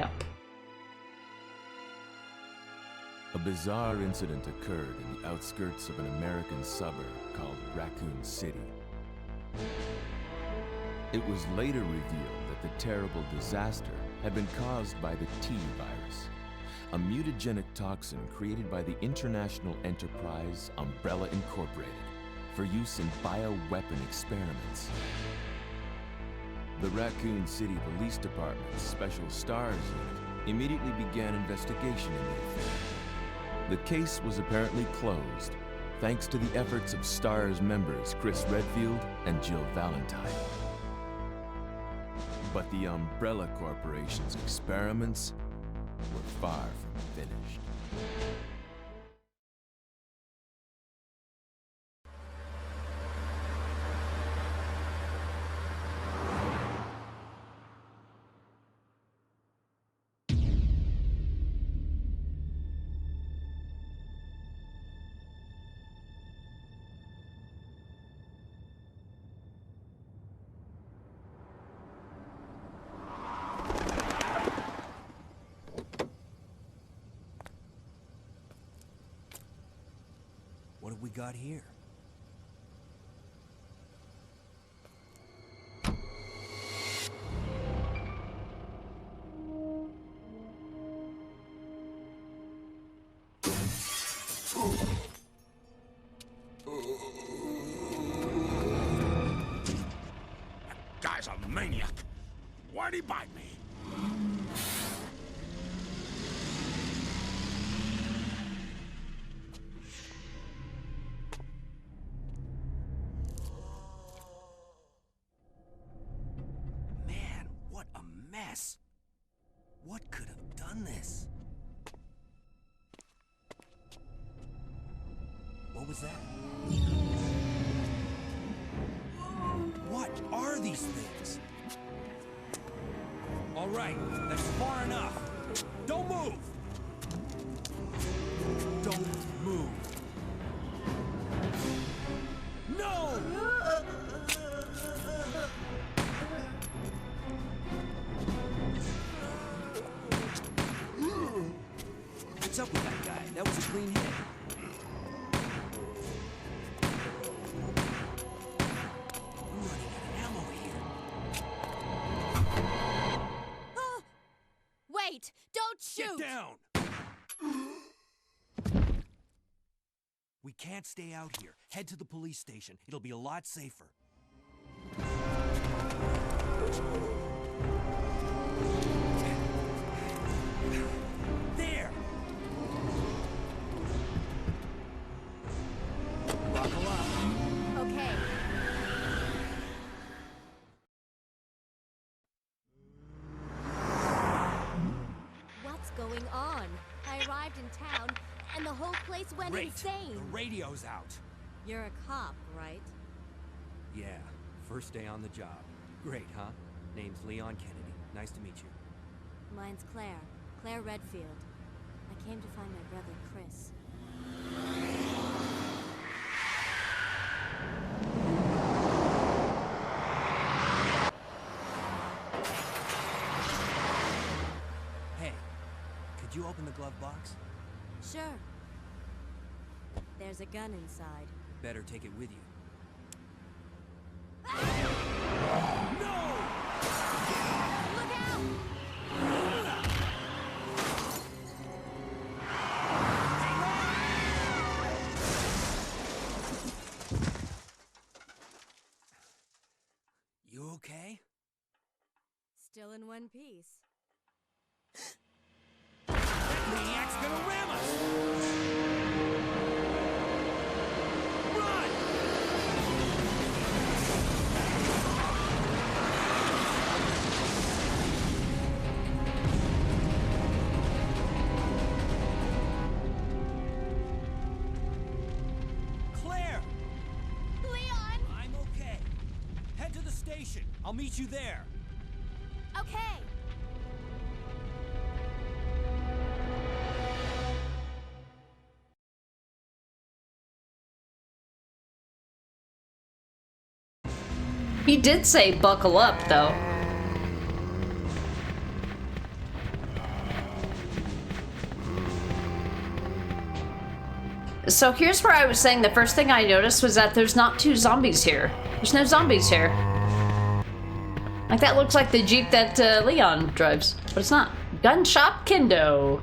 Yeah. A bizarre incident occurred in the outskirts of an American suburb called Raccoon City. It was later revealed that the terrible disaster had been caused by the T virus, a mutagenic toxin created by the international enterprise Umbrella Incorporated for use in bioweapon experiments. The Raccoon City Police Department's Special Stars Unit immediately began investigation in the affair. The case was apparently closed, thanks to the efforts of STARS members Chris Redfield and Jill Valentine. But the Umbrella Corporation's experiments were far from finished. What have we got here? That guy's a maniac. Why'd he bite me? What could have done this? What was that? What are these things? All right, that's far enough. Don't move! Don't move. No! What's up with that guy? That was a clean hit. I'm running out of ammo here. Wait! Don't shoot! Get down! We can't stay out here. Head to the police station. It'll be a lot safer. There! Buckle up. Okay. What's going on? I arrived in town, and the whole place went Great. insane. The radio's out. You're a cop, right? Yeah, first day on the job. Great, huh? Name's Leon Kennedy. Nice to meet you. Mine's Claire. Claire Redfield. I came to find my brother, Chris. Hey, could you open the glove box? Sure. There's a gun inside. Better take it with you. No! Look out! You okay? Still in one piece. That maniac's gonna ram us! Run! Claire! Leon! I'm okay. Head to the station. I'll meet you there. Okay. He did say buckle up, though. So here's where I was saying the first thing I noticed was that there's not two zombies here. There's no zombies here. Like, that looks like the Jeep that Leon drives, but it's not. Gun shop Kendo.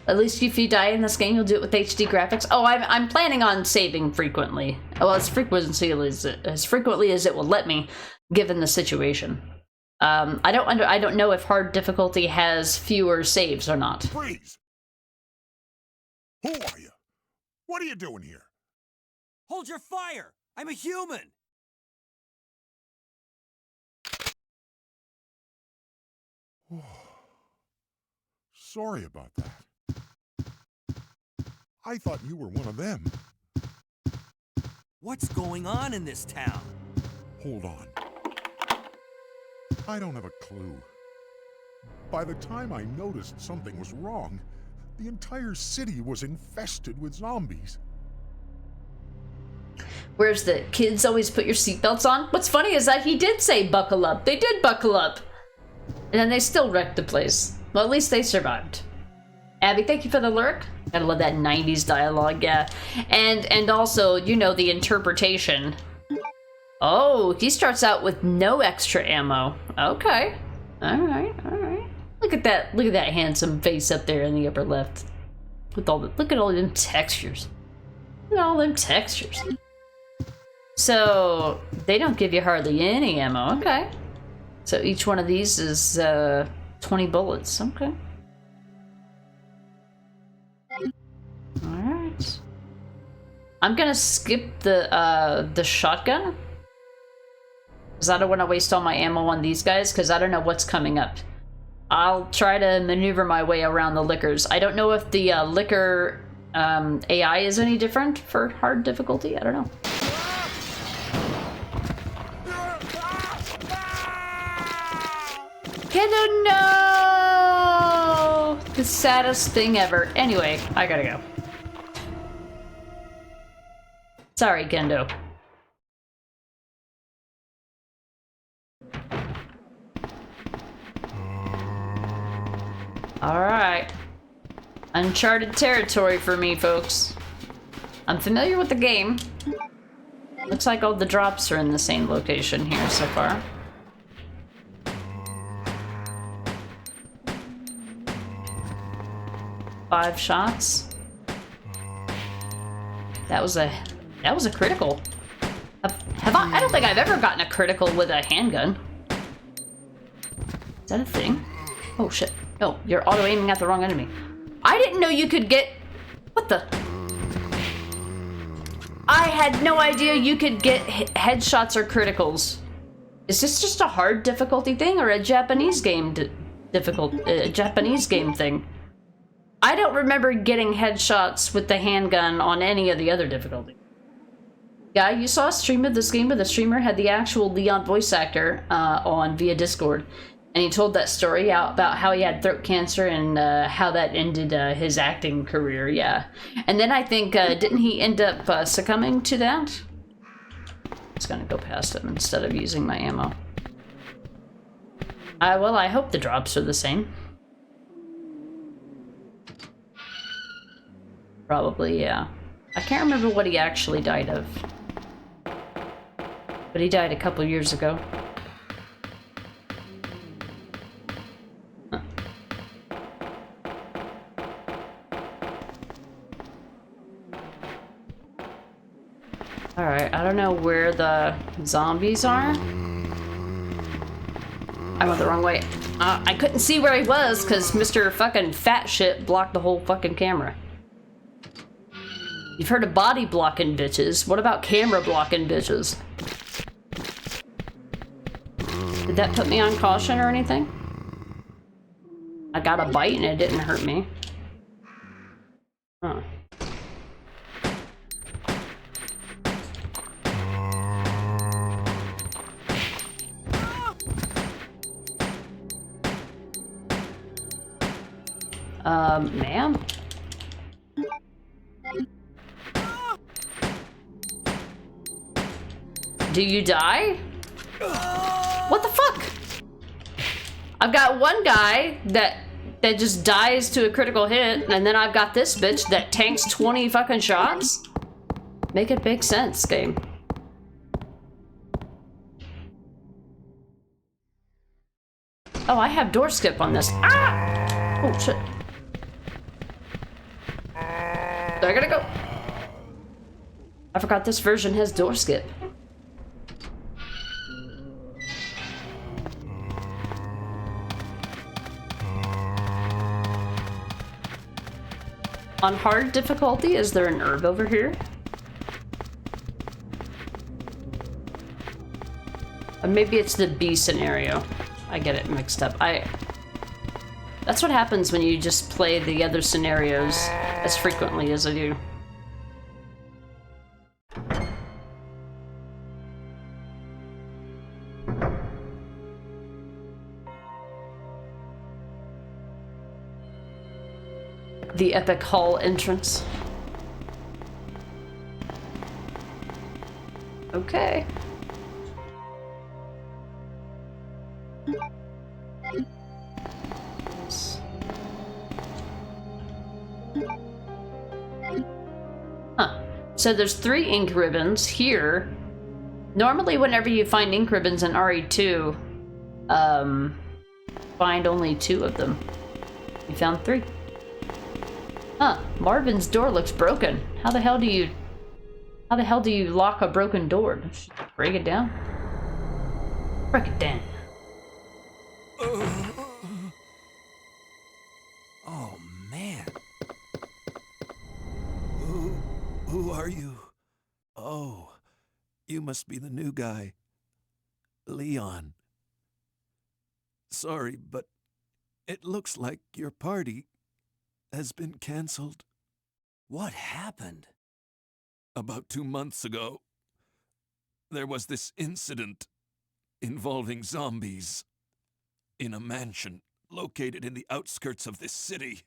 At least if you die in this game, you'll do it with HD graphics. Oh, I'm planning on saving frequently. Well, as frequently as it will let me, given the situation. I don't know if hard difficulty has fewer saves or not. Freeze! Who are you? What are you doing here? Hold your fire! I'm a human! Sorry about that. I thought you were one of them. What's going on in this town? Hold on. I don't have a clue. By the time I noticed something was wrong, the entire city was infested with zombies. Where's the kids always put your seatbelts on? What's funny is that he did say buckle up. They did buckle up. And then they still wrecked the place. Well, at least they survived. Abby, thank you for the lurk. Gotta love that 90s dialogue, yeah. And also, you know, the interpretation. Oh, he starts out with no extra ammo. Okay. Alright, alright. Look at that handsome face up there in the upper left. With all the, look at all them textures. Look at all them textures. So, they don't give you hardly any ammo, okay. So each one of these is 20 bullets, okay. Alright. I'm gonna skip the shotgun. Because I don't want to waste all my ammo on these guys, because I don't know what's coming up. I'll try to maneuver my way around the liquors. I don't know if the liquor AI is any different for hard difficulty. I don't know. Kendo, no! The saddest thing ever. Anyway, I gotta go. Sorry, Kendo. Alright. Uncharted territory for me, folks. I'm familiar with the game. Looks like all the drops are in the same location here so far. Five shots. That was a critical. I don't think I've ever gotten a critical with a handgun. Is that a thing? Oh shit. No, you're auto-aiming at the wrong enemy. I didn't know you could get... What the... I had no idea you could get headshots or criticals. Is this just a hard difficulty thing or a Japanese game Japanese game thing? I don't remember getting headshots with the handgun on any of the other difficulties. Yeah, you saw a stream of this game where the streamer had the actual Leon voice actor on via Discord. And he told that story out about how he had throat cancer and how that ended his acting career, yeah. And then I think, didn't he end up succumbing to that? I'm just gonna go past him instead of using my ammo. Well, I hope the drops are the same. Probably, yeah. I can't remember what he actually died of. But he died a couple years ago. Alright, I don't know where the zombies are. I went the wrong way. I couldn't see where he was because Mr. fucking fat shit blocked the whole fucking camera. You've heard of body blocking bitches. What about camera blocking bitches? Did that put me on caution or anything? I got a bite and it didn't hurt me. Huh. Ma'am? Do you die? What the fuck? I've got one guy that that just dies to a critical hit, and then I've got this bitch that tanks 20 fucking shots? Make it make sense, game. Oh, I have door skip on this. Ah! Oh, shit. I gotta go. I forgot this version has door skip. On hard difficulty, is there an herb over here? Or maybe it's the B scenario. I get it mixed up. That's what happens when you just play the other scenarios as frequently as I do. The epic hall entrance. Okay. Huh. So there's 3 ink ribbons here. Normally whenever you find ink ribbons in RE2, find only 2 of them. You found 3. Huh, Marvin's door looks broken. How the hell do you lock a broken door? Break it down? Break it down. Oh, man. Who are you? Oh, you must be the new guy. Leon. Sorry, but it looks like your party has been canceled. What happened? About 2 months ago, there was this incident involving zombies in a mansion located in the outskirts of this city.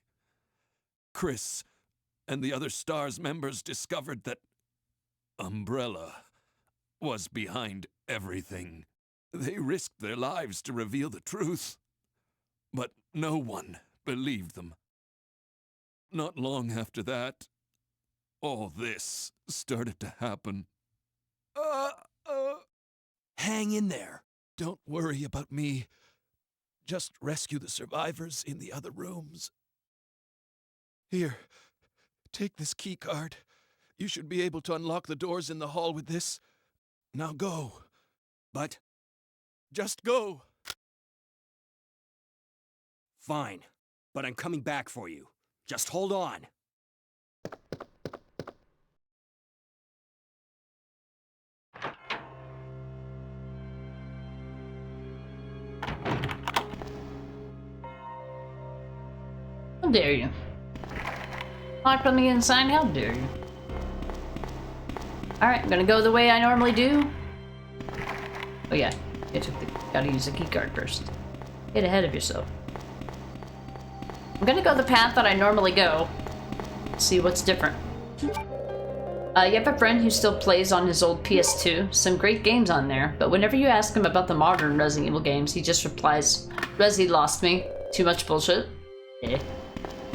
Chris and the other STARS members discovered that Umbrella was behind everything. They risked their lives to reveal the truth, but no one believed them. Not long after that, all this started to happen. Hang in there. Don't worry about me. Just rescue the survivors in the other rooms. Here, take this key card. You should be able to unlock the doors in the hall with this. Now go. But just go. Fine, but I'm coming back for you. Just hold on. How dare you? Locked on the inside, how dare you? Alright, I'm gonna go the way I normally do. Oh yeah, gotta use the keycard first. Get ahead of yourself. I'm gonna go the path that I normally go. See what's different. You have a friend who still plays on his old PS2. Some great games on there, but whenever you ask him about the modern Resident Evil games, he just replies, Resi lost me. Too much bullshit. Eh.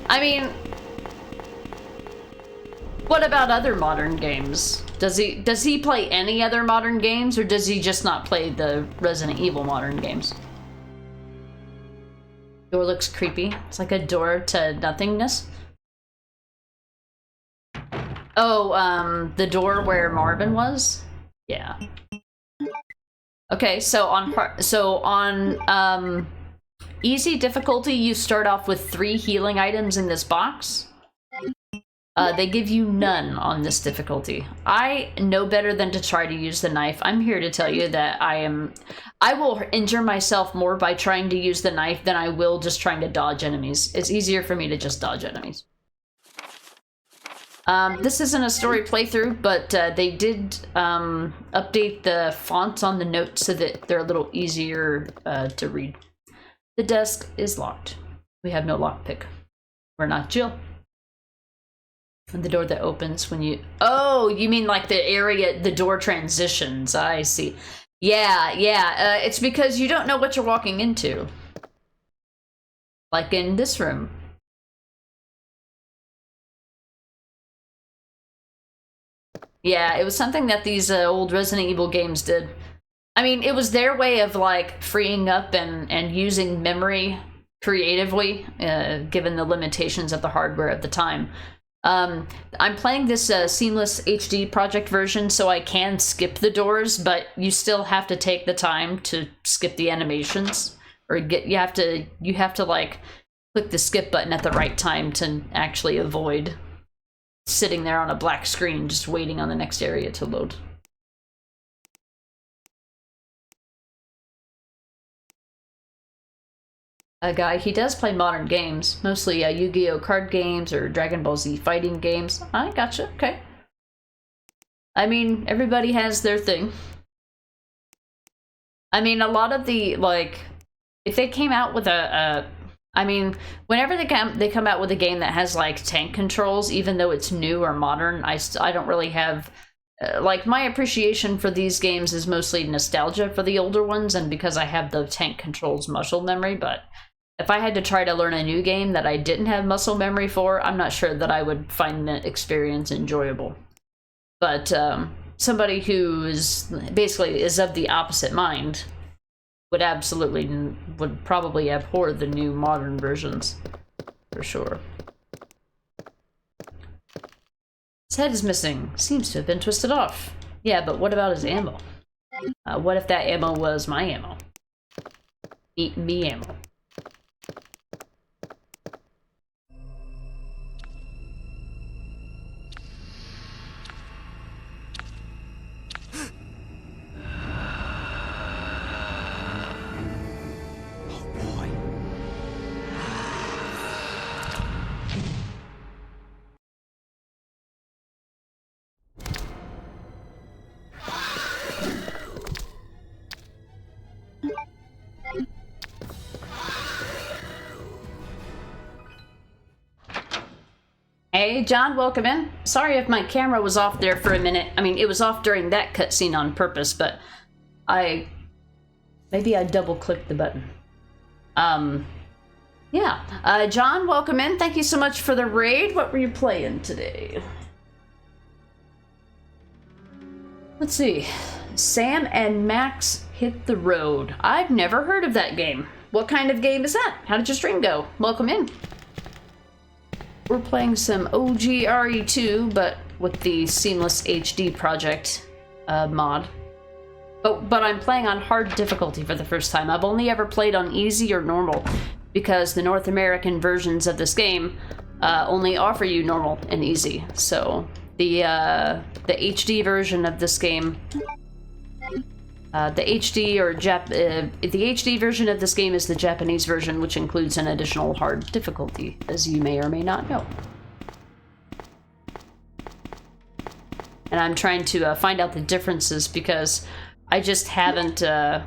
I mean, what about other modern games? Does he play any other modern games, or does he just not play the Resident Evil modern games? Door looks creepy. It's like a door to nothingness. Oh, the door where Marvin was? Yeah. Okay, so on easy difficulty, you start off with 3 healing items in this box. They give you none on this difficulty. I know better than to try to use the knife. I'm here to tell you that I will injure myself more by trying to use the knife than I will just trying to dodge enemies. It's easier for me to just dodge enemies. This isn't a story playthrough, but they did update the fonts on the notes so that they're a little easier to read. The desk is locked. We have no lockpick. We're not Jill. And the door that opens when you... Oh, you mean like the area, the door transitions. I see. Yeah. It's because you don't know what you're walking into. Like in this room. Yeah, it was something that these old Resident Evil games did. I mean, it was their way of like freeing up and using memory creatively, given the limitations of the hardware at the time. I'm playing this seamless HD project version, so I can skip the doors, but you still have to take the time to skip the animations, or you have to like click the skip button at the right time to actually avoid sitting there on a black screen just waiting on the next area to load. A guy, he does play modern games, mostly Yu-Gi-Oh card games or Dragon Ball Z fighting games. I gotcha, okay. I mean, everybody has their thing. I mean, a lot of the, like, if they came out with I mean, whenever they come out with a game that has, like, tank controls, even though it's new or modern, I don't really have... like, my appreciation for these games is mostly nostalgia for the older ones, and because I have the tank controls muscle memory, but if I had to try to learn a new game that I didn't have muscle memory for, I'm not sure that I would find the experience enjoyable. But somebody who is basically is of the opposite mind would probably abhor the new modern versions, for sure. His head is missing. Seems to have been twisted off. Yeah, but what about his ammo? What if that ammo was my ammo? Eat me ammo. Hey, John, welcome in. Sorry if my camera was off there for a minute. I mean, it was off during that cutscene on purpose, but maybe I double-clicked the button. Yeah. John, welcome in. Thank you so much for the raid. What were you playing today? Let's see. Sam and Max Hit the Road. I've never heard of that game. What kind of game is that? How did your stream go? Welcome in. We're playing some OG RE2, but with the Seamless HD project mod. But I'm playing on hard difficulty for the first time. I've only ever played on easy or normal, because the North American versions of this game only offer you normal and easy. So the HD version of this game, the HD version of this game is the Japanese version, which includes an additional hard difficulty, as you may or may not know. And I'm trying to find out the differences, because I just haven't I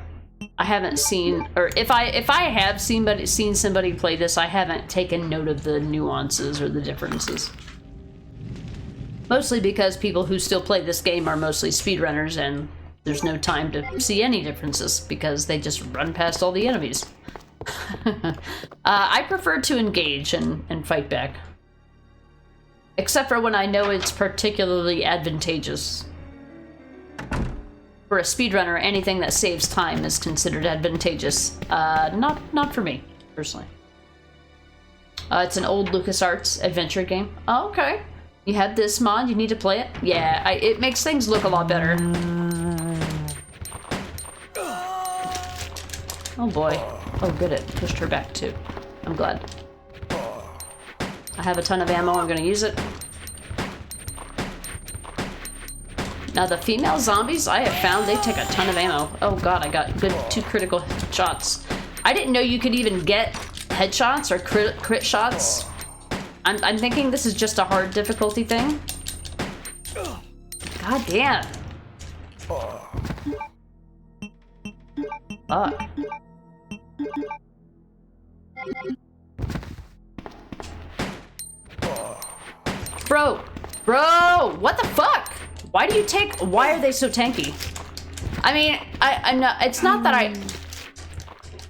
haven't seen, or if I have seen somebody play this, I haven't taken note of the nuances or the differences. Mostly because people who still play this game are mostly speedrunners, and there's no time to see any differences because they just run past all the enemies. I prefer to engage and fight back. Except for when I know it's particularly advantageous. For a speedrunner, anything that saves time is considered advantageous. Not for me, personally. It's an old LucasArts adventure game. Oh, okay. You had this mod, you need to play it? Yeah, it makes things look a lot better. Oh boy. Oh good, it pushed her back too. I'm glad. I have a ton of ammo, I'm gonna use it. Now the female zombies I have found, they take a ton of ammo. Oh god, I got good 2 critical shots. I didn't know you could even get headshots or crit shots. I'm thinking this is just a hard difficulty thing. God damn. Fuck. Bro, what the fuck? Why are they so tanky? I mean, I'm not, it's not that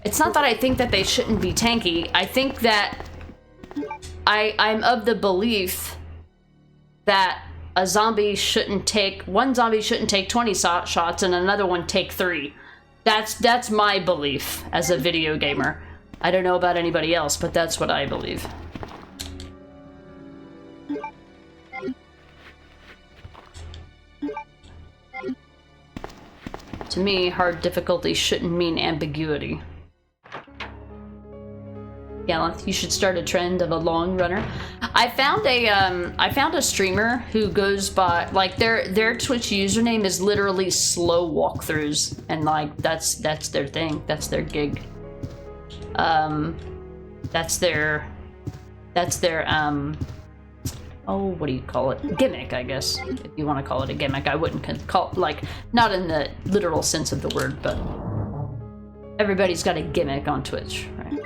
It's not that I think that they shouldn't be tanky. I think that I'm of the belief that one zombie shouldn't take 20 shots and another one take 3. That's my belief as a video gamer. I don't know about anybody else, but that's what I believe. To me, hard difficulty shouldn't mean ambiguity. Gallanth, you should start a trend of a long runner. I found a streamer who goes by, like, their Twitch username is literally slow walkthroughs, and like that's their thing. That's their gig. That's their oh, what do you call it? Gimmick, I guess, if you want to call it a gimmick. I wouldn't call, like, not in the literal sense of the word, but everybody's got a gimmick on Twitch, right?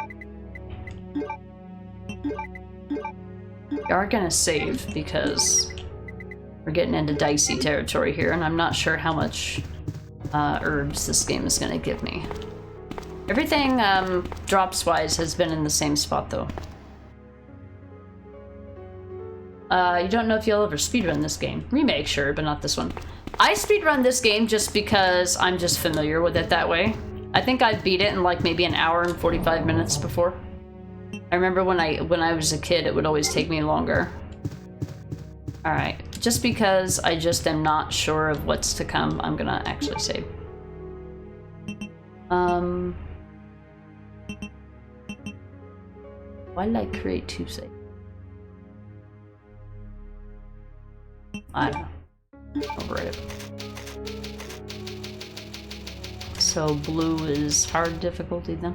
We are gonna save because we're getting into dicey territory here, and I'm not sure how much herbs this game is gonna give me. Everything drops-wise has been in the same spot, though. You don't know if you'll ever speedrun this game. Remake, sure, but not this one. I speedrun this game just because I'm just familiar with it that way. I think I beat it in like maybe an hour and 45 minutes before. I remember when I was a kid, it would always take me longer. Alright, just because I just am not sure of what's to come, I'm gonna actually save. Why did I create 2 saves? I don't know. Override it. So blue is hard difficulty then?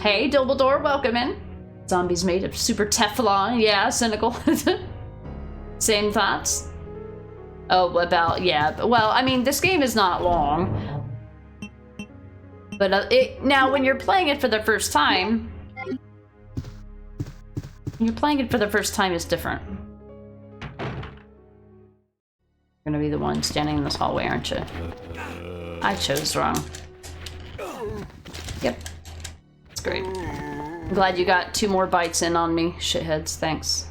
Hey, Dumbledore, welcome in. Zombies made of super Teflon. Yeah, cynical. Same thoughts? Oh, about, yeah. Well, I mean, this game is not long. But now, when you're playing it for the first time, it's different. You're gonna be the one standing in this hallway, aren't you? I chose wrong. Yep. That's great. I'm glad you got 2 more bites in on me, shitheads. Thanks.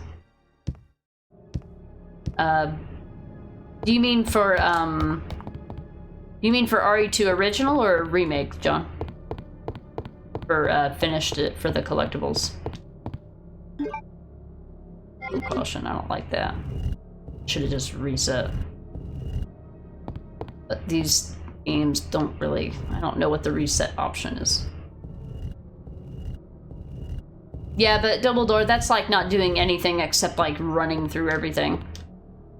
Do you mean for RE2 original or remake, John? For finished it for the collectibles. Oh, caution, I don't like that. Should have just reset. But these games don't really, I don't know what the reset option is. Yeah, but Dumbledore, that's like not doing anything except like running through everything.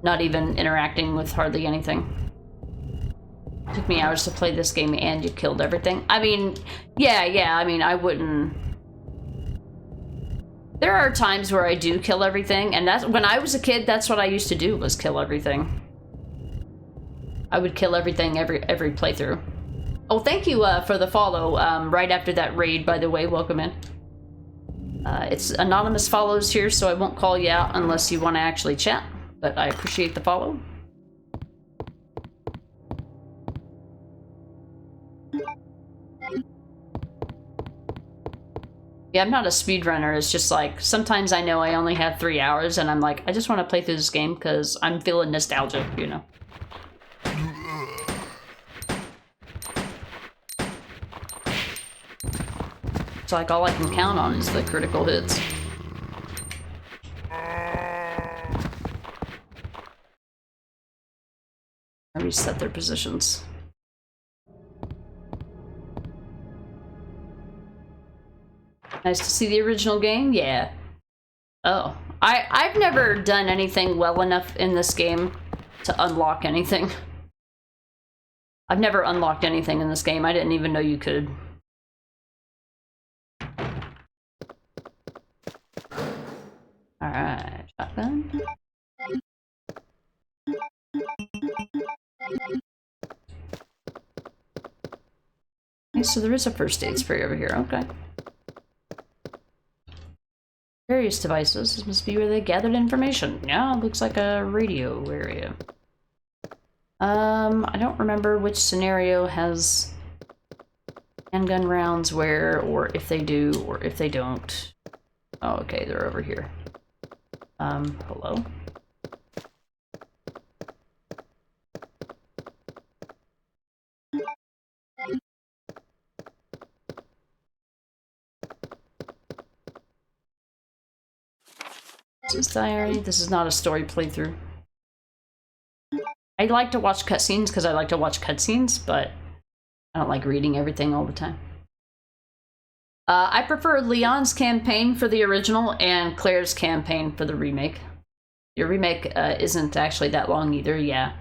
Not even interacting with hardly anything. It took me hours to play this game and you killed everything. I mean, yeah, I mean, I wouldn't... There are times where I do kill everything, and that's when I was a kid, that's what I used to do, was kill everything. I would kill everything every playthrough. Oh, thank you for the follow right after that raid, by the way. Welcome in. It's anonymous follows here, so I won't call you out unless you want to actually chat, but I appreciate the follow. Yeah, I'm not a speedrunner. It's just like, sometimes I know I only have 3 hours and I'm like, I just want to play through this game because I'm feeling nostalgic, you know. It's like all I can count on is the critical hits. I reset their positions. Nice to see the original game? Yeah. Oh. I've never done anything well enough in this game to unlock anything. I've never unlocked anything in this game. I didn't even know you could. Alright, shotgun. Okay, so there is a first aid spray over here, okay. Various devices. This must be where they gathered information. Yeah, it looks like a radio area. I don't remember which scenario has Handgun rounds where, or if they do, or if they don't. Oh, okay, they're over here. Hello? This is diary. This is not a story playthrough. I like to watch cutscenes because I like to watch cutscenes, but I don't like reading everything all the time. I prefer Leon's campaign for the original and Claire's campaign for the remake. Your remake isn't actually that long either, yeah.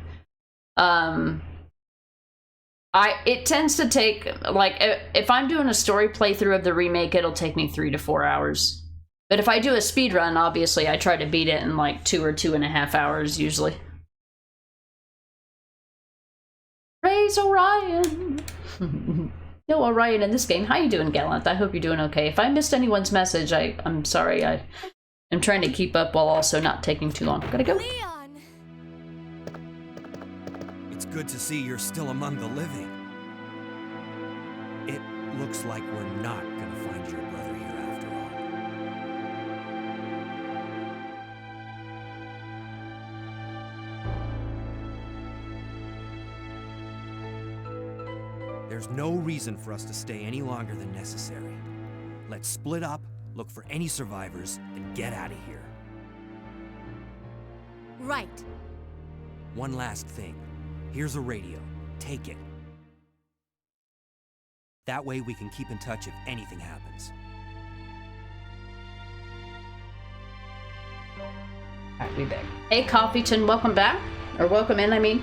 It tends to take, like, if I'm doing a story playthrough of the remake, it'll take me 3 to 4 hours. But if I do a speed run, obviously, I try to beat it in like 2 or 2.5 hours usually. Praise Orion! No Orion in this game. How you doing, Gallant? I hope you're doing okay. If I missed anyone's message, I'm sorry. I'm trying to keep up while also not taking too long. Gotta go. Leon! It's good to see you're still among the living. It looks like we're not gonna find your brother here after all. There's no reason for us to stay any longer than necessary. Let's split up, look for any survivors, and get out of here. Right. One last thing. Here's a radio. Take it. That way we can keep in touch if anything happens. Alright, we back. Hey, Coffeeton, welcome back. Or welcome in, I mean.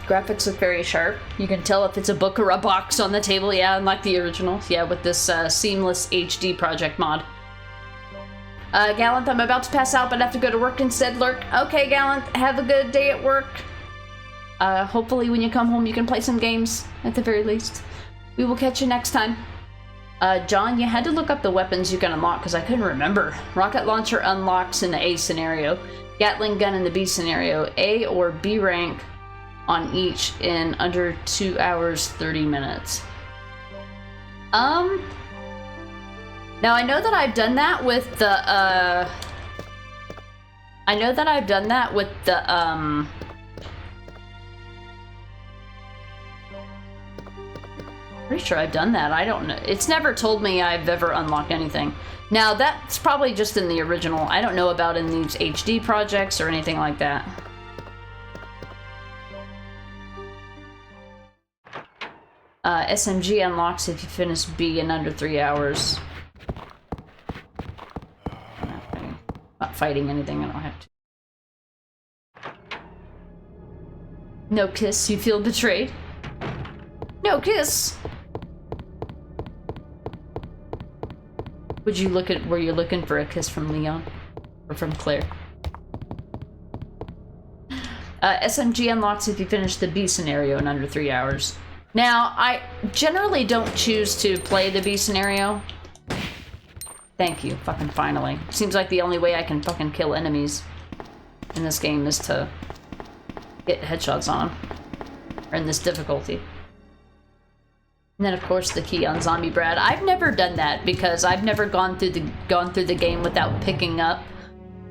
Graphics look very sharp. You can tell if it's a book or a box on the table, yeah, unlike the original. Yeah, with this seamless HD project mod. Gallant, I'm about to pass out, but I have to go to work instead, Lurk. Okay, Gallant, have a good day at work. Hopefully when you come home you can play some games, at the very least. We will catch you next time. John, you had to look up the weapons you can unlock, because I couldn't remember. Rocket launcher unlocks in the A scenario. Gatling gun in the B scenario. A or B rank on each in under 2 hours, 30 minutes. Now I know that I've done that with the, pretty sure I've done that. I don't know. It's never told me I've ever unlocked anything. Now, that's probably just in the original. I don't know about in these HD projects or anything like that. SMG unlocks if you finish B in under 3 hours. Not fighting anything, I don't have to. No kiss, you feel betrayed? No kiss! Would you look at, were you looking for a kiss from Leon? Or from Claire? SMG unlocks if you finish the B scenario in under 3 hours. Now, I generally don't choose to play the B scenario. Thank you, fucking finally. Seems like the only way I can fucking kill enemies in this game is to get headshots on them. Or in this difficulty. And then, of course, the key on Zombie Brad. I've never done that because I've never gone through the game without picking up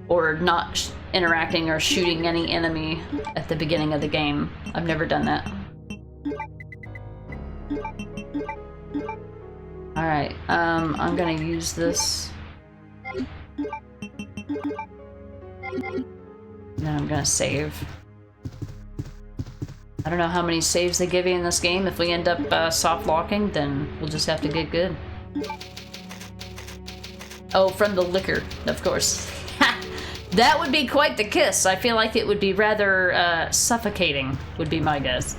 or not interacting or shooting any enemy at the beginning of the game. I've never done that. Alright, I'm gonna use this. And then I'm gonna save. I don't know how many saves they give you in this game. If we end up soft locking, then we'll just have to get good. Oh, from the liquor, of course. That would be quite the kiss. I feel like it would be rather suffocating, would be my guess.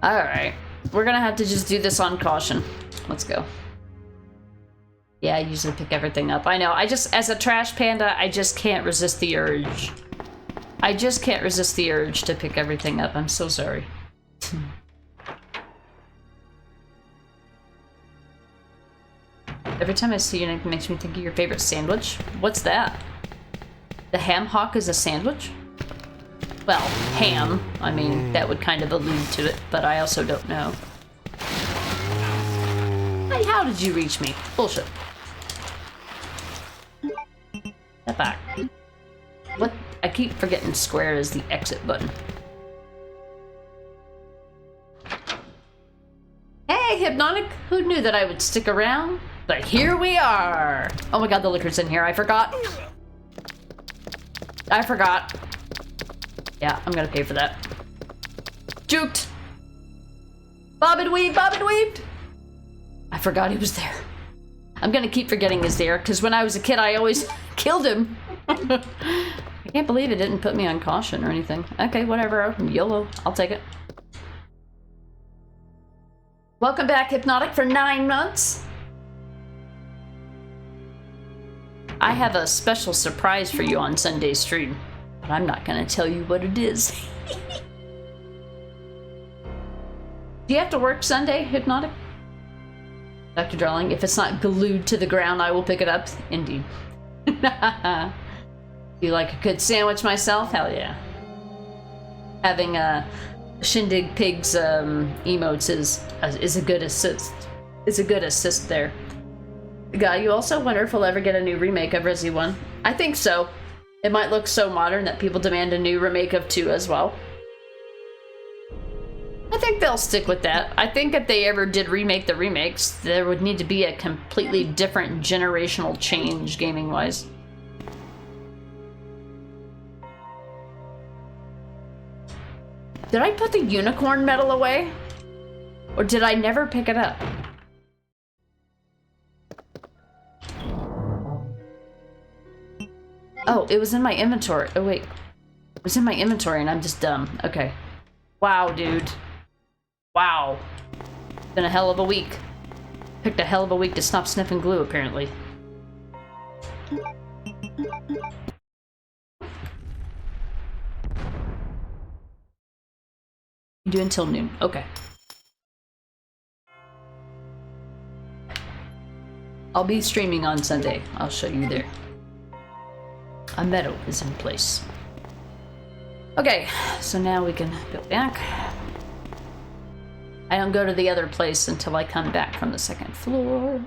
Alright, we're gonna have to just do this on caution. Let's go. Yeah, I usually pick everything up. I know, I just, as a trash panda, I just can't resist the urge. I just can't resist the urge to pick everything up. I'm so sorry. Every time I see you, it makes me think of your favorite sandwich. What's that? The ham hock is a sandwich? Well, ham. I mean, that would kind of allude to it, but I also don't know. Hey, how did you reach me? Bullshit. Step back. What? I keep forgetting square is the exit button. Hey, Hypnotic! Who knew that I would stick around? But here we are! Oh my god, the liquor's in here. I forgot. I forgot. Yeah, I'm gonna pay for that. Juked! Bob and weave, bob and weaved! I forgot he was there. I'm gonna keep forgetting he's there, because when I was a kid, I always killed him. I can't believe it didn't put me on caution or anything. Okay, whatever. YOLO. I'll take it. Welcome back, Hypnotic, for 9 months. I have a special surprise for you on Sunday's stream, but I'm not gonna tell you what it is. Do you have to work Sunday, Hypnotic? Dr. Darling, if it's not glued to the ground, I will pick it up. Indeed. You like a good sandwich myself? Hell yeah. Having Shindig Pig's emotes is a good assist. Is a good assist there. Guy, you also wonder if we'll ever get a new remake of Resi 1? I think so. It might look so modern that people demand a new remake of 2 as well. I think they'll stick with that. I think if they ever did remake the remakes, there would need to be a completely different generational change gaming-wise. Did I put the unicorn medal away? Or did I never pick it up? Oh, it was in my inventory. Oh, wait. It was in my inventory and I'm just dumb. Okay. Wow, dude. Wow. Been a hell of a week. Picked a hell of a week to stop sniffing glue, apparently. You do until noon. Okay. I'll be streaming on Sunday. I'll show you there. A meadow is in place. Okay, so now we can go back. I don't go to the other place until I come back from the second floor.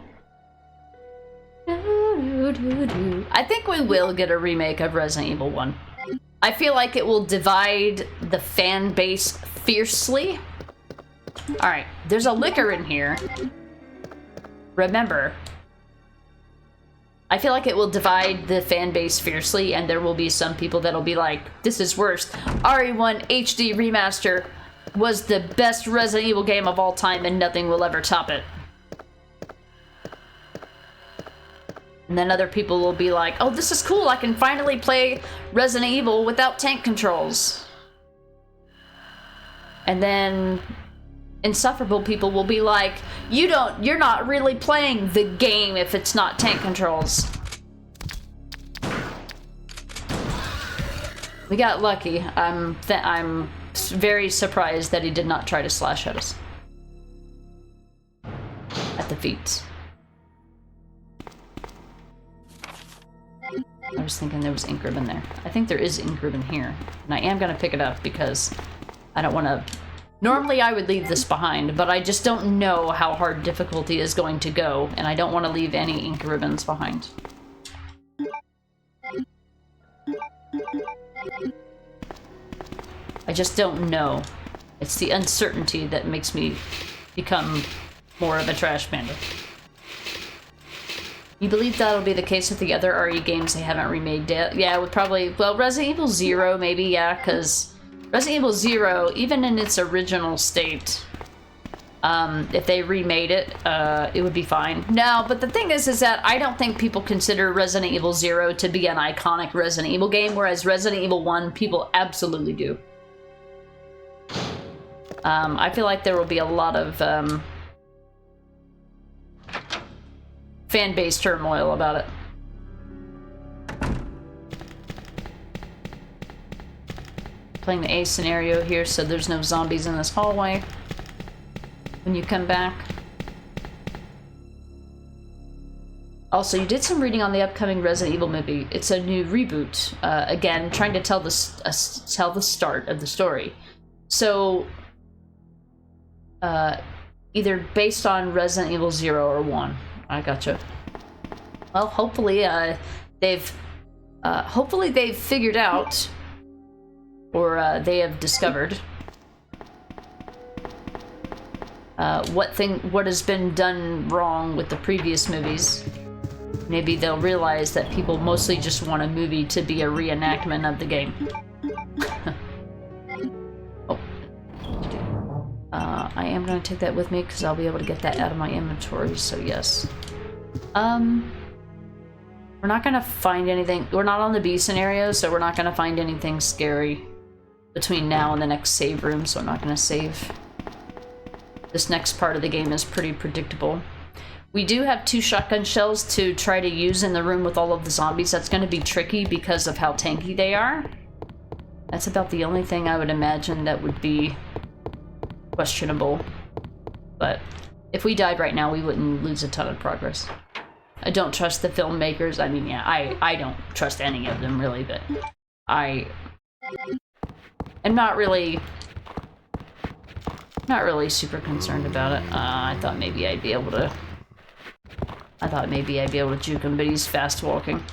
I think we will get a remake of Resident Evil 1. I feel like it will divide the fan base fiercely. Alright, there's a liquor in here. Remember, I feel like it will divide the fan base fiercely, and there will be some people that'll be like, this is worse. RE1 HD Remaster was the best Resident Evil game of all time and nothing will ever top it. And then other people will be like, oh, this is cool, I can finally play Resident Evil without tank controls. And then insufferable people will be like, you're not really playing the game if it's not tank controls. We got lucky. I'm very surprised that he did not try to slash at us. At the feet. I was thinking there was ink ribbon there. I think there is ink ribbon here. And I am gonna pick it up because I don't want to... Normally I would leave this behind, but I just don't know how hard difficulty is going to go, and I don't want to leave any ink ribbons behind. I just don't know. It's the uncertainty that makes me become more of a trash panda. You believe that'll be the case with the other RE games they haven't remade yet? Yeah, it would probably... Well, Resident Evil 0, maybe, yeah, because Resident Evil 0, even in its original state, if they remade it, it would be fine. No, but the thing is that I don't think people consider Resident Evil 0 to be an iconic Resident Evil game, whereas Resident Evil 1, people absolutely do. I feel like there will be a lot of fan base turmoil about it. Playing the A scenario here so there's no zombies in this hallway when you come back. Also, you did some reading on the upcoming Resident Evil movie. It's a new reboot. Again, trying to tell the start of the story. So, either based on Resident Evil 0 or 1. I gotcha. Well, hopefully, they've figured out, or they have discovered what has been done wrong with the previous movies. Maybe they'll realize that people mostly just want a movie to be a reenactment of the game. Oh. I am going to take that with me because I'll be able to get that out of my inventory, so yes. We're not going to find anything. We're not on the B scenario, so we're not going to find anything scary between now and the next save room, so I'm not going to save. This next part of the game is pretty predictable. We do have 2 shotgun shells to try to use in the room with all of the zombies. That's going to be tricky because of how tanky they are. That's about the only thing I would imagine that would be questionable. But if we died right now, we wouldn't lose a ton of progress. I don't trust the filmmakers. I mean, yeah, I don't trust any of them, really, but I am not really super concerned about it. I thought maybe I'd be able to juke him, but he's fast walking.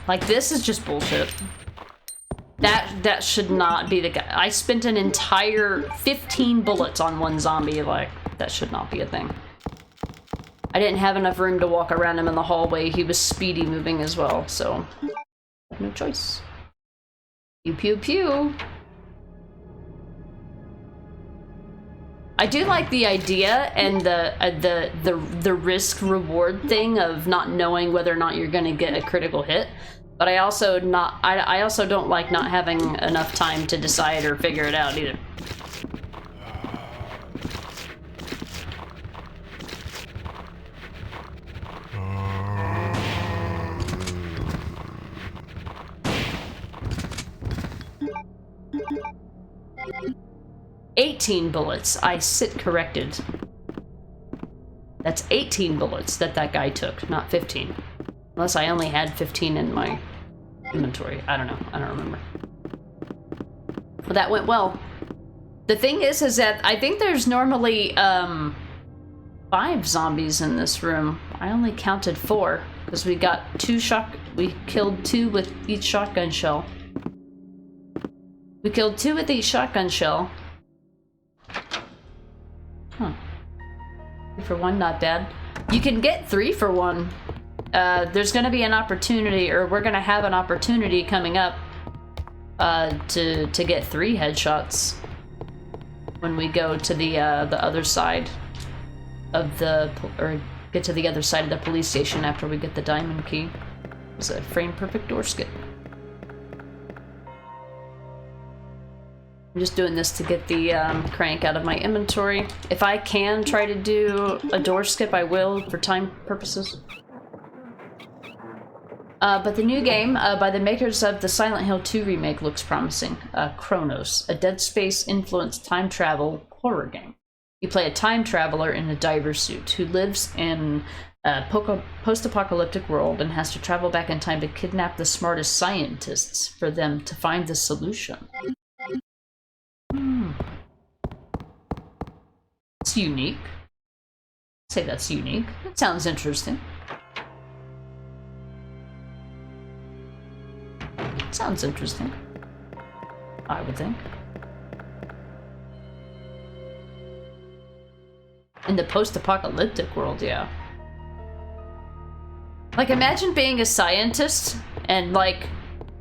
Like, this is just bullshit. That should not be the guy. I spent an entire 15 bullets on one zombie. Like, that should not be a thing. I didn't have enough room to walk around him in the hallway. He was speedy moving as well, so I had no choice. Pew pew pew. I do like the idea and the risk reward thing of not knowing whether or not you're going to get a critical hit, but I also don't like not having enough time to decide or figure it out either. $18 bullets. I sit corrected. That's 18 bullets that guy took, not 15. Unless I only had 15 in my inventory. I don't know. I don't remember. Well, that went well. The thing is that I think there's normally 5 zombies in this room. I only counted 4 because we got we killed 2 with each shotgun shell. We killed 2 with each shotgun shell. Huh. 3 for 1, not bad. You can get 3 for 1. There's going to be an opportunity, or we're going to have an opportunity coming up to get 3 headshots when we go to the other side of or get to the other side of the police station after we get the diamond key. It's a frame perfect door skip. I'm just doing this to get the crank out of my inventory. If I can try to do a door skip, I will for time purposes. But the new game by the makers of the Silent Hill 2 remake looks promising. Chronos, a Dead Space-influenced time travel horror game. You play a time traveler in a diver suit who lives in a post-apocalyptic world and has to travel back in time to kidnap the smartest scientists for them to find the solution. It's unique. I'd say that's unique. That sounds interesting. Sounds interesting. I would think. In the post-apocalyptic world, yeah. Like, imagine being a scientist and, like,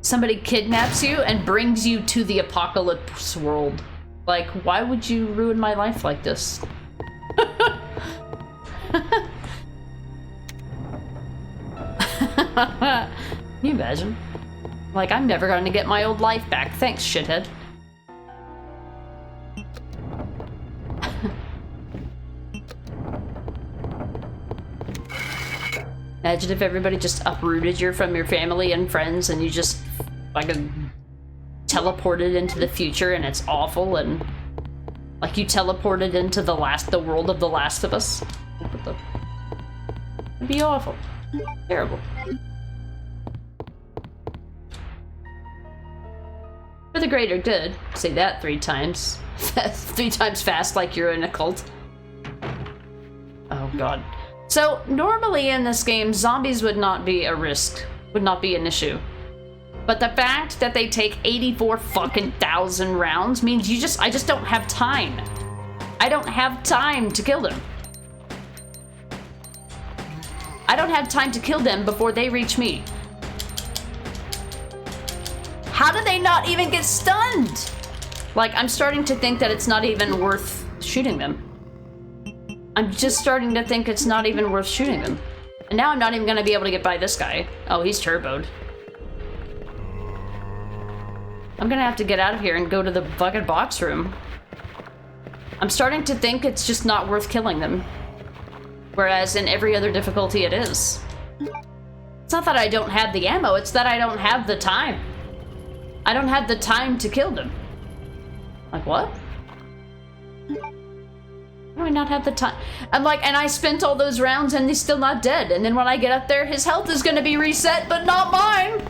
somebody kidnaps you and brings you to the apocalypse world. Like, why would you ruin my life like this? Can you imagine? Like, I'm never going to get my old life back. Thanks, shithead. Imagine if everybody just uprooted you from your family and friends and you just fucking teleported into the future and it's awful and like you teleported into the world of The Last of Us. It'd be awful. Terrible. For the greater good. Say that 3 times. 3 times fast like you're in a cult. Oh god. So, normally in this game, zombies would not be a risk. Would not be an issue. But the fact that they take 84 fucking thousand rounds means I just don't have time. I don't have time to kill them. I don't have time to kill them before they reach me. How do they not even get stunned? Like, I'm starting to think that it's not even worth shooting them. I'm just starting to think it's not even worth shooting them. And now I'm not even gonna be able to get by this guy. Oh, he's turboed. I'm gonna have to get out of here and go to the fucking box room. I'm starting to think it's just not worth killing them. Whereas in every other difficulty it is. It's not that I don't have the ammo, it's that I don't have the time. I don't have the time to kill them. Like, what? How do I not have the time? I'm like, and I spent all those rounds and he's still not dead. And then when I get up there, his health is gonna be reset, but not mine!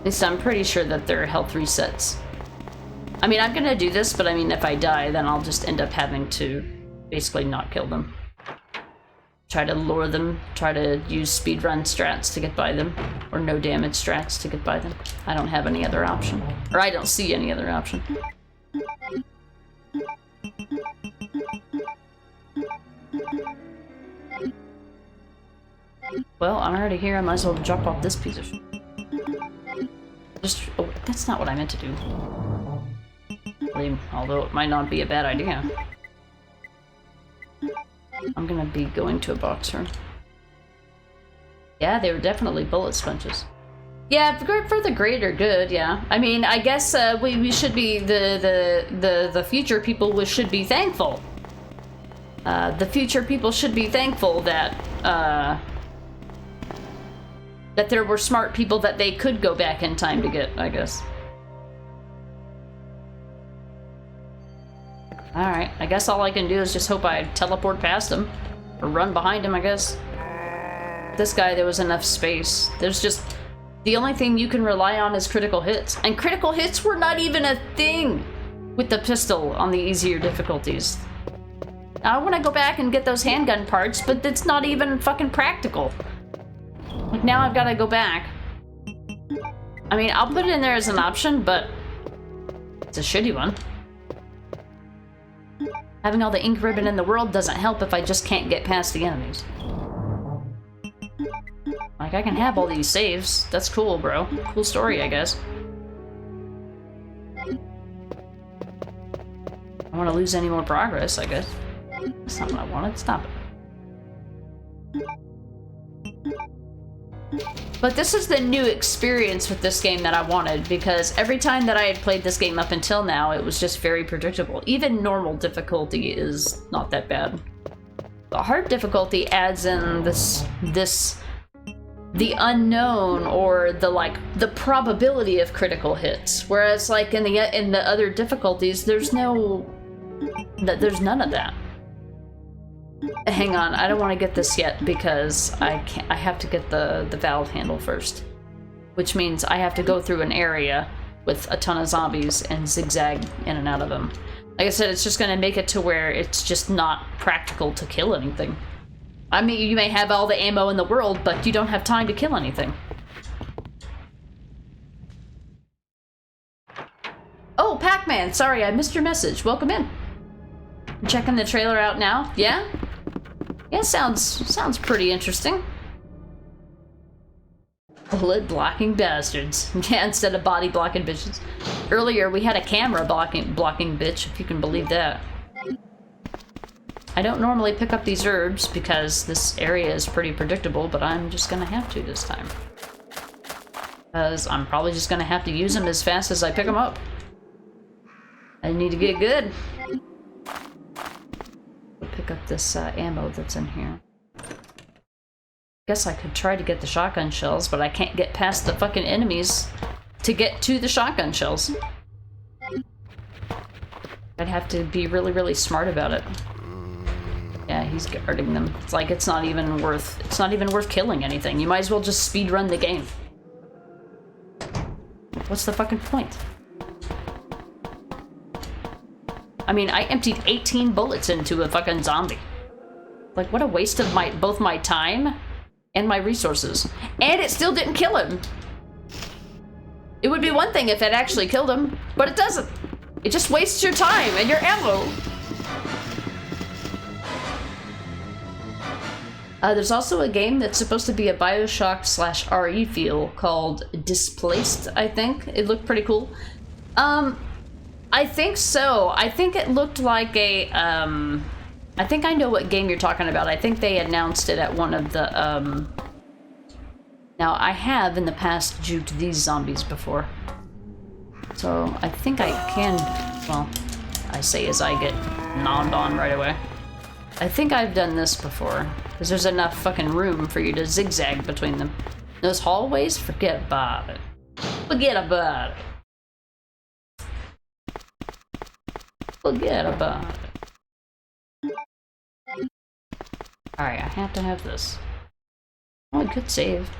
At least I'm pretty sure that their health resets. I mean, I'm gonna do this, but I mean, if I die, then I'll just end up having to basically not kill them. Try to lure them, try to use speedrun strats to get by them, or no damage strats to get by them. I don't have any other option. Or I don't see any other option. Well, I'm already here, I might as well drop off this piece of shit. Oh, that's not what I meant to do. Although it might not be a bad idea. I'm gonna be going to a box room. Yeah, they were definitely bullet sponges. Yeah, for the greater good, yeah. I mean, I guess we should be, the future people should be thankful. The future people should be thankful that, that there were smart people that they could go back in time to get, I guess. Alright, I guess all I can do is just hope I teleport past him. Or run behind him, I guess. This guy, there was enough space. There's just... The only thing you can rely on is critical hits. And critical hits were not even a thing with the pistol on the easier difficulties. Now, I want to go back and get those handgun parts, but it's not even fucking practical. Like, now I've got to go back. I mean, I'll put it in there as an option, but... It's a shitty one. Having all the ink ribbon in the world doesn't help if I just can't get past the enemies. Like, I can have all these saves. That's cool, bro. Cool story, I guess. I don't want to lose any more progress, I guess. That's not what I wanted. Stop it. But this is the new experience with this game that I wanted, because every time that I had played this game up until now, it was just very predictable. Even normal difficulty is not that bad. The hard difficulty adds in the unknown, or the probability of critical hits. Whereas like in the other difficulties, there's none of that. Hang on, I don't want to get this yet because I have to get the valve handle first. Which means I have to go through an area with a ton of zombies and zigzag in and out of them. Like I said, it's just going to make it to where it's just not practical to kill anything. I mean, you may have all the ammo in the world, but you don't have time to kill anything. Oh, Pac-Man, sorry, I missed your message. Welcome in. I'm checking the trailer out now. Yeah? Yeah, sounds pretty interesting. Bullet blocking bastards. Yeah, instead of body blocking bitches. Earlier we had a camera blocking bitch, if you can believe that. I don't normally pick up these herbs because this area is pretty predictable, but I'm just gonna have to this time. Because I'm probably just gonna have to use them as fast as I pick them up. I need to get good. pick up this ammo that's in here. Guess I could try to get the shotgun shells, but I can't get past the fucking enemies to get to the shotgun shells. I'd have to be really, really smart about it. Yeah, he's guarding them. It's like it's not even worth killing anything. You might as well just speedrun the game. What's the fucking point? I mean, I emptied 18 bullets into a fucking zombie. Like, what a waste of both my time and my resources. And it still didn't kill him. It would be one thing if it actually killed him, but it doesn't. It just wastes your time and your ammo. There's also a game that's supposed to be a Bioshock/RE feel called Displaced, I think. It looked pretty cool. I think so. I think it looked like a, I think I know what game you're talking about. I think they announced it at one of the, now I have in the past juked these zombies before. So I think I can, well, I say as I get nommed on right away. I think I've done this before, because there's enough fucking room for you to zigzag between them. Those hallways, forget about it. Forget about it. Forget about it. Alright, I have to have this. Oh, I could save.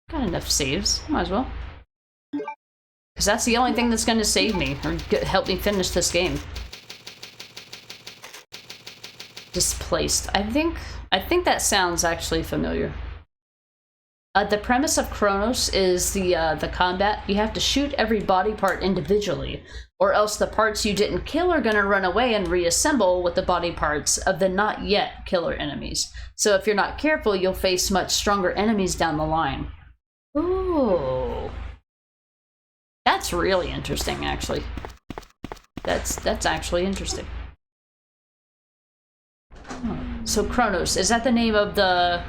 Got enough saves, might as well. Because that's the only thing that's going to save me, or help me finish this game. Displaced. I think that sounds actually familiar. The premise of Chronos is the combat. You have to shoot every body part individually, or else the parts you didn't kill are going to run away and reassemble with the body parts of the not yet killer enemies. So if you're not careful, you'll face much stronger enemies down the line. Ooh. That's really interesting, actually. That's actually interesting. Oh. So Chronos, is that the name of the...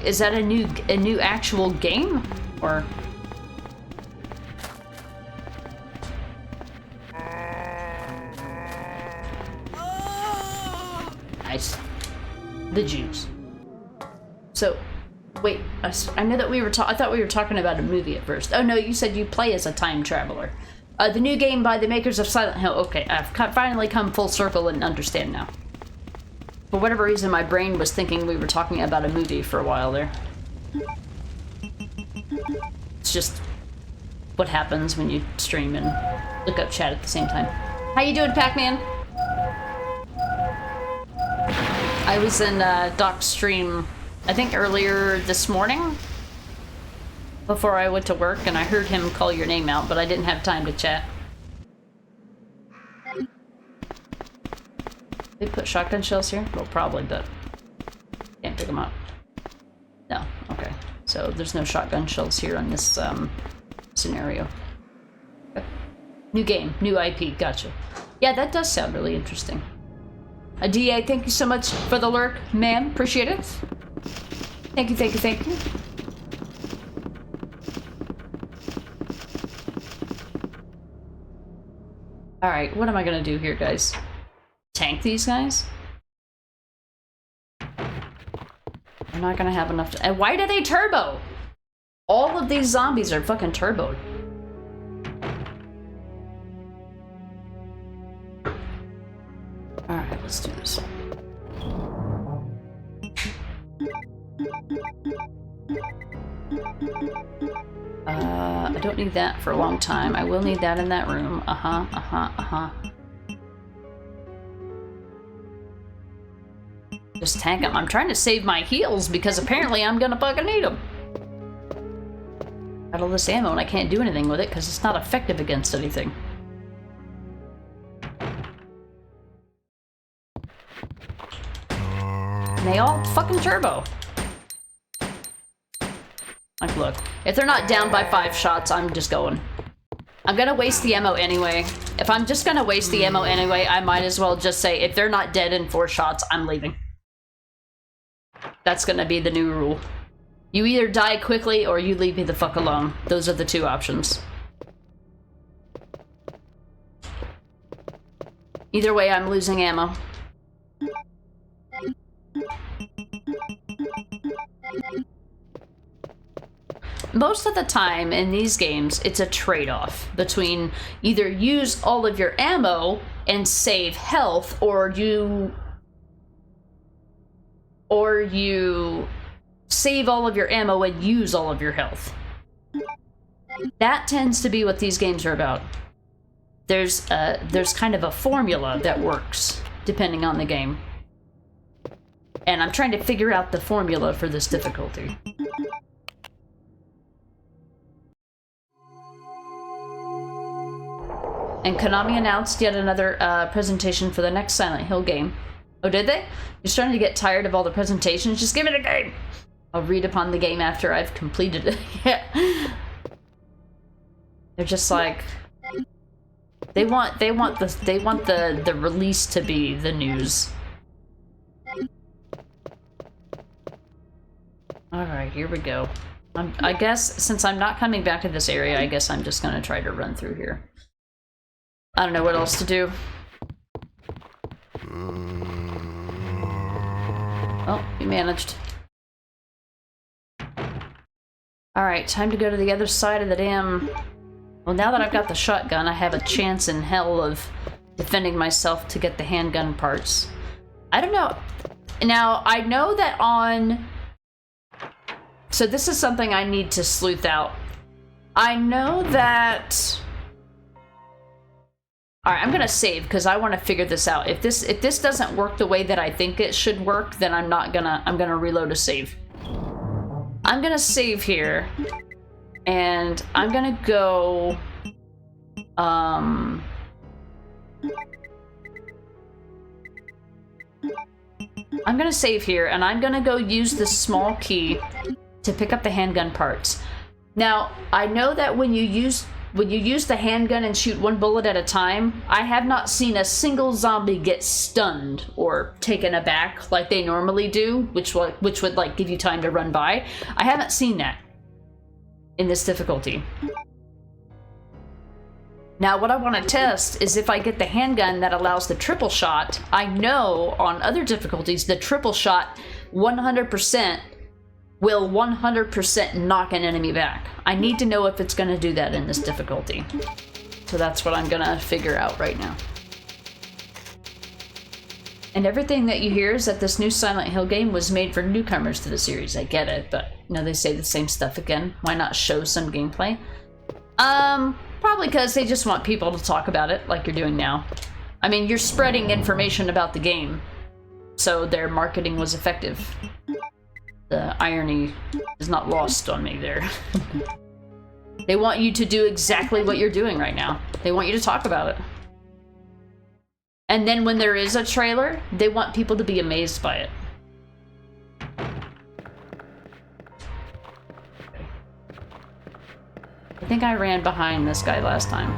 is that a new actual game? Or... Nice. The Jews. So... Wait, I know that I thought we were talking about a movie at first. Oh no, you said you play as a time traveler. The new game by the makers of Silent Hill. Okay, I've finally come full circle and understand now. For whatever reason, my brain was thinking we were talking about a movie for a while there. It's just what happens when you stream and look up chat at the same time. How you doing, Pac-Man? I was in Doc's stream, I think earlier this morning, before I went to work, and I heard him call your name out, but I didn't have time to chat. They put shotgun shells here? Well, probably, but can't pick them up. No, okay. So there's no shotgun shells here on this scenario. Okay. New game, new IP, gotcha. Yeah, that does sound really interesting. DA, thank you so much for the lurk, ma'am. Appreciate it. Thank you, thank you, thank you. Alright, what am I gonna do here, guys? Tank these guys? I'm not gonna have enough to... And why do they turbo? All of these zombies are fucking turboed. Alright, let's do this. I don't need that for a long time. I will need that in that room. Just tank them. I'm trying to save my heals because apparently I'm gonna fucking need them. Got all this ammo and I can't do anything with it because it's not effective against anything. And they all fucking turbo. Like, look, if they're not down by 5 shots, I'm just going. I'm gonna waste the ammo anyway. If I'm just gonna waste the ammo anyway, I might as well just say, if they're not dead in 4 shots, I'm leaving. That's gonna be the new rule. You either die quickly or you leave me the fuck alone. Those are the 2 options. Either way, I'm losing ammo. Most of the time in these games, it's a trade-off between either use all of your ammo and save health, or you save all of your ammo and use all of your health. That tends to be what these games are about. There's kind of a formula that works depending on the game. And I'm trying to figure out the formula for this difficulty. And Konami announced yet another presentation for the next Silent Hill game. Oh, did they? You're starting to get tired of all the presentations? Just give me the game! I'll read upon the game after I've completed it. Yeah. They're just like... They want the release to be the news. Alright, here we go. I guess, since I'm not coming back to this area, I guess I'm just gonna try to run through here. I don't know what else to do. Oh, we managed. Alright, time to go to the other side of the damn... Well, now that I've got the shotgun, I have a chance in hell of defending myself to get the handgun parts. I don't know. Now, I know that on... So this is something I need to sleuth out. I know that... Alright, I'm gonna save because I want to figure this out. If this doesn't work the way that I think it should work, then I'm gonna reload a save. I'm gonna save here, and I'm gonna go I'm gonna save here, and I'm gonna go use this small key to pick up the handgun parts. Now, I know that when you use the handgun and shoot one bullet at a time, I have not seen a single zombie get stunned or taken aback like they normally do, which would like give you time to run by. I haven't seen that in this difficulty. Now, what I want to test is if I get the handgun that allows the triple shot. I know on other difficulties, the triple shot 100% will 100% knock an enemy back. I need to know if it's going to do that in this difficulty. So that's what I'm going to figure out right now. And everything that you hear is that this new Silent Hill game was made for newcomers to the series. I get it, but you know, they say the same stuff again. Why not show some gameplay? Probably because they just want people to talk about it like you're doing now. I mean, you're spreading information about the game, so their marketing was effective. The irony is not lost on me there. They want you to do exactly what you're doing right now. They want you to talk about it. And then when there is a trailer, they want people to be amazed by it. I think I ran behind this guy last time.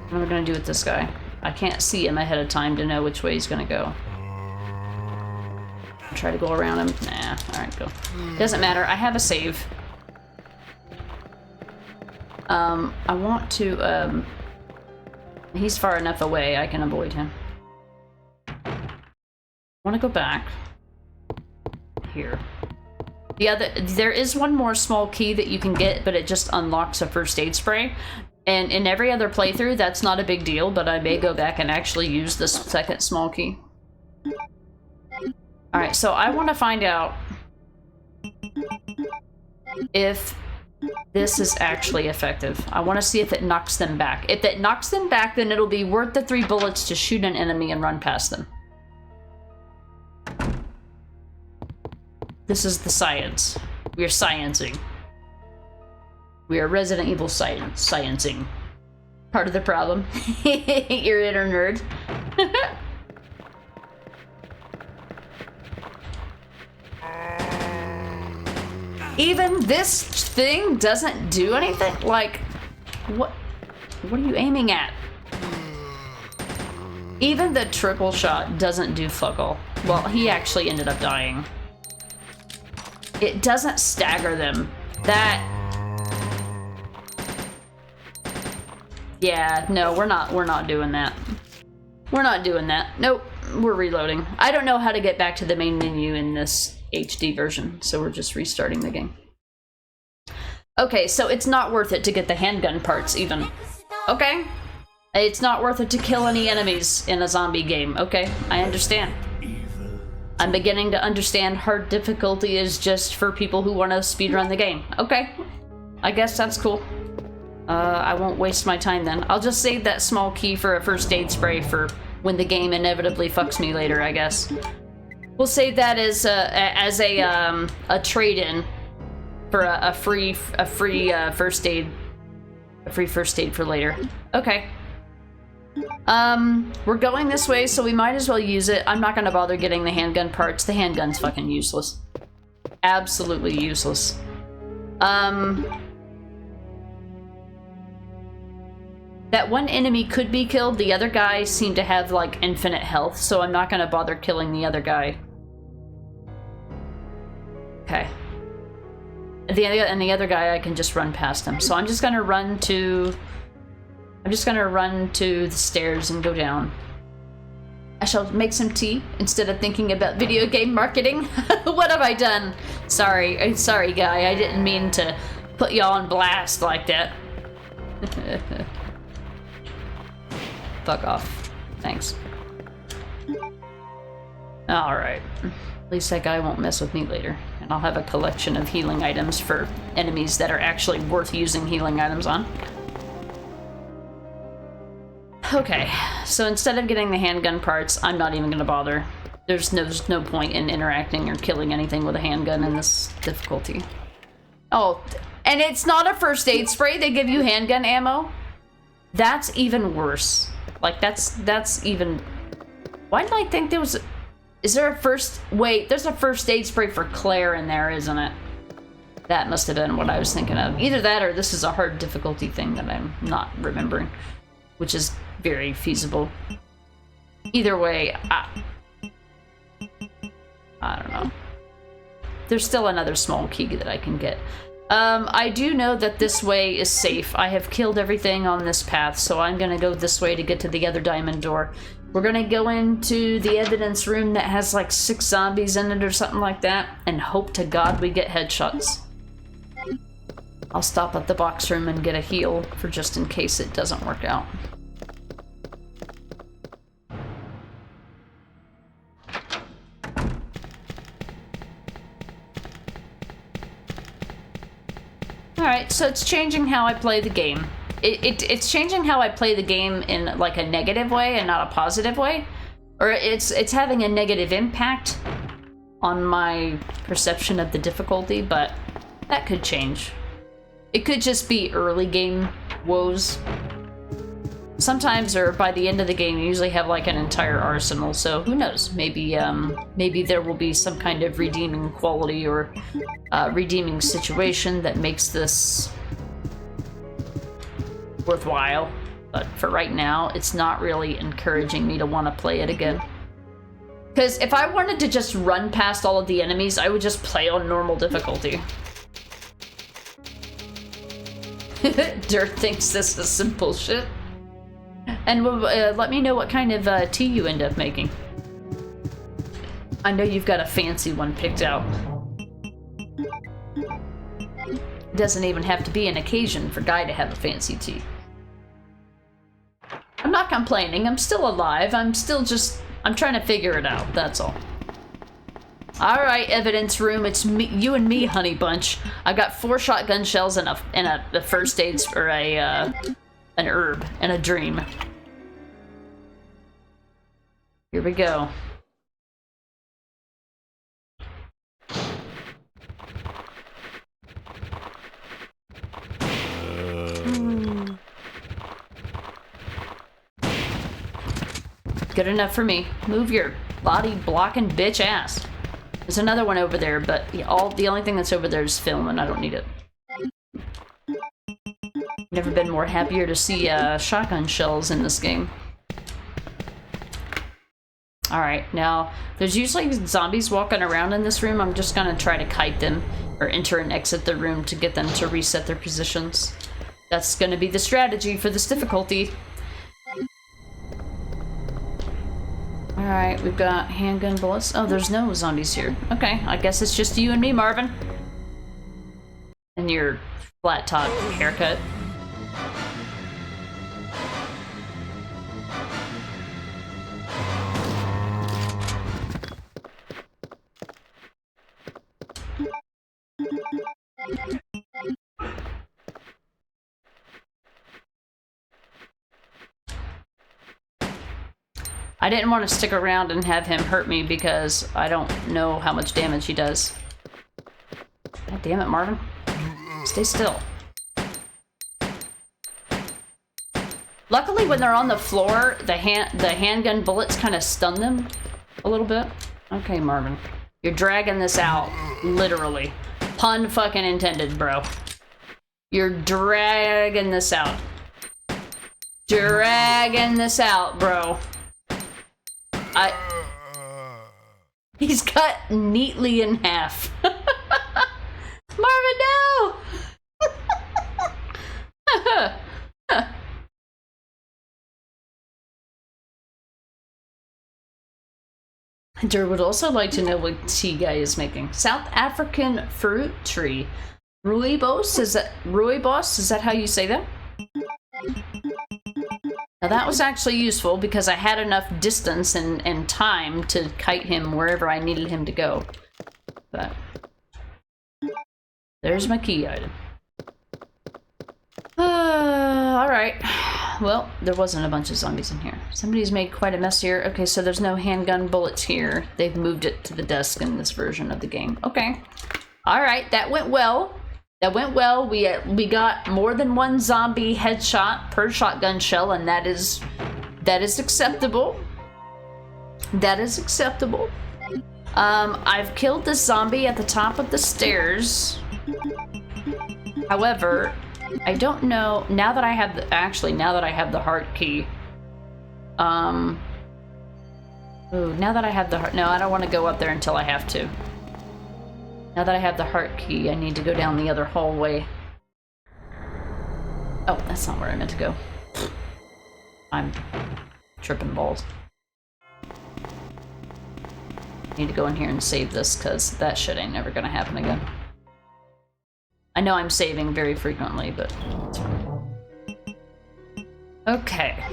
What am I gonna do with this guy? I can't see him ahead of time to know which way he's gonna go. Try to go around him. Nah, alright, go. Doesn't matter, I have a save. I want to, he's far enough away, I can avoid him. I want to go back. Here. There is one more small key that you can get, but it just unlocks a first aid spray. And in every other playthrough, that's not a big deal, but I may go back and actually use this second small key. Alright, so I want to find out if this is actually effective. I want to see if it knocks them back. If it knocks them back, then it'll be worth the 3 bullets to shoot an enemy and run past them. This is the science. We are sciencing. We are Resident Evil sciencing. Part of the problem. Your inner nerd. Even this thing doesn't do anything? Like, what are you aiming at? Even the triple shot doesn't do fuck all. Well, he actually ended up dying. It doesn't stagger them. Yeah, no, we're not doing that. We're not doing that. Nope, we're reloading. I don't know how to get back to the main menu in this HD version, so we're just restarting the game. Okay, so it's not worth it to get the handgun parts, even. Okay. It's not worth it to kill any enemies in a zombie game. Okay, I understand. I'm beginning to understand hard difficulty is just for people who want to speedrun the game. Okay, I guess that's cool. I won't waste my time then. I'll just save that small key for a first aid spray for when the game inevitably fucks me later, I guess. We'll save that as a trade-in for a free first aid for later. Okay. We're going this way, so we might as well use it. I'm not gonna bother getting the handgun parts. The handgun's fucking useless. Absolutely useless. That one enemy could be killed. The other guy seemed to have, like, infinite health, so I'm not gonna bother killing the other guy. Okay. And the other guy, I can just run past him. So I'm just gonna run to the stairs and go down. I shall make some tea instead of thinking about video game marketing. What have I done? Sorry, guy. I didn't mean to put y'all on blast like that. Fuck off. Thanks. Alright. At least that guy won't mess with me later. And I'll have a collection of healing items for enemies that are actually worth using healing items on. Okay, so instead of getting the handgun parts, I'm not even gonna bother. There's no point in interacting or killing anything with a handgun in this difficulty. Oh, and it's not a first aid spray, they give you handgun ammo? That's even worse. Like, that's even... Why did I think there was... Is there a first... Wait, there's a first aid spray for Claire in there, isn't it? That must have been what I was thinking of. Either that or this is a hard difficulty thing that I'm not remembering. Which is very feasible. Either way, I don't know. There's still another small key that I can get. I do know that this way is safe. I have killed everything on this path, so I'm gonna go this way to get to the other diamond door. We're gonna go into the evidence room that has like 6 zombies in it or something like that, and hope to God we get headshots. I'll stop at the box room and get a heal for just in case it doesn't work out. Alright, so it's changing how I play the game. It's changing how I play the game in like a negative way and not a positive way. Or it's having a negative impact on my perception of the difficulty, but that could change. It could just be early game woes. Sometimes, or by the end of the game, you usually have like an entire arsenal, so who knows? Maybe there will be some kind of redeeming quality or redeeming situation that makes this worthwhile. But for right now, it's not really encouraging me to want to play it again. Because if I wanted to just run past all of the enemies, I would just play on normal difficulty. Dirt thinks this is some bullshit. And let me know what kind of tea you end up making. I know you've got a fancy one picked out. Doesn't even have to be an occasion for Guy to have a fancy tea. I'm not complaining, I'm still alive, I'm trying to figure it out, that's all. Alright, evidence room, it's me, you and me, honey bunch. I got 4 shotgun shells and a first aid, or an herb, and a dream. Here we go. Good enough for me. Move your body blocking bitch ass. There's another one over there, but the only thing that's over there is film, and I don't need it. Never been more happier to see shotgun shells in this game. Alright, now, there's usually zombies walking around in this room. I'm just gonna try to kite them, or enter and exit the room to get them to reset their positions. That's gonna be the strategy for this difficulty. Alright, we've got handgun bullets. Oh, there's no zombies here. Okay, I guess it's just you and me, Marvin. And your flat top haircut. I didn't want to stick around and have him hurt me because I don't know how much damage he does. God damn it, Marvin. Stay still. Luckily, when they're on the floor, the handgun bullets kind of stun them a little bit. Okay, Marvin. You're dragging this out. Literally. Pun fucking intended, bro. You're dragging this out. Dragging this out, bro. He's cut neatly in half. Marvin, no! Hunter would also like to know what tea guy is making. South African fruit tree. Rooibos? Is that how you say that? Now that was actually useful because I had enough distance and time to kite him wherever I needed him to go. But there's my key item. Alright. Well, there wasn't a bunch of zombies in here. Somebody's made quite a mess here. Okay, so there's no handgun bullets here. They've moved it to the desk in this version of the game. Okay. Alright, that went well. That went well. We got more than one zombie headshot per shotgun shell, and that is acceptable. That is acceptable. I've killed this zombie at the top of the stairs. However, I don't know now that I have the heart key. Ooh, now that I have the heart, no, I don't want to go up there until I have to. Now that I have the heart key, I need to go down the other hallway. Oh, that's not where I meant to go. I'm tripping balls. Need to go in here and save this, because that shit ain't never gonna happen again. I know I'm saving very frequently, but it's fine. Okay.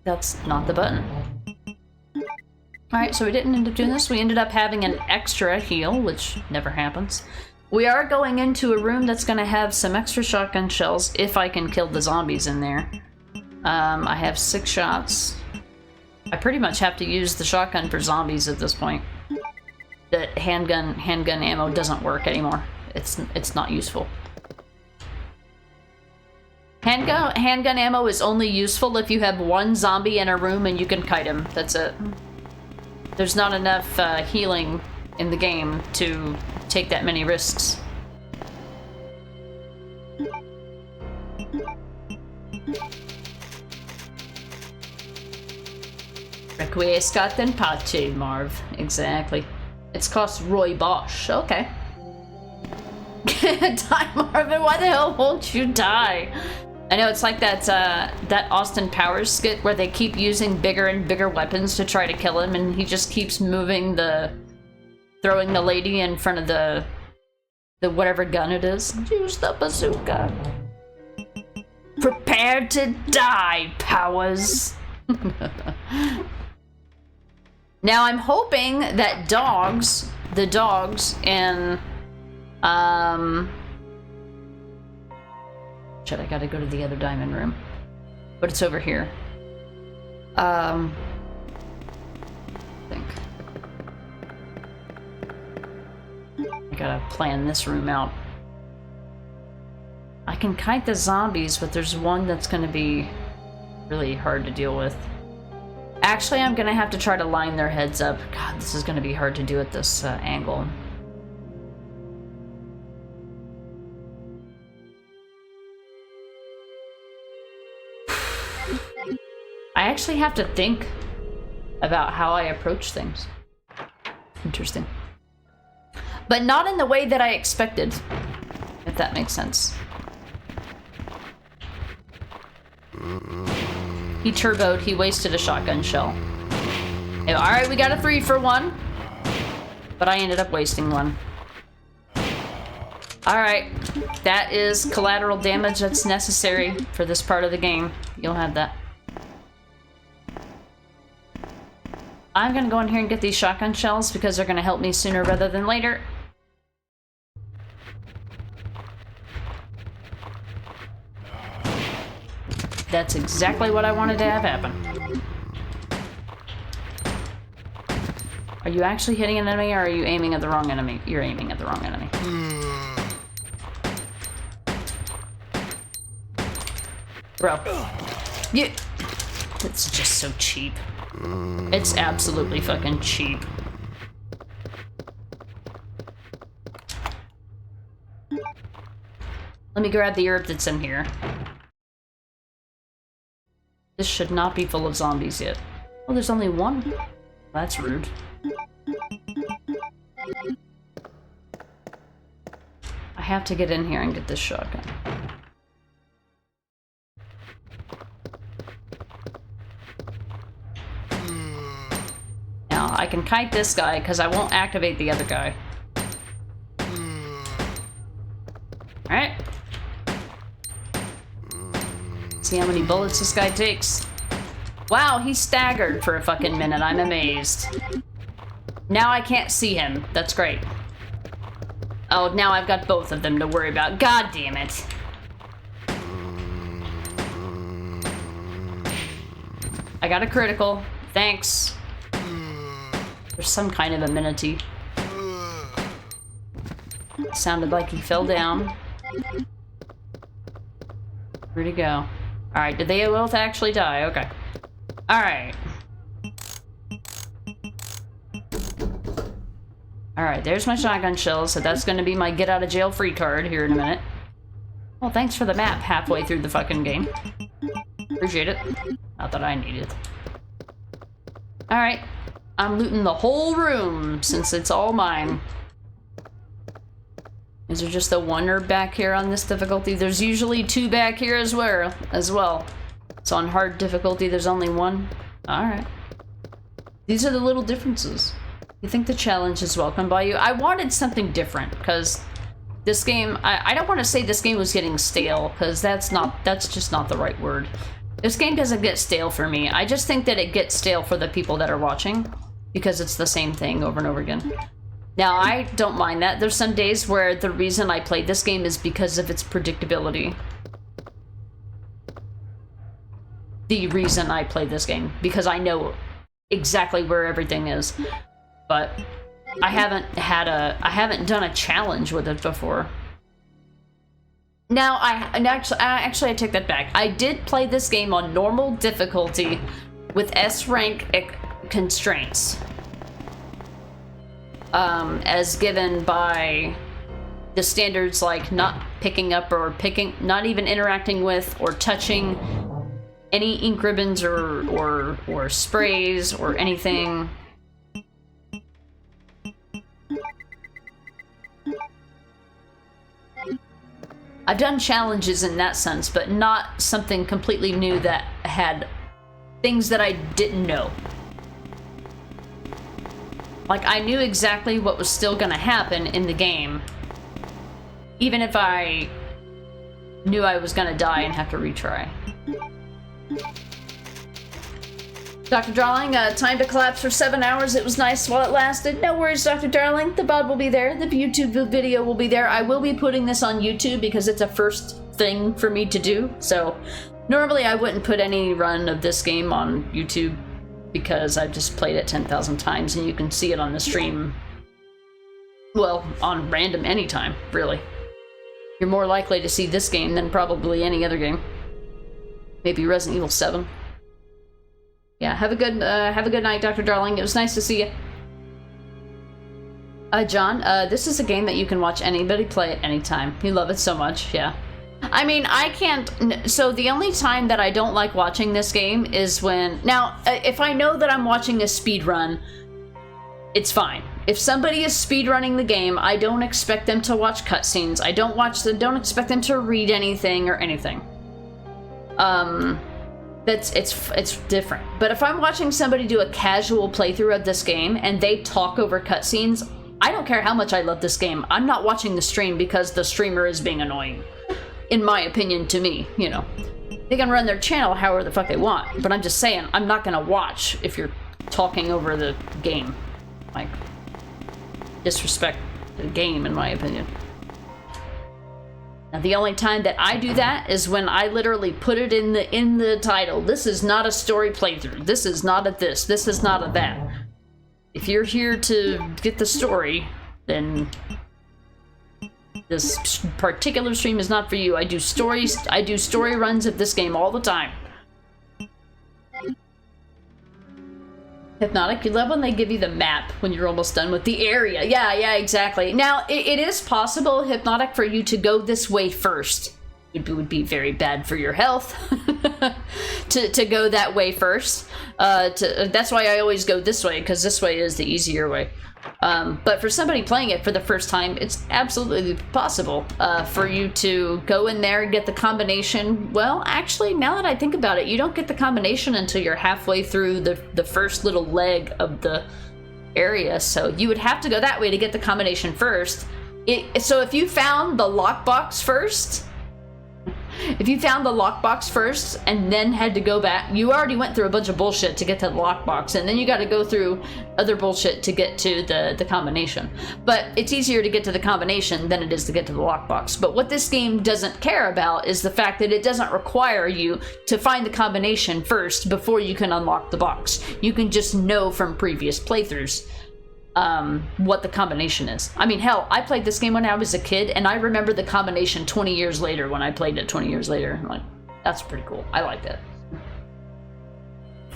That's not the button. Alright, so we didn't end up doing this. We ended up having an extra heal, which never happens. We are going into a room that's going to have some extra shotgun shells, if I can kill the zombies in there. I have 6 shots. I pretty much have to use the shotgun for zombies at this point. The handgun ammo doesn't work anymore. It's not useful. Handgun ammo is only useful if you have one zombie in a room and you can kite him. That's it. There's not enough healing in the game to take that many risks. Requiescat in pace, Marv. Exactly. It's cost Roy Bosch. Okay. Die, Marvin. Why the hell won't you die? I know, it's like that that Austin Powers skit where they keep using bigger and bigger weapons to try to kill him, and he just keeps moving throwing the lady in front of the whatever gun it is. Use the bazooka. Prepare to die, Powers. Now I'm hoping that the dogs in shit, I gotta go to the other diamond room. But it's over here. I think. I gotta plan this room out. I can kite the zombies, but there's one that's gonna be really hard to deal with. Actually, I'm gonna have to try to line their heads up. God, this is gonna be hard to do at this angle. I actually have to think about how I approach things. Interesting. But not in the way that I expected, if that makes sense. He turboed, he wasted a shotgun shell. Alright, we got a 3 for 1. But I ended up wasting 1. Alright. That is collateral damage that's necessary for this part of the game. You'll have that. I'm gonna go in here and get these shotgun shells because they're gonna help me sooner rather than later. That's exactly what I wanted to have happen. Are you actually hitting an enemy, or are you aiming at the wrong enemy? You're aiming at the wrong enemy. Bro. You... It's just so cheap. It's absolutely fucking cheap. Let me grab the herb that's in here. This should not be full of zombies yet. Oh, there's only 1. That's rude. I have to get in here and get this shotgun. Now, I can kite this guy because I won't activate the other guy. Alright. See how many bullets this guy takes. Wow, he staggered for a fucking minute. I'm amazed. Now I can't see him. That's great. Oh, now I've got both of them to worry about. God damn it. I got a critical. Thanks. There's some kind of amenity. Sounded like he fell down. Where'd he go? Alright, did they both actually die? Okay. Alright. Alright, there's my shotgun shells, so that's gonna be my get out of jail free card here in a minute. Well, thanks for the map halfway through the fucking game. Appreciate it. Not that I need it. Alright. I'm looting the whole room, since it's all mine. Is there just the 1 herb back here on this difficulty? There's usually 2 back here as well. So on hard difficulty, there's only 1. Alright. These are the little differences. You think the challenge is welcomed by you? I wanted something different, because this game, I don't want to say this game was getting stale, because that's just not the right word. This game doesn't get stale for me. I just think that it gets stale for the people that are watching, because it's the same thing over and over again. Now, I don't mind that. There's some days where the reason I played this game is because of its predictability. The reason I played this game, because I know exactly where everything is. But I haven't done a challenge with it before. Now, actually I take that back. I did play this game on normal difficulty with S rank constraints. As given by the standards like not picking up or not even interacting with or touching any ink ribbons or sprays or anything. I've done challenges in that sense, but not something completely new that had things that I didn't know. Like, I knew exactly what was still gonna happen in the game, even if I knew I was gonna die and have to retry. Dr. Darling, time to collapse for 7 hours. It was nice while it lasted. No worries, Dr. Darling. The VOD will be there. The YouTube video will be there. I will be putting this on YouTube because it's a first thing for me to do. So normally I wouldn't put any run of this game on YouTube because I've just played it 10,000 times and you can see it on the stream. Well, on random anytime, really. You're more likely to see this game than probably any other game. Maybe Resident Evil 7. Yeah, have a good night, Dr. Darling. It was nice to see you. John, this is a game that you can watch anybody play at any time. You love it so much, yeah. I mean, I can't... So the only time that I don't like watching this game is when... Now, if I know that I'm watching a speedrun, it's fine. If somebody is speedrunning the game, I don't expect them to watch cutscenes. I don't expect them to read anything or anything. it's different. But if I'm watching somebody do a casual playthrough of this game and they talk over cutscenes, I don't care how much I love this game. I'm not watching the stream because the streamer is being annoying. In my opinion, to me, you know. They can run their channel however the fuck they want, but I'm just saying, I'm not gonna watch if you're talking over the game. Like, disrespect the game, in my opinion. Now, the only time that I do that is when I literally put it in the title. This is not a story playthrough. This is not a this. This is not a that. If you're here to get the story, then this particular stream is not for you. I do stories. I do story runs of this game all the time. Hypnotic, you love when they give you the map when you're almost done with the area. Yeah, exactly. Now, it is possible, Hypnotic, for you to go this way first. It would be very bad for your health to go that way first. That's why I always go this way, because this way is the easier way. But for somebody playing it for the first time, it's absolutely possible for you to go in there and get the combination. Well, actually, now that I think about it, you don't get the combination until you're halfway through the first little leg of the area. So you would have to go that way to get the combination first. So if you found the lockbox first... If you found the lockbox first and then had to go back, you already went through a bunch of bullshit to get to the lockbox, and then you got to go through other bullshit to get to the combination. But it's easier to get to the combination than it is to get to the lockbox. But what this game doesn't care about is the fact that it doesn't require you to find the combination first before you can unlock the box. You can just know from previous playthroughs what the combination is. I mean, hell, I played this game when I was a kid, and I remember the combination 20 years later when I played it 20 years later. I'm like, that's pretty cool. I like that.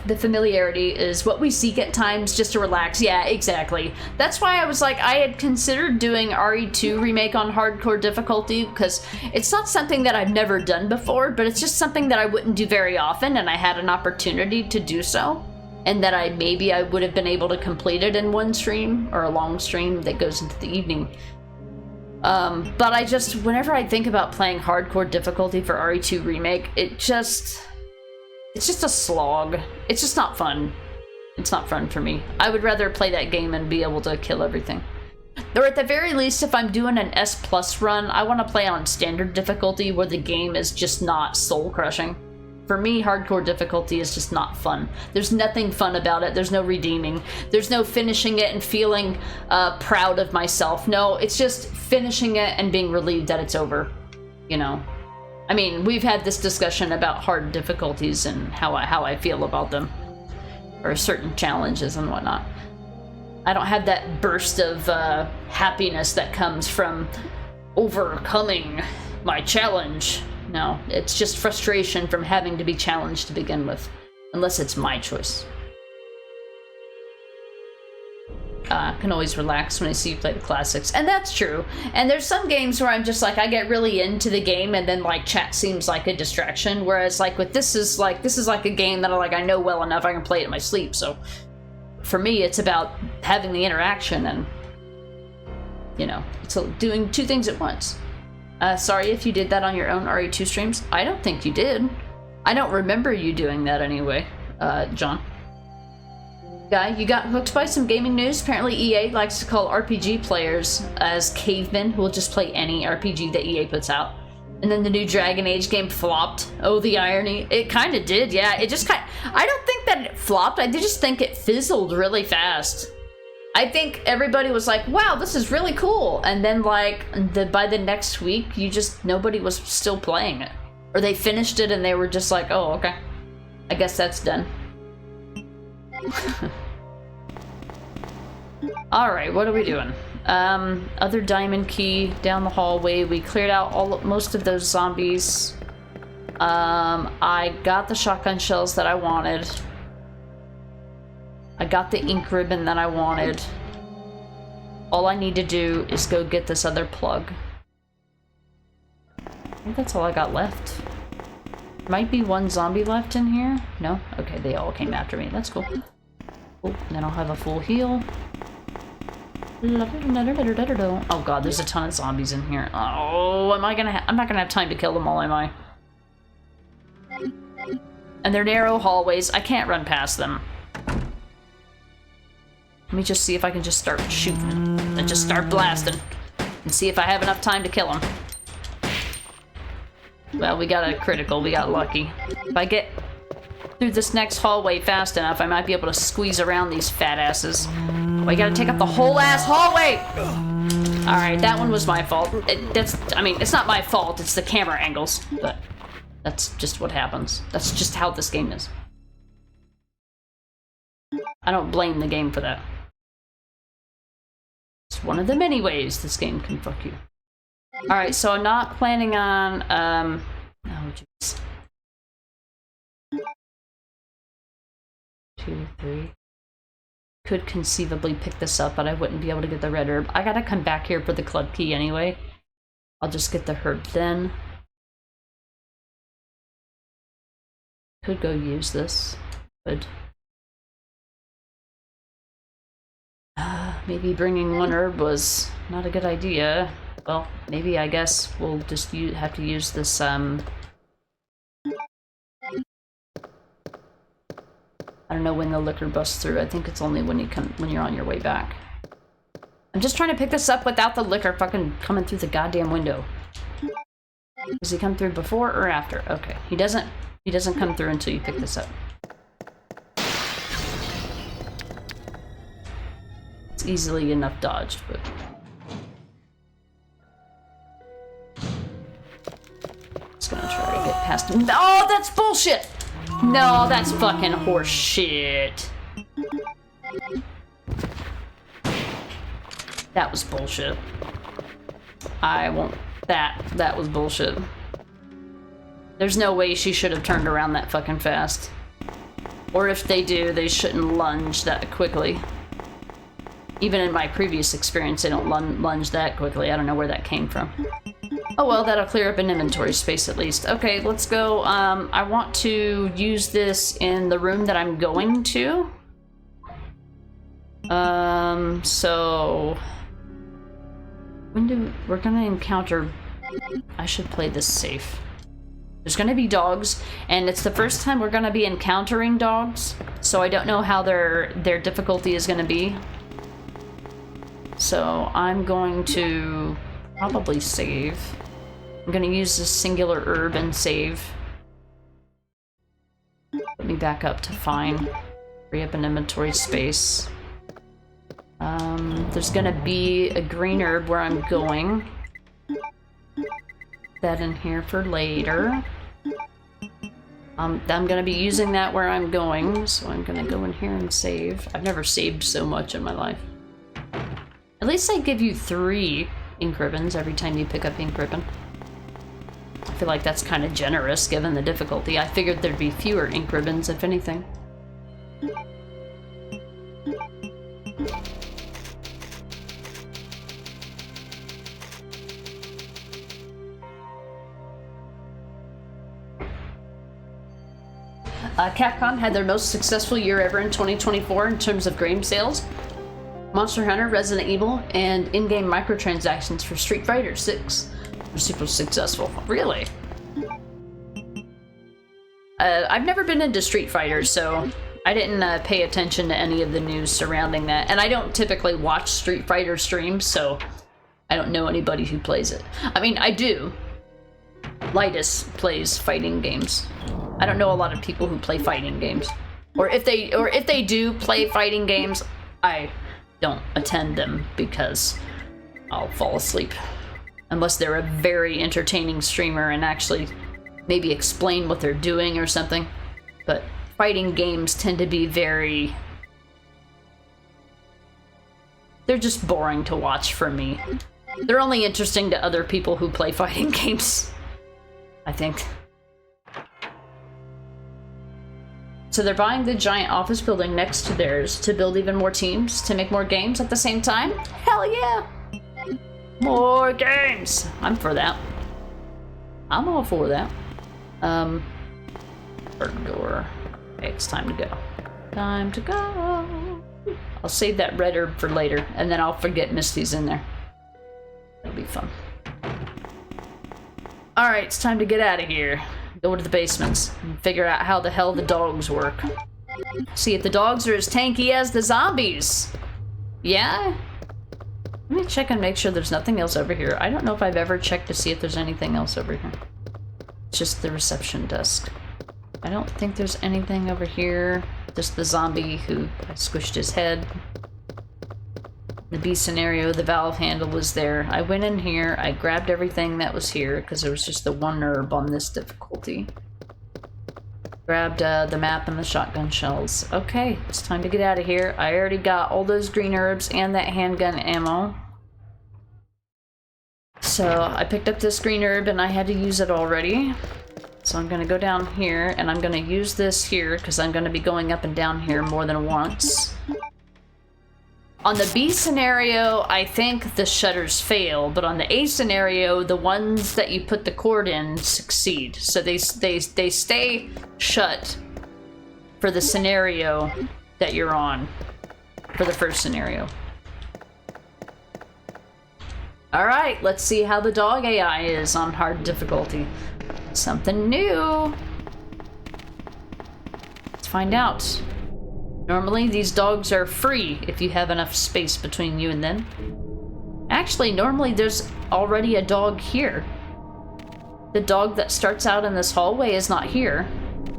The familiarity is what we seek at times just to relax. Yeah, exactly. That's why I was like, I had considered doing RE2 remake on hardcore difficulty, because it's not something that I've never done before, but it's just something that I wouldn't do very often, and I had an opportunity to do so. And that I would have been able to complete it in one stream, or a long stream that goes into the evening. But I just, whenever I think about playing hardcore difficulty for RE2 Remake, it's just a slog. It's just not fun. It's not fun for me. I would rather play that game and be able to kill everything. Or at the very least, if I'm doing an S+ run, I want to play on standard difficulty where the game is just not soul-crushing. For me, hardcore difficulty is just not fun. There's nothing fun about it. There's no redeeming. There's no finishing it and feeling proud of myself. No, it's just finishing it and being relieved that it's over. You know? I mean, we've had this discussion about hard difficulties and how I feel about them. Or certain challenges and whatnot. I don't have that burst of happiness that comes from overcoming my challenge. No, it's just frustration from having to be challenged to begin with. Unless it's my choice. I can always relax when I see you play the classics. And that's true. And there's some games where I'm just like, I get really into the game and then like chat seems like a distraction. Whereas like with this is like a game that I know well enough I can play it in my sleep. So for me, it's about having the interaction and, you know, it's doing two things at once. Sorry if you did that on your own RE2 streams. I don't think you did. I don't remember you doing that anyway, John. Guy, you got hooked by some gaming news. Apparently EA likes to call RPG players as cavemen who will just play any RPG that EA puts out. And then the new Dragon Age game flopped. Oh, the irony. It kind of did, yeah. It just I don't think that it flopped. I just think it fizzled really fast. I think everybody was like, wow, this is really cool. And then like by the next week, nobody was still playing it. Or they finished it and they were just like, oh, okay. I guess that's done. Alright, what are we doing? Other diamond key down the hallway. We cleared out most of those zombies. I got the shotgun shells that I wanted. I got the ink ribbon that I wanted. All I need to do is go get this other plug. I think that's all I got left. Might be one zombie left in here. No? Okay, they all came after me. That's cool. Oh, and then I'll have a full heal. Oh god, there's a ton of zombies in here. Oh, I'm not gonna have time to kill them all, am I? And they're narrow hallways. I can't run past them. Let me just see if I can just start shooting and just start blasting and see if I have enough time to kill them. Well, we got a critical. We got lucky. If I get through this next hallway fast enough, I might be able to squeeze around these fat asses. Oh, I gotta take up the whole ass hallway! Alright, that one was my fault. I mean, it's not my fault, it's the camera angles, but that's just what happens. That's just how this game is. I don't blame the game for that. It's one of the many ways this game can fuck you. Alright, so I'm not planning on, oh jeez. 2, 3. Could conceivably pick this up, but I wouldn't be able to get the red herb. I gotta come back here for the club key anyway. I'll just get the herb then. Could go use this. Could. Maybe bringing one herb was not a good idea. Well, maybe I guess we'll just have to use this, I don't know when the liquor busts through. I think it's only when you're on your way back. I'm just trying to pick this up without the liquor fucking coming through the goddamn window. Does he come through before or after? Okay. He doesn't come through until you pick this up. It's easily enough dodged, but just gonna try to get past him. Oh, that's bullshit! No, that's fucking horse shit. That was bullshit. I won't. That was bullshit. There's no way she should have turned around that fucking fast. Or if they do, they shouldn't lunge that quickly. Even in my previous experience, they don't lunge that quickly. I don't know where that came from. Oh well, that'll clear up an inventory space at least. Okay, let's go. I want to use this in the room that I'm going to. So we're gonna encounter, I should play this safe. There's gonna be dogs, and it's the first time we're gonna be encountering dogs, so I don't know how their difficulty is gonna be. So I'm going to probably save. I'm gonna use this singular herb and save. Let me back up to fine. Free up an inventory space. There's gonna be a green herb where I'm going. That in here for later. I'm gonna be using that where I'm going, so I'm gonna go in here and save. I've never saved so much in my life. At least they give you 3 ink ribbons every time you pick up ink ribbon. I feel like that's kind of generous given the difficulty. I figured there'd be fewer ink ribbons, if anything. Capcom had their most successful year ever in 2024 in terms of game sales. Monster Hunter, Resident Evil, and in-game microtransactions for Street Fighter 6 were super successful. Really? I've never been into Street Fighter, so I didn't pay attention to any of the news surrounding that. And I don't typically watch Street Fighter streams, so I don't know anybody who plays it. I mean, I do. Lightus plays fighting games. I don't know a lot of people who play fighting games. Or if they do play fighting games, I don't attend them because I'll fall asleep. Unless they're a very entertaining streamer and actually maybe explain what they're doing or something. But fighting games tend to be very... they're just boring to watch for me. They're only interesting to other people who play fighting games, I think. So they're buying the giant office building next to theirs to build even more teams to make more games at the same time? Hell yeah! More games! I'm for that. I'm all for that. Curtain door. Okay, it's time to go. Time to go! I'll save that red herb for later, and then I'll forget Misty's in there. That'll be fun. Alright, it's time to get out of here. Go to the basements and figure out how the hell the dogs work. See if the dogs are as tanky as the zombies. Yeah? Let me check and make sure there's nothing else over here. I don't know if I've ever checked to see if there's anything else over here. It's just the reception desk. I don't think there's anything over here. Just the zombie who squished his head. The B scenario, the valve handle was there. I went in here, I grabbed everything that was here, because there was just the one herb on this difficulty. Grabbed the map and the shotgun shells. Okay, it's time to get out of here. I already got all those green herbs and that handgun ammo. So I picked up this green herb and I had to use it already. So I'm gonna go down here and I'm gonna use this here because I'm gonna be going up and down here more than once. On the B scenario, I think the shutters fail, but on the A scenario, the ones that you put the cord in succeed. So they stay shut for the scenario that you're on, for the first scenario. Alright, let's see how the dog AI is on hard difficulty. Something new. Let's find out. Normally, these dogs are free if you have enough space between you and them. Actually, normally there's already a dog here. The dog that starts out in this hallway is not here.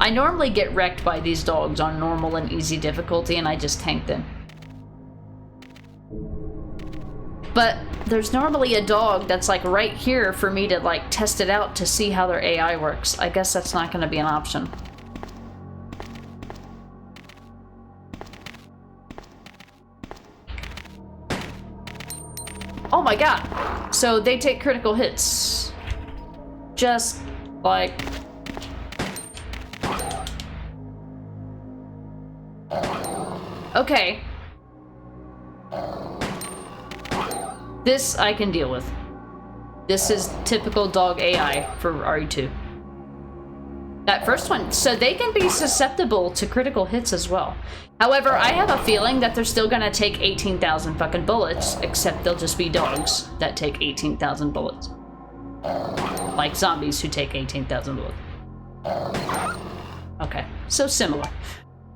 I normally get wrecked by these dogs on normal and easy difficulty, and I just tank them. But there's normally a dog that's like right here for me to like test it out to see how their AI works. I guess that's not going to be an option. Oh my god! So they take critical hits. Just like... Okay. This I can deal with. This is typical dog AI for RE2. That first one, so they can be susceptible to critical hits as well. However, I have a feeling that they're still gonna take 18,000 fucking bullets, except they'll just be dogs that take 18,000 bullets. Like zombies who take 18,000 bullets. Okay, so similar.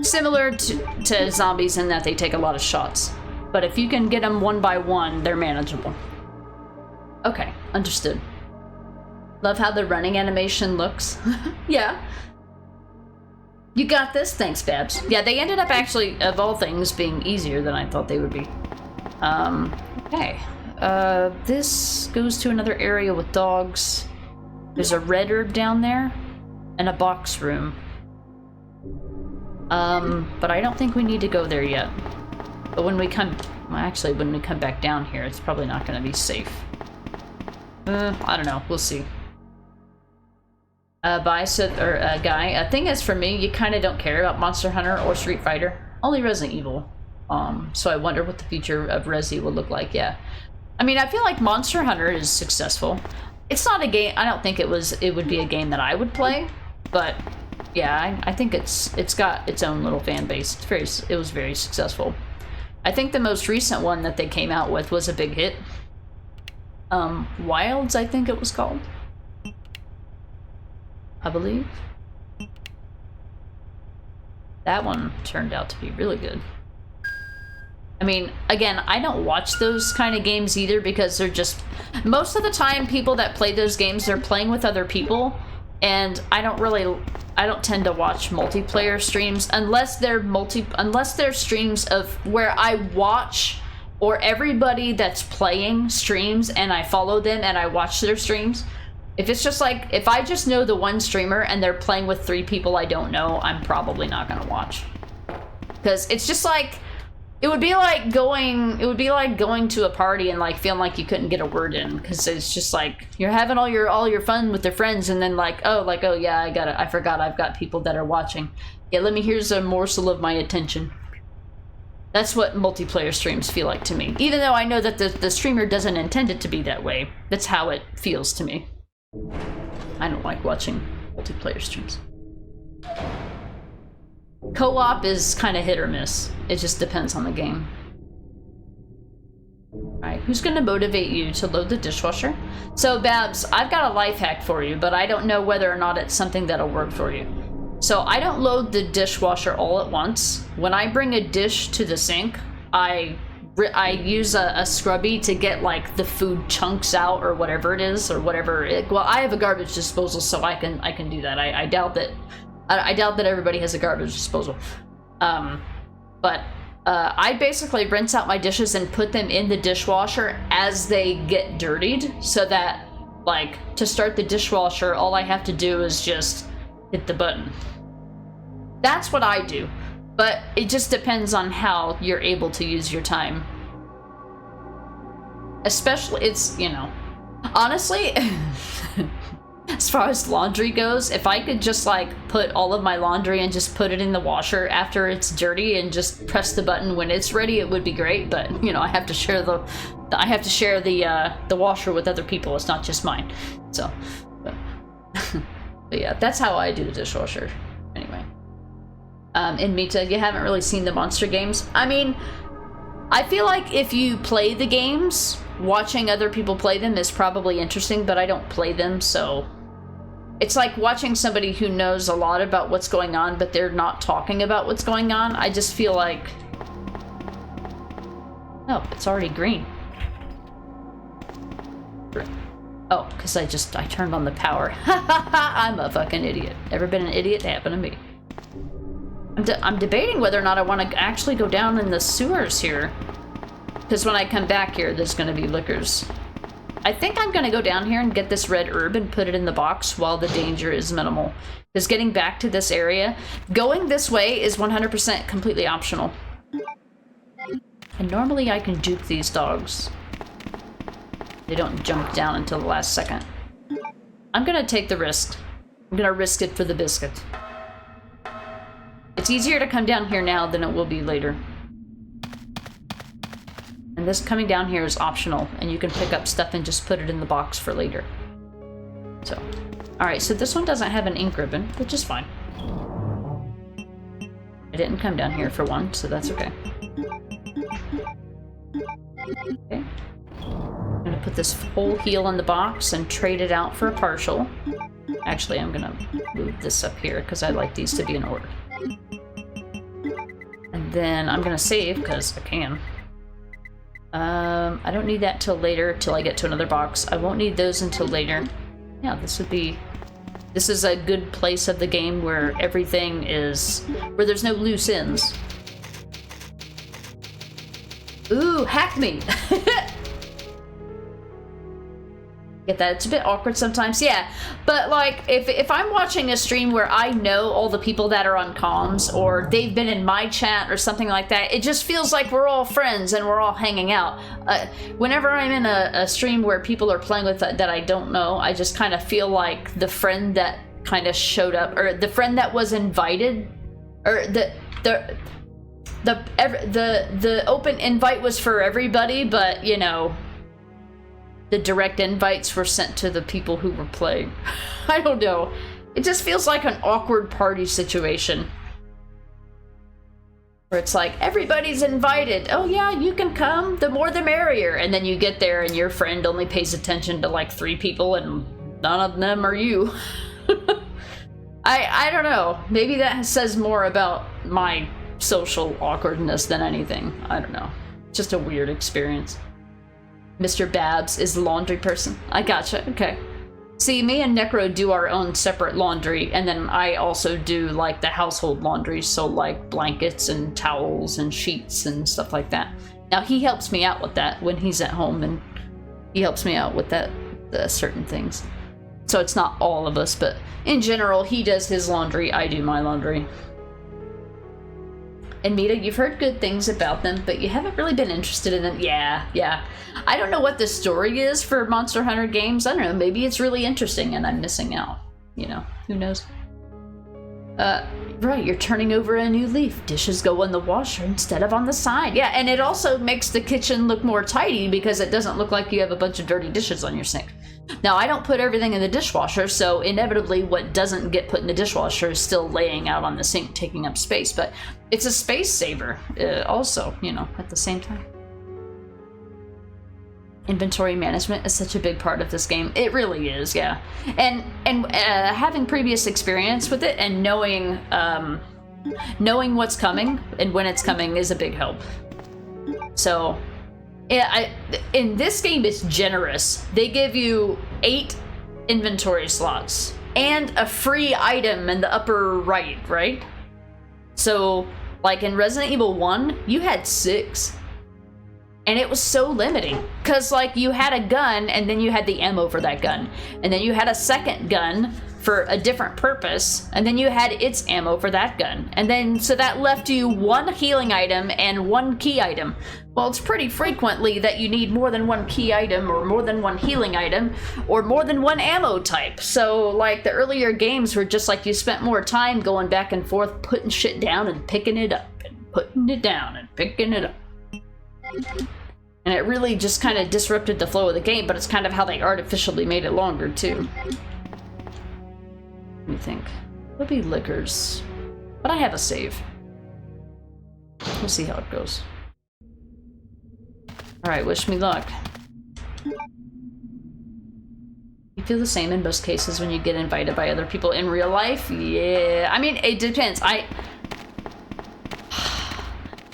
Similar to zombies in that they take a lot of shots. But if you can get them one by one, they're manageable. Okay, understood. Love how the running animation looks. Yeah. You got this? Thanks, Babs. Yeah, they ended up actually, of all things, being easier than I thought they would be. Okay. This goes to another area with dogs. There's a red herb down there. And a box room. But I don't think we need to go there yet. But when we come... Well, actually, when we come back down here, it's probably not going to be safe. I don't know. We'll see. Guy. Thing is, for me, you kind of don't care about Monster Hunter or Street Fighter. Only Resident Evil. So I wonder what the future of Resi will look like, yeah. I mean, I feel like Monster Hunter is successful. It's not a game... I don't think it would be a game that I would play. But, yeah, I think it's got its own little fan base. It was very successful. I think the most recent one that they came out with was a big hit. Wilds, I think it was called. I believe. That one turned out to be really good. I mean, again, I don't watch those kind of games either because they're just... Most of the time, people that play those games, they're playing with other people. And I don't tend to watch multiplayer streams unless they're streams of where I watch or everybody that's playing streams and I follow them and I watch their streams. If it's just like, if I just know the one streamer and they're playing with 3 people I don't know, I'm probably not gonna watch. Because it's just like, it would be like going to a party and like feeling like you couldn't get a word in, because it's just like you're having all your fun with your friends and then oh yeah, I forgot I've got people that are watching. Yeah, here's a morsel of my attention. That's what multiplayer streams feel like to me. Even though I know that the streamer doesn't intend it to be that way, that's how it feels to me. I don't like watching multiplayer streams. Co-op is kind of hit or miss. It just depends on the game. Alright, who's gonna motivate you to load the dishwasher? So, Babs, I've got a life hack for you, but I don't know whether or not it's something that'll work for you. So, I don't load the dishwasher all at once. When I bring a dish to the sink, I use a scrubby to get, like, the food chunks out or whatever it is, or whatever it... Well, I have a garbage disposal, so I can do that. I doubt that... I doubt that everybody has a garbage disposal. I basically rinse out my dishes and put them in the dishwasher as they get dirtied, so that, like, to start the dishwasher, all I have to do is just hit the button. That's what I do, but it just depends on how you're able to use your time. Especially, it's, you know, honestly, as far as laundry goes, if I could just, like, put all of my laundry and just put it in the washer after it's dirty and just press the button when it's ready, it would be great. But, you know, I have to share the washer with other people. It's not just mine. So, but yeah, that's how I do the dishwasher. Anyway. And Mita, you haven't really seen the monster games. I mean, I feel like if you play the games, watching other people play them is probably interesting, but I don't play them, so... It's like watching somebody who knows a lot about what's going on, but they're not talking about what's going on. I just feel like... Oh, it's already green. Oh, because I turned on the power. I'm a fucking idiot. Ever been an idiot? It happened to me. I'm debating whether or not I want to actually go down in the sewers here. Because when I come back here, there's going to be lickers. I think I'm going to go down here and get this red herb and put it in the box while the danger is minimal. Because getting back to this area, going this way is 100% completely optional. And normally I can juke these dogs. They don't jump down until the last second. I'm going to take the risk. I'm going to risk it for the biscuit. It's easier to come down here now than it will be later. And this coming down here is optional, and you can pick up stuff and just put it in the box for later. So, alright, so this one doesn't have an ink ribbon, which is fine. I didn't come down here for one, so that's okay. Okay. I'm gonna put this whole heel in the box and trade it out for a partial. Actually, I'm gonna move this up here, because I like these to be in order. And then I'm gonna save, because I can. I don't need that till later, till I get to another box. I won't need those until later. Yeah, this is a good place of the game where everything is, where there's no loose ends. Ooh, hack me! Get that? It's a bit awkward sometimes, yeah. But like, if I'm watching a stream where I know all the people that are on comms, or they've been in my chat or something like that, it just feels like we're all friends and we're all hanging out. Whenever I'm in a stream where people are playing with that I don't know, I just kind of feel like the friend that kind of showed up, or the friend that was invited, or the open invite was for everybody, but you know, the direct invites were sent to the people who were playing. I don't know. It just feels like an awkward party situation. Where it's like, everybody's invited. Oh yeah, you can come. The more the merrier. And then you get there and your friend only pays attention to like 3 people and none of them are you. I don't know. Maybe that says more about my social awkwardness than anything. I don't know. Just a weird experience. Mr. Babs is the laundry person. I gotcha, okay. See, me and Necro do our own separate laundry, and then I also do, like, the household laundry, so, like, blankets and towels and sheets and stuff like that. Now, he helps me out with that when he's at home, and he helps me out with that, certain things. So it's not all of us, but in general, he does his laundry, I do my laundry. And Mita, you've heard good things about them, but you haven't really been interested in them. Yeah. I don't know what the story is for Monster Hunter games. I don't know, maybe it's really interesting and I'm missing out. You know, who knows? Right, you're turning over a new leaf. Dishes go in the washer instead of on the side. Yeah, and it also makes the kitchen look more tidy because it doesn't look like you have a bunch of dirty dishes on your sink. Now, I don't put everything in the dishwasher, so inevitably what doesn't get put in the dishwasher is still laying out on the sink, taking up space, but it's a space saver also, you know, at the same time. inventory management is such a big part of this game. It really is, yeah. And having previous experience with it and knowing what's coming and when it's coming is a big help. So, yeah, in this game it's generous. They give you 8 inventory slots and a free item in the upper right? So, like in Resident Evil 1, you had 6. And it was so limiting, because like you had a gun and then you had the ammo for that gun, and then you had a second gun for a different purpose, and then you had its ammo for that gun, and then so that left you 1 healing item and 1 key item. Well, it's pretty frequently that you need more than 1 key item or more than 1 healing item or more than 1 ammo type. So like the earlier games were just like you spent more time going back and forth, putting shit down and picking it up and putting it down and picking it up. And it really just kind of disrupted the flow of the game, but it's kind of how they artificially made it longer, too. Let me think. It'll be liquors. But I have a save. We'll see how it goes. Alright, wish me luck. You feel the same in most cases when you get invited by other people in real life? Yeah. I mean, it depends. I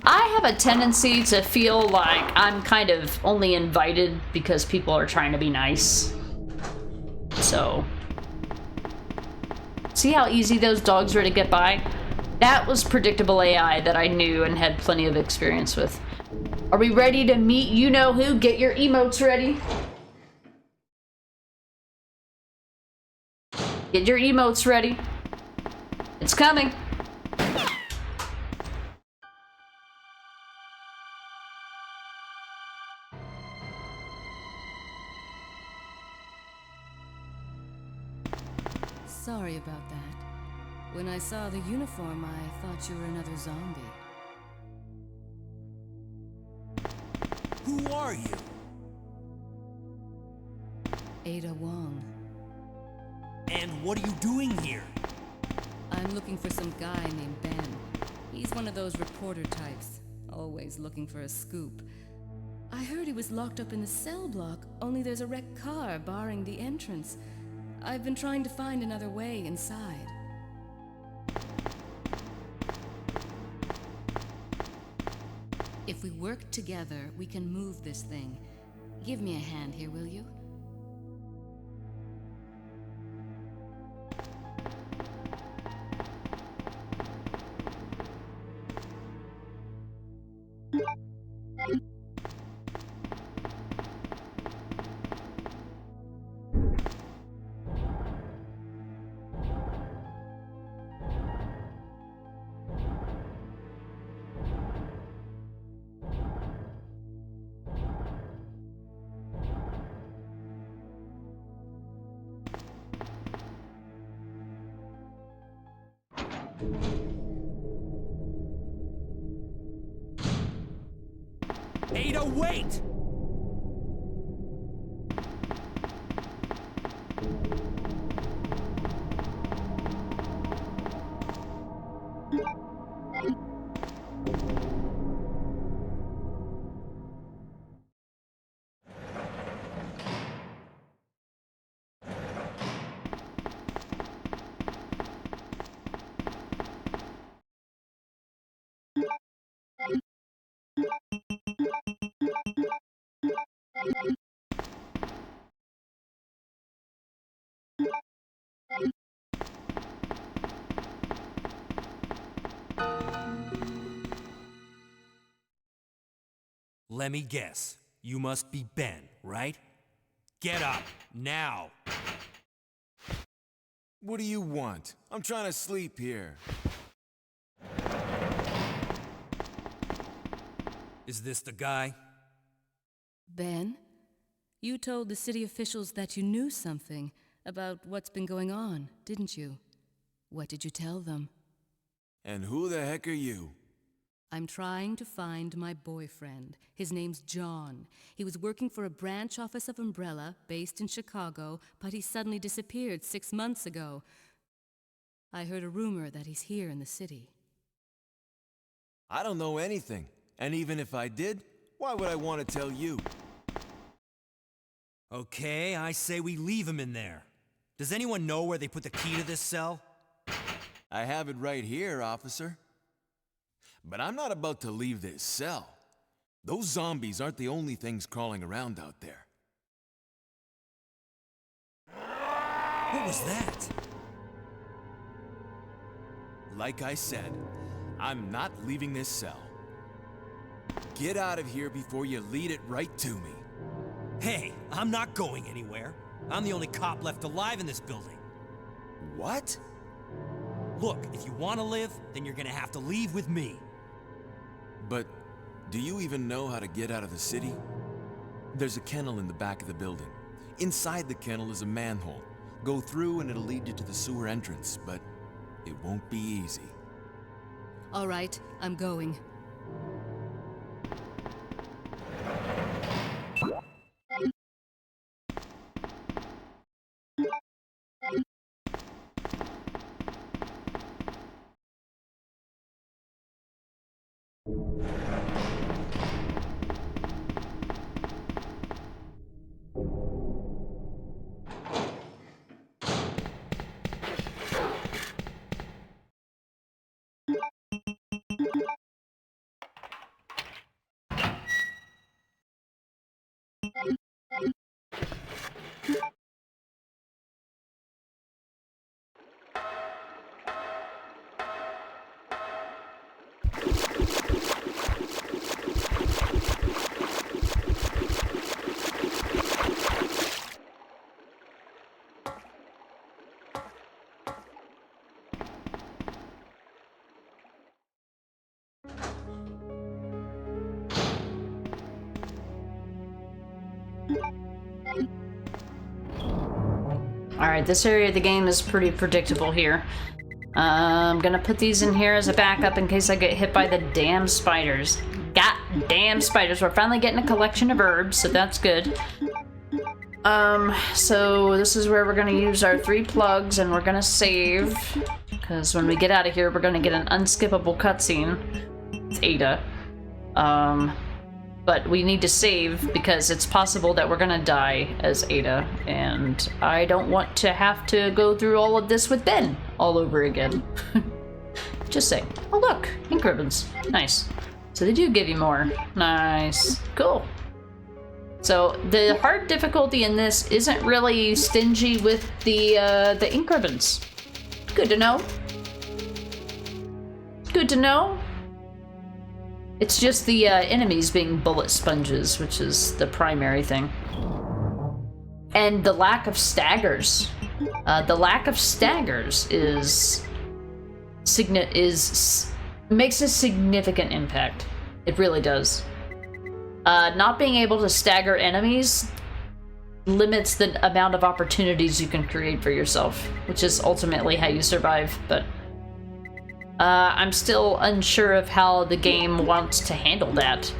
have a tendency to feel like I'm kind of only invited because people are trying to be nice. So, see how easy those dogs were to get by? That was predictable AI that I knew and had plenty of experience with. Are we ready to meet you-know-who? Get your emotes ready. Get your emotes ready. It's coming. Sorry about that. When I saw the uniform, I thought you were another zombie. Who are you? Ada Wong. And what are you doing here? I'm looking for some guy named Ben. He's one of those reporter types, always looking for a scoop. I heard he was locked up in the cell block, only there's a wrecked car barring the entrance. I've been trying to find another way inside. If we work together, we can move this thing. Give me a hand here, will you? Ada, wait! Let me guess. You must be Ben, right? Get up, now! What do you want? I'm trying to sleep here. Is this the guy? Ben? You told the city officials that you knew something about what's been going on, didn't you? What did you tell them? And who the heck are you? I'm trying to find my boyfriend. His name's John. He was working for a branch office of Umbrella, based in Chicago, but he suddenly disappeared 6 months ago. I heard a rumor that he's here in the city. I don't know anything. And even if I did, why would I want to tell you? Okay, I say we leave him in there. Does anyone know where they put the key to this cell? I have it right here, officer. But I'm not about to leave this cell. Those zombies aren't the only things crawling around out there. What was that? Like I said, I'm not leaving this cell. Get out of here before you lead it right to me. Hey, I'm not going anywhere. I'm the only cop left alive in this building. What? Look, if you want to live, then you're gonna have to leave with me. But do you even know how to get out of the city? There's a kennel in the back of the building. Inside the kennel is a manhole. Go through and it'll lead you to the sewer entrance, but it won't be easy. All right, I'm going. Alright, this area of the game is pretty predictable here. I'm gonna put these in here as a backup in case I get hit by the damn spiders. God damn spiders. We're finally getting a collection of herbs, so that's good. So this is where we're gonna use our 3 plugs and we're gonna save. Because when we get out of here, we're gonna get an unskippable cutscene. It's Ada. But we need to save because it's possible that we're gonna die as Ada, and I don't want to have to go through all of this with Ben all over again. Just saying. Oh look, ink ribbons. Nice. So they do give you more. Nice. Cool. So the hard difficulty in this isn't really stingy with the ink ribbons. Good to know. Good to know. It's just the enemies being bullet sponges, which is the primary thing. And the lack of staggers. The lack of staggers makes a significant impact. It really does. Not being able to stagger enemies limits the amount of opportunities you can create for yourself, which is ultimately how you survive, but I'm still unsure of how the game wants to handle that,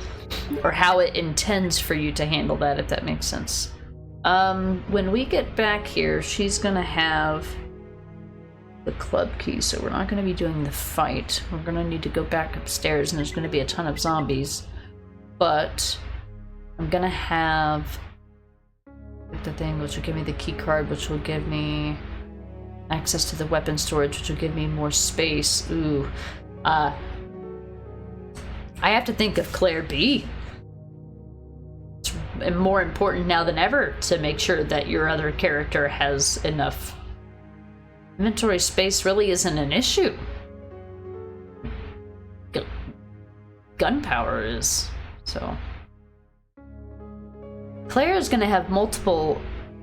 or how it intends for you to handle that, if that makes sense. When we get back here, she's gonna have the club key, so we're not gonna be doing the fight. We're gonna need to go back upstairs, and there's gonna be a ton of zombies. But I'm gonna have the thing, which will give me the key card, which will give me access to the weapon storage, which will give me more space. Ooh. I have to think of Claire B. It's more important now than ever to make sure that your other character has enough. Inventory space really isn't an issue. Gunpowder is, so. Claire is going to have multiple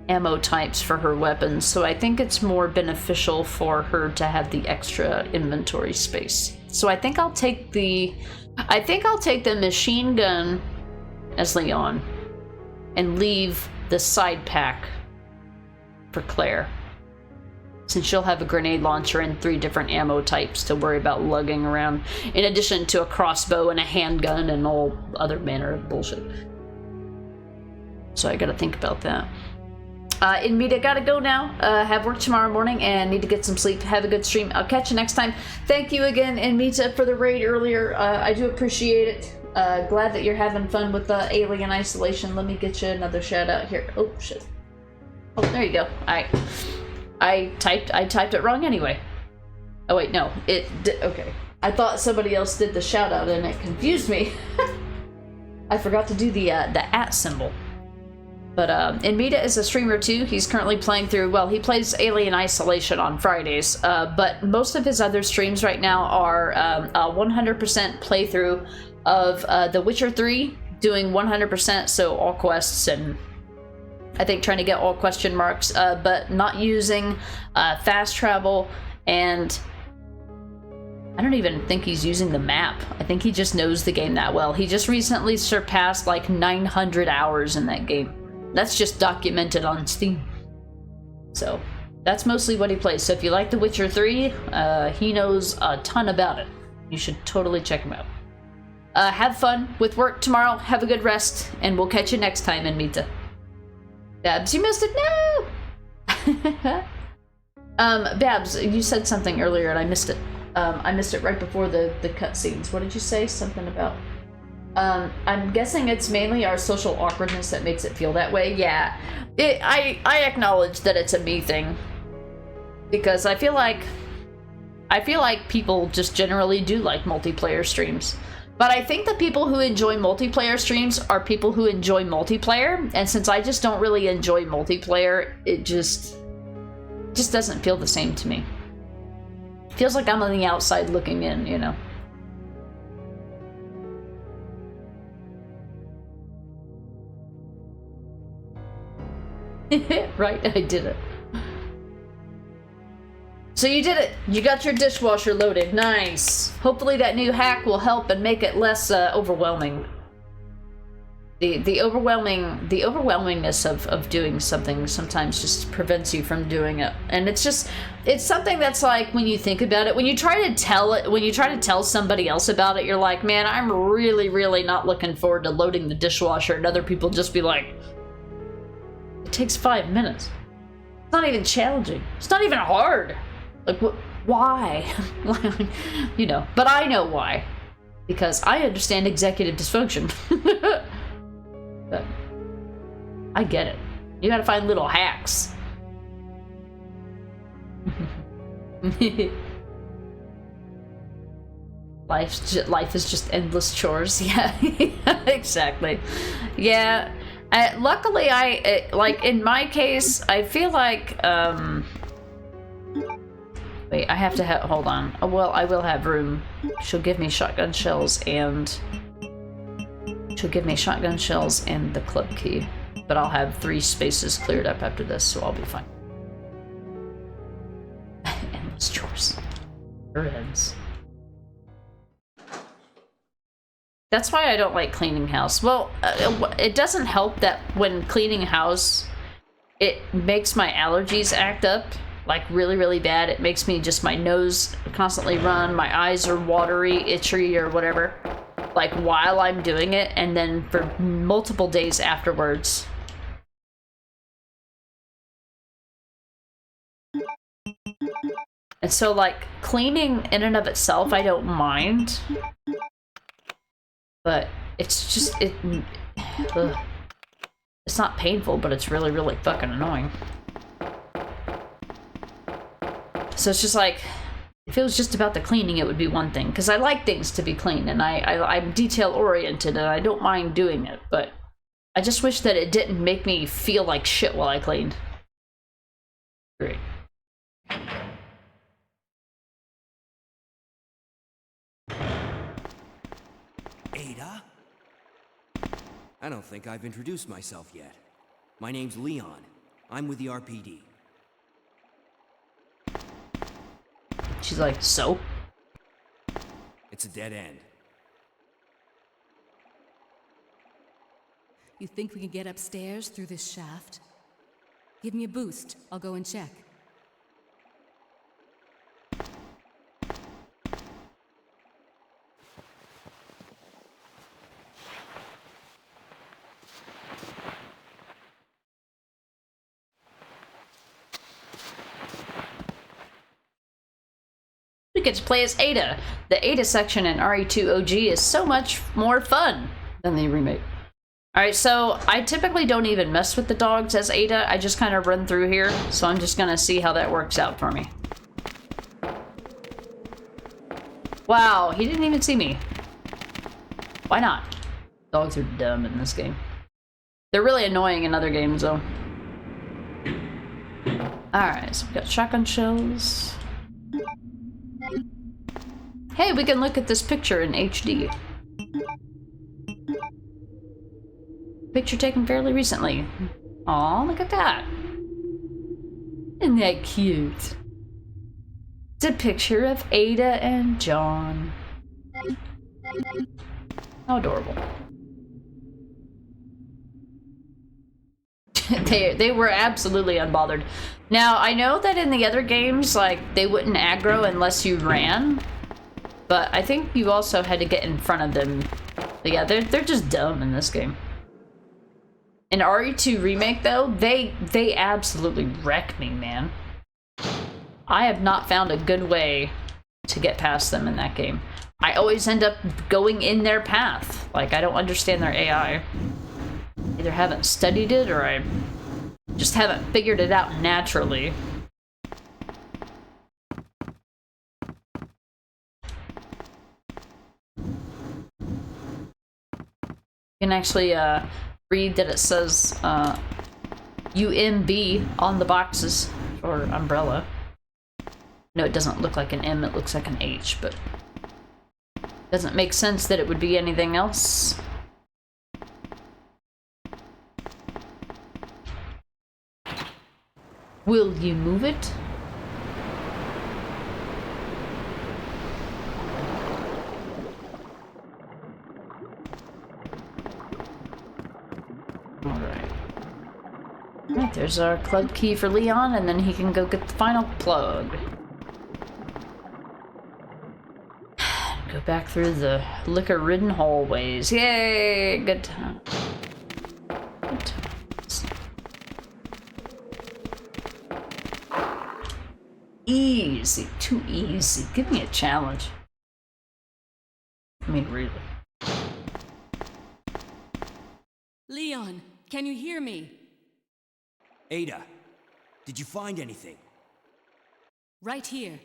ammo types for her weapons, so I think it's more beneficial for her to have the extra inventory space. So I think I'll take the machine gun as Leon and leave the side pack for Claire, since she'll have a grenade launcher and 3 different ammo types to worry about lugging around, in addition to a crossbow and a handgun and all other manner of bullshit. So I gotta think about that. In media, gotta go now. Have work tomorrow morning and need to get some sleep. Have a good stream. I'll catch you next time. Thank you again, Inmita, for the raid earlier. I do appreciate it. Glad that you're having fun with the Alien Isolation. Let me get you another shout out here. Oh, shit. Oh, there you go. I typed it wrong anyway. Oh, wait, no. Okay. I thought somebody else did the shout out and it confused me. I forgot to do the @ symbol. But Inmita is a streamer too. He's currently playing through, well, he plays Alien Isolation on Fridays, but most of his other streams right now are a 100% playthrough of The Witcher 3, doing 100%, so all quests and I think trying to get all question marks, but not using fast travel, and I don't even think he's using the map. I think he just knows the game that well. He just recently surpassed like 900 hours in that game. That's just documented on Steam. So that's mostly what he plays. So if you like The Witcher 3, he knows a ton about it. You should totally check him out. Have fun with work tomorrow. Have a good rest, and we'll catch you next time in Mita. Babs, you missed it. No! Babs, you said something earlier and I missed it. I missed it right before the cutscenes. What did you say? Something about... I'm guessing it's mainly our social awkwardness that makes it feel that way. Yeah, I acknowledge that it's a me thing, because I feel like people just generally do like multiplayer streams. But I think the people who enjoy multiplayer streams are people who enjoy multiplayer, and since I just don't really enjoy multiplayer, it just doesn't feel the same to me. It feels like I'm on the outside looking in, you know. Right, I did it. So you did it! You got your dishwasher loaded. Nice! Hopefully that new hack will help and make it less overwhelming. The overwhelmingness of doing something sometimes just prevents you from doing it. And it's something that's like, when you think about it, when you try to tell somebody else about it, you're like, man, I'm really, really not looking forward to loading the dishwasher, and other people just be like, it takes 5 minutes. It's not even challenging. It's not even hard. Like, why? You know, but I know why. Because I understand executive dysfunction. But I get it. You gotta find little hacks. Life is just endless chores. Yeah, exactly. Yeah. Luckily, like, in my case, I feel like, wait, I have to hold on. Oh, well, I will have room. She'll give me shotgun shells and the club key. But I'll have 3 spaces cleared up after this, so I'll be fine. Endless chores. Her heads. That's why I don't like cleaning house. Well, it doesn't help that when cleaning house, it makes my allergies act up, like, really, really bad. It makes me just, my nose constantly run, my eyes are watery, itchy, or whatever, like, while I'm doing it, and then for multiple days afterwards. And so, like, cleaning in and of itself, I don't mind. But it's just, ugh. It's not painful, but it's really, really fucking annoying. So it's just like, if it was just about the cleaning, it would be one thing. Because I like things to be clean, and I'm detail-oriented, and I don't mind doing it. But I just wish that it didn't make me feel like shit while I cleaned. Great. Ada? I don't think I've introduced myself yet. My name's Leon. I'm with the RPD. She's like, so? It's a dead end. You think we can get upstairs through this shaft? Give me a boost. I'll go and check. You get to play as Ada. The Ada section in RE2 OG is so much more fun than the remake. Alright, so I typically don't even mess with the dogs as Ada. I just kind of run through here. So I'm just gonna see how that works out for me. Wow, he didn't even see me. Why not? Dogs are dumb in this game. They're really annoying in other games, though. Alright, so we've got shotgun shells. Hey, we can look at this picture in HD. Picture taken fairly recently. Aw, look at that. Isn't that cute? It's a picture of Ada and John. How adorable. They were absolutely unbothered. Now, I know that in the other games, like, they wouldn't aggro unless you ran. But I think you also had to get in front of them. But yeah, they're just dumb in this game. In RE2 Remake, though, they absolutely wreck me, man. I have not found a good way to get past them in that game. I always end up going in their path. Like, I don't understand their AI. Either haven't studied it, or I just haven't figured it out naturally. You can actually read that it says UMB on the boxes for Umbrella. No, it doesn't look like an M, it looks like an H, but doesn't make sense that it would be anything else. Will you move it? Alright, there's our club key for Leon, and then he can go get the final plug. Go back through the liquor-ridden hallways. Yay! Good time. Good times. Easy. Too easy. Give me a challenge. I mean, really. Leon, can you hear me? Ada, did you find anything? Right here.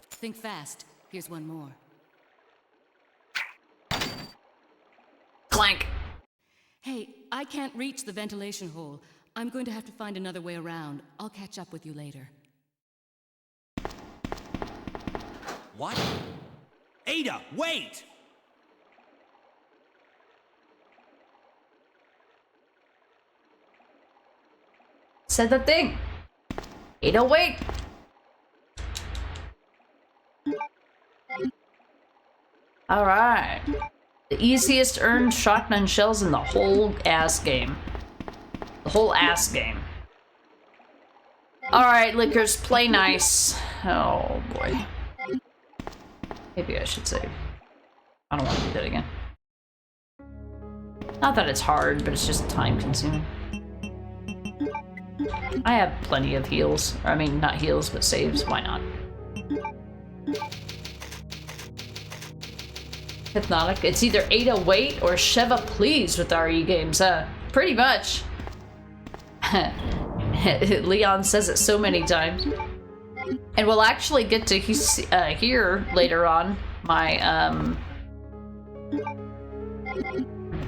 Think fast. Here's one more. Clank! Hey, I can't reach the ventilation hole. I'm going to have to find another way around. I'll catch up with you later. What? Ada, wait! Said the thing. 808. Alright. The easiest earned shotgun shells in the whole ass game. The whole ass game. Alright, Lickers, play nice. Oh boy. Maybe I should save. I don't want to do that again. Not that it's hard, but it's just time consuming. I have plenty of heals. Or, I mean, not heals, but saves. Why not? Hypnotic. It's either Ada Wait or Sheva Please with RE games. Pretty much. Leon says it so many times. And we'll actually get to hear later on my,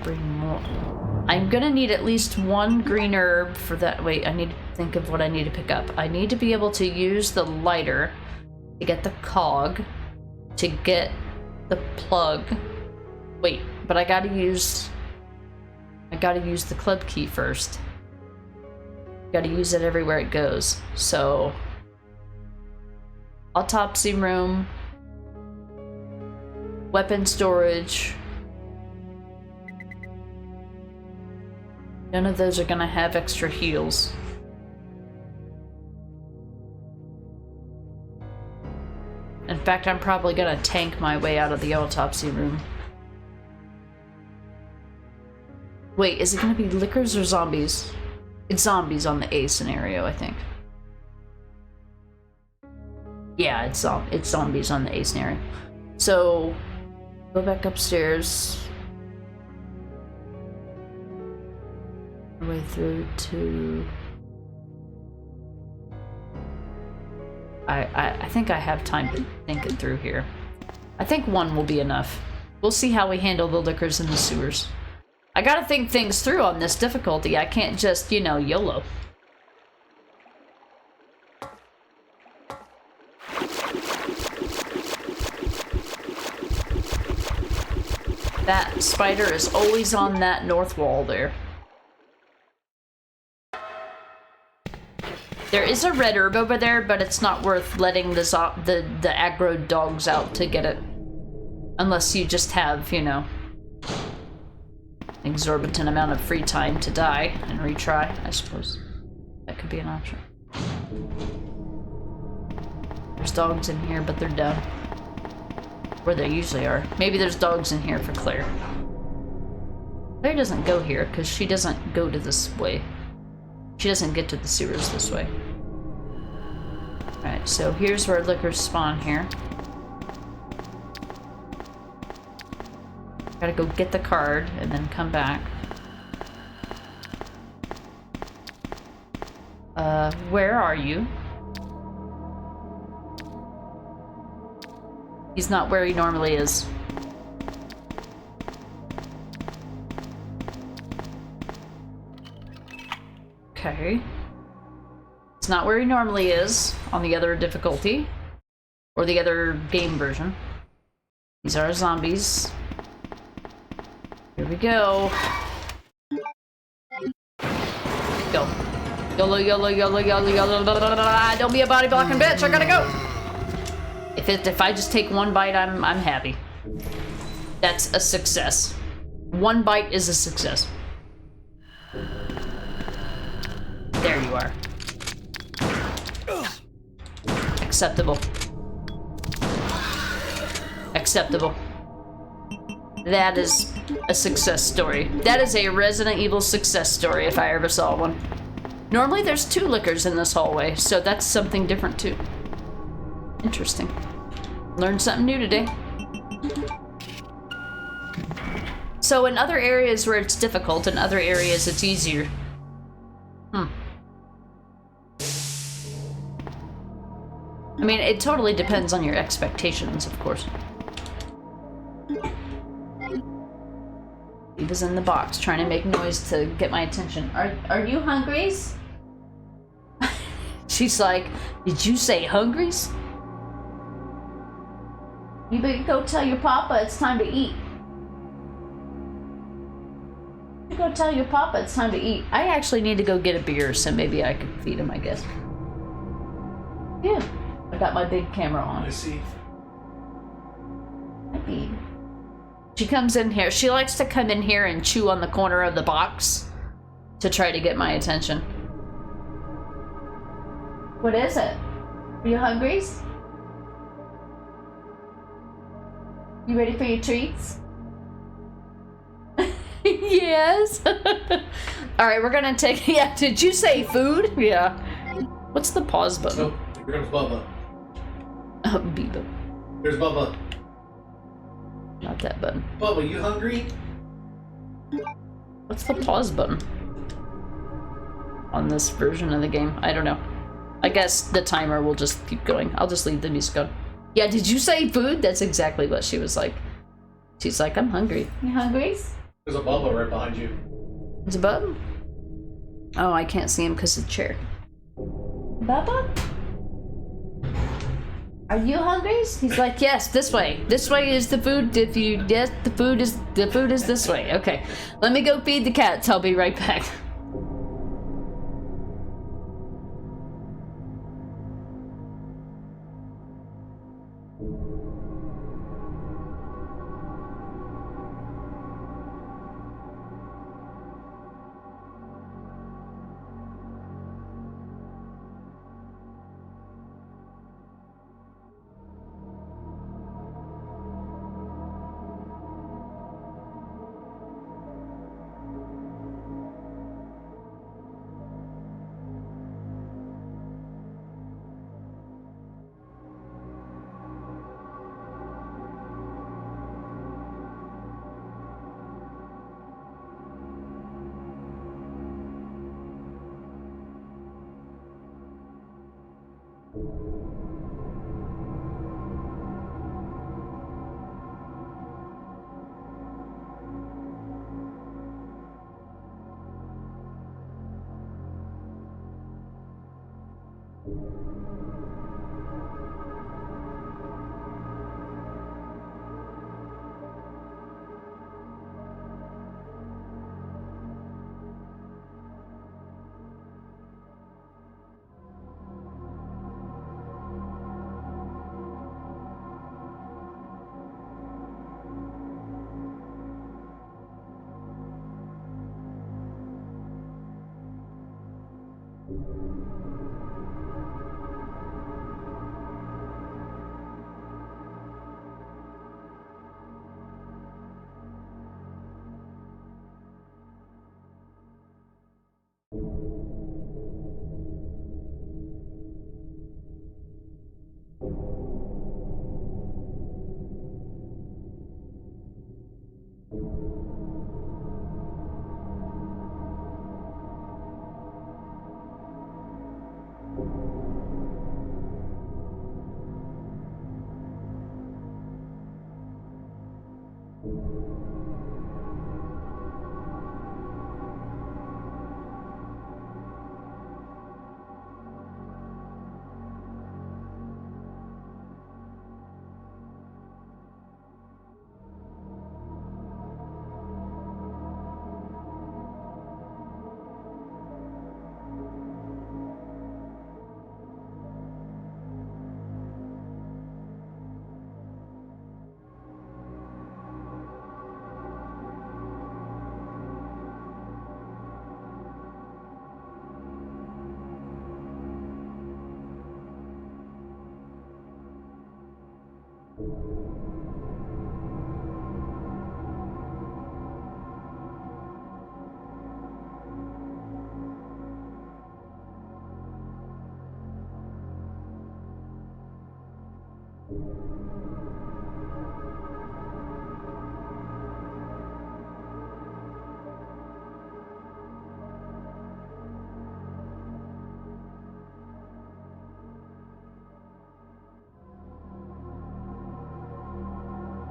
bring more. I'm gonna need at least one green herb for that. Wait, I need to think of what I need to pick up. I need to be able to use the lighter to get the cog, to get the plug. Wait, but I gotta use the club key first. Gotta use it everywhere it goes. So, autopsy room, weapon storage. None of those are gonna have extra heals. In fact, I'm probably gonna tank my way out of the autopsy room. Wait, is it gonna be lickers or zombies? It's zombies on the A scenario, I think. Yeah, it's zombies on the A scenario. So, go back upstairs. All the way through to... I think I have time to think it through here. I think one will be enough. We'll see how we handle the liquors in the sewers. I gotta think things through on this difficulty. I can't just, you know, YOLO. That spider is always on that north wall there. There is a red herb over there, but it's not worth letting the aggro dogs out to get it. Unless you just have, you know, an exorbitant amount of free time to die and retry, I suppose. That could be an option. There's dogs in here, but they're done. Where they usually are. Maybe there's dogs in here for Claire. Claire doesn't go here, because she doesn't go to this way. She doesn't get to the sewers this way. Alright, so here's where liquors spawn here. Gotta go get the card and then come back. Where are you? He's not where he normally is. Okay. It's not where he normally is on the other difficulty. Or the other game version. These are zombies. Here we go. Go. YOLO, YOLO, YOLO, YOLO, YOLO, don't be a body blocking bitch, I gotta go! If I just take one bite, I'm happy. That's a success. One bite is a success. There you are. Acceptable. Acceptable. That is a success story. That is a Resident Evil success story if I ever saw one. Normally there's 2 liquors in this hallway, so that's something different too. Interesting. Learned something new today. So in other areas where it's difficult, in other areas it's easier. I mean, it totally depends on your expectations, of course. He was in the box trying to make noise to get my attention. Are you hungries? She's like, did you say hungries? You better go tell your papa it's time to eat. You go tell your papa it's time to eat. I actually need to go get a beer, so maybe I could feed him, I guess. Yeah, I got my big camera on. I see. I feed. She comes in here. She likes to come in here and chew on the corner of the box to try to get my attention. What is it? Are you hungry? You ready for your treats? Yes. All right, we're gonna take. Yeah. Did you say food? Yeah. What's the pause button? Oh, here comes Bubba. Oh, Biba. Here's Bubba. Not that button. Bubba, you hungry? What's the pause button on this version of the game? I don't know. I guess the timer will just keep going. I'll just leave the music on. Yeah, did you say food? That's exactly what she was like. She's like, I'm hungry. You hungry? There's a Bubba right behind you. There's a Bubba? Oh, I can't see him because of the chair. Bubba? Are you hungry? He's like, yes, this way. This way is the food. If you, yes, the food is this way. Okay, let me go feed the cats. I'll be right back.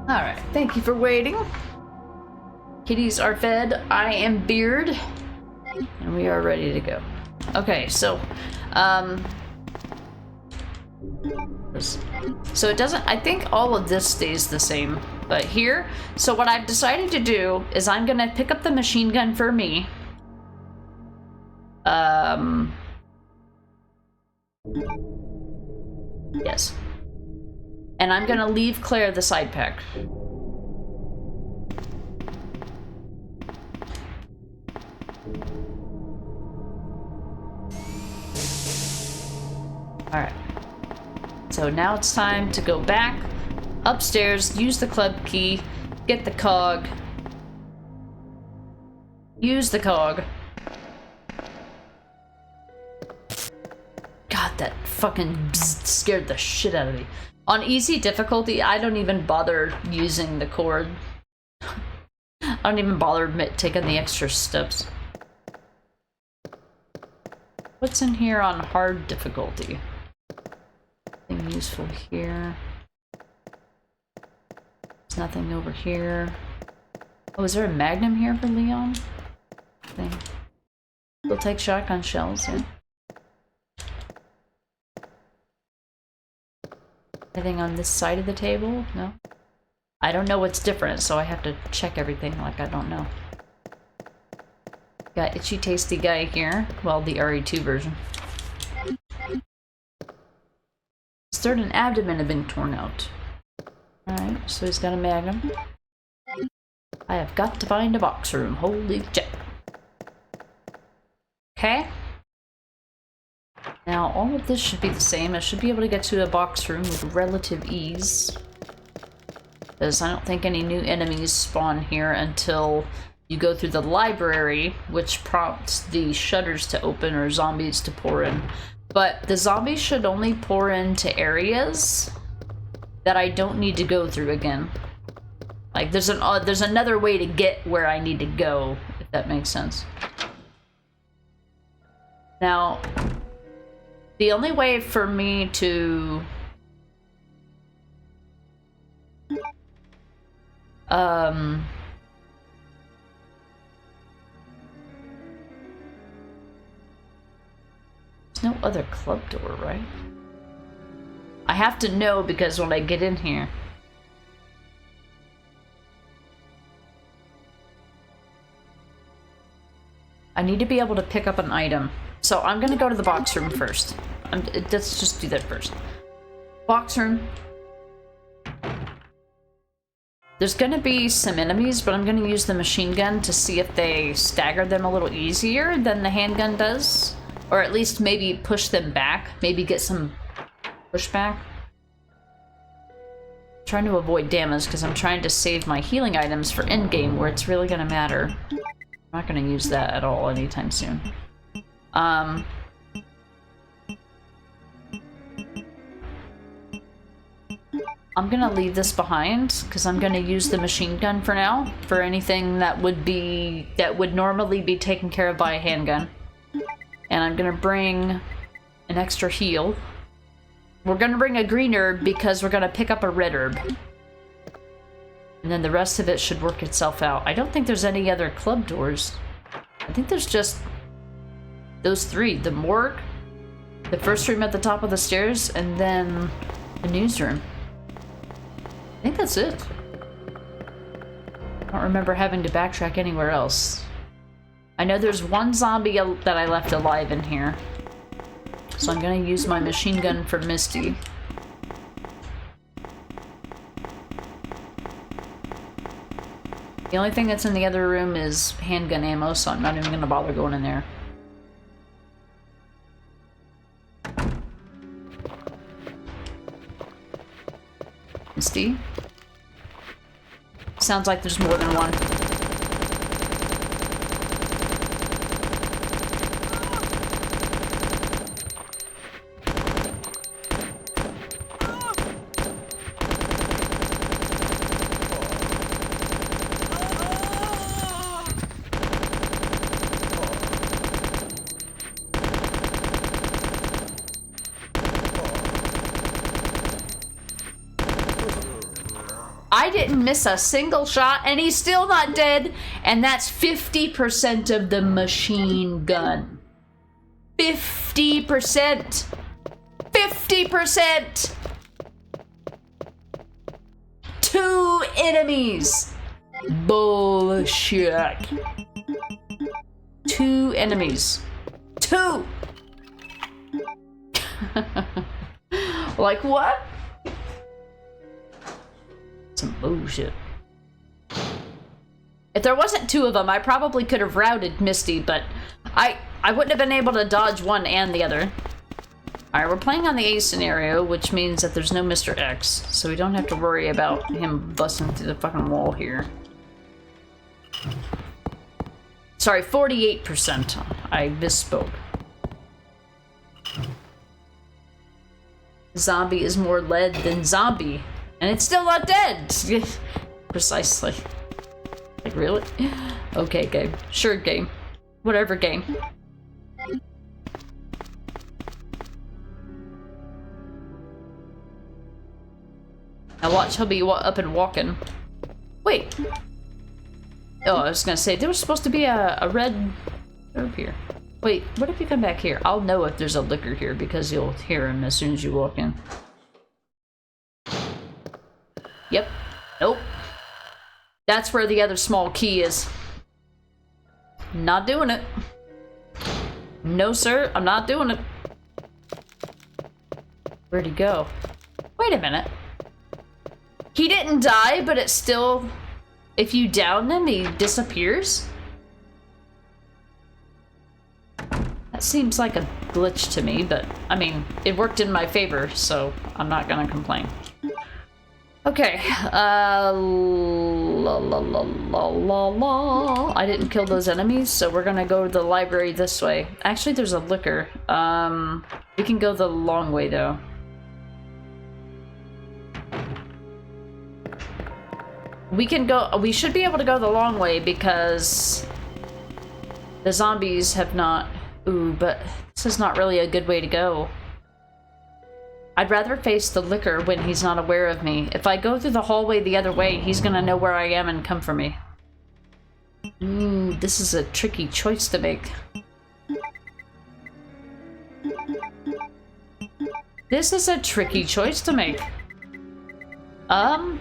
Alright, thank you for waiting. Kitties are fed. I am Beard. And we are ready to go. Okay, so, so it doesn't, I think all of this stays the same, but here, so what I've decided to do is I'm gonna pick up the machine gun for me. Yes. And I'm gonna leave Claire the side pack. Alright. So now it's time to go back upstairs, use the club key, get the cog. Use the cog. God, that fucking bzzz scared the shit out of me. On easy difficulty, I don't even bother using the cord. I don't even bother taking the extra steps. What's in here on hard difficulty? Nothing useful here. There's nothing over here. Oh, is there a magnum here for Leon? Thing. We'll take shotgun shells, yeah. Anything on this side of the table? No? I don't know what's different, so I have to check everything like I don't know. Got Itchy Tasty guy here. Well, the RE2 version. His throat and abdomen have been torn out. Alright, so he's got a magnum. I have got to find a box room. Holy shit. Okay. Now, all of this should be the same. I should be able to get to a box room with relative ease. Because I don't think any new enemies spawn here until you go through the library, which prompts the shutters to open or zombies to pour in. But the zombies should only pour into areas that I don't need to go through again. Like, there's another way to get where I need to go, if that makes sense. Now, The only way for me to... There's no other club door, right? I have to know because when I get in here... I need to be able to pick up an item. So I'm gonna go to the box room first. Let's just do that first. Box room. There's gonna be some enemies, but I'm gonna use the machine gun to see if they stagger them a little easier than the handgun does. Or at least maybe push them back. Maybe get some pushback. Trying to avoid damage because I'm trying to save my healing items for endgame where it's really gonna matter. I'm not gonna use that at all anytime soon. I'm gonna leave this behind because I'm gonna use the machine gun for now for anything that would normally be taken care of by a handgun. And I'm gonna bring an extra heal. We're gonna bring a green herb because we're gonna pick up a red herb. And then the rest of it should work itself out. I don't think there's any other club doors. I think there's just those three. The morgue, the first room at the top of the stairs, and then the newsroom. I think that's it. I don't remember having to backtrack anywhere else. I know there's one zombie that I left alive in here. So I'm gonna use my machine gun for Misty. The only thing that's in the other room is handgun ammo, so I'm not even gonna bother going in there. Misty? Sounds like there's more than one. I didn't miss a single shot, and he's still not dead. And that's 50% of the machine gun. 50%. 50%. 2 enemies. Bullshit. 2 enemies. 2. Like what? Some bullshit. If there wasn't 2 of them, I probably could have routed Misty, but I wouldn't have been able to dodge one and the other. Alright, we're playing on the A scenario, which means that there's no Mr. X, so we don't have to worry about him busting through the fucking wall here. Sorry, 48%. I misspoke. Zombie is more lead than zombie. And it's still not dead! Precisely. Like, really? Okay, game. Sure, game. Whatever, game. Now watch, he'll be up and walking. Wait! Oh, I was gonna say, there was supposed to be a red herb here. Wait, what if you come back here? I'll know if there's a liquor here because you'll hear him as soon as you walk in. Yep. Nope. That's where the other small key is. Not doing it. No, sir. I'm not doing it. Where'd he go? Wait a minute. He didn't die, but it's still... If you down him, he disappears? That seems like a glitch to me, but, I mean, it worked in my favor, so I'm not gonna complain. Okay, I didn't kill those enemies, so we're gonna go to the library this way. Actually, there's a liquor. We can go the long way, though. We should be able to go the long way because the zombies have not... Ooh, but this is not really a good way to go. I'd rather face the liquor when he's not aware of me. If I go through the hallway the other way, he's gonna know where I am and come for me. Ooh, this is a tricky choice to make. This is a tricky choice to make. I'm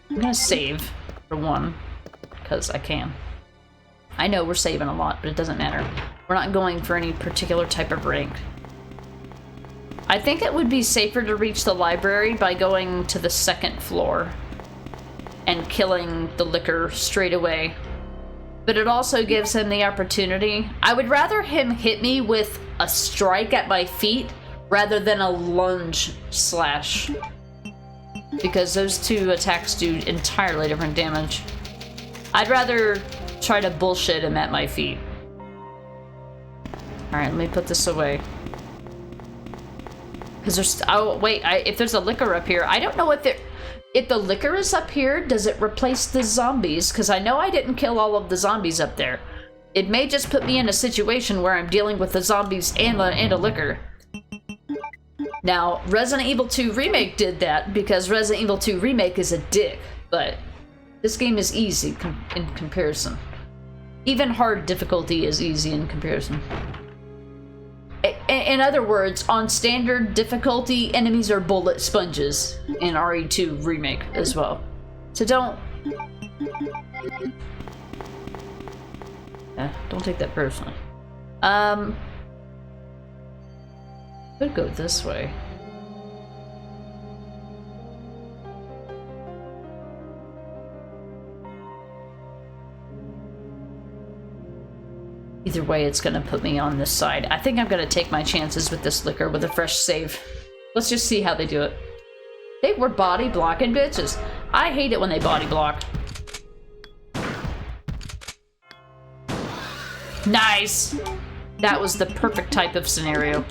gonna save for one, because I can. I know we're saving a lot, but it doesn't matter. We're not going for any particular type of rank. I think it would be safer to reach the library by going to the second floor and killing the liquor straight away. But it also gives him the opportunity. I would rather him hit me with a strike at my feet rather than a lunge slash. Because those two attacks do entirely different damage. I'd rather try to bullshit him at my feet. Alright, let me put this away. Because there's... Oh, wait. If there's a liquor up here... I don't know if the liquor is up here, does it replace the zombies? Because I know I didn't kill all of the zombies up there. It may just put me in a situation where I'm dealing with the zombies and a liquor. Now, Resident Evil 2 Remake did that because Resident Evil 2 Remake is a dick. But this game is easy in comparison. Even hard difficulty is easy in comparison. In other words, on standard difficulty, enemies are bullet sponges in RE2 Remake as well. So don't take that personally. Could go this way. Either way, it's gonna put me on this side. I think I'm gonna take my chances with this liquor with a fresh save. Let's just see how they do it. They were body blocking bitches. I hate it when they body block. Nice! That was the perfect type of scenario.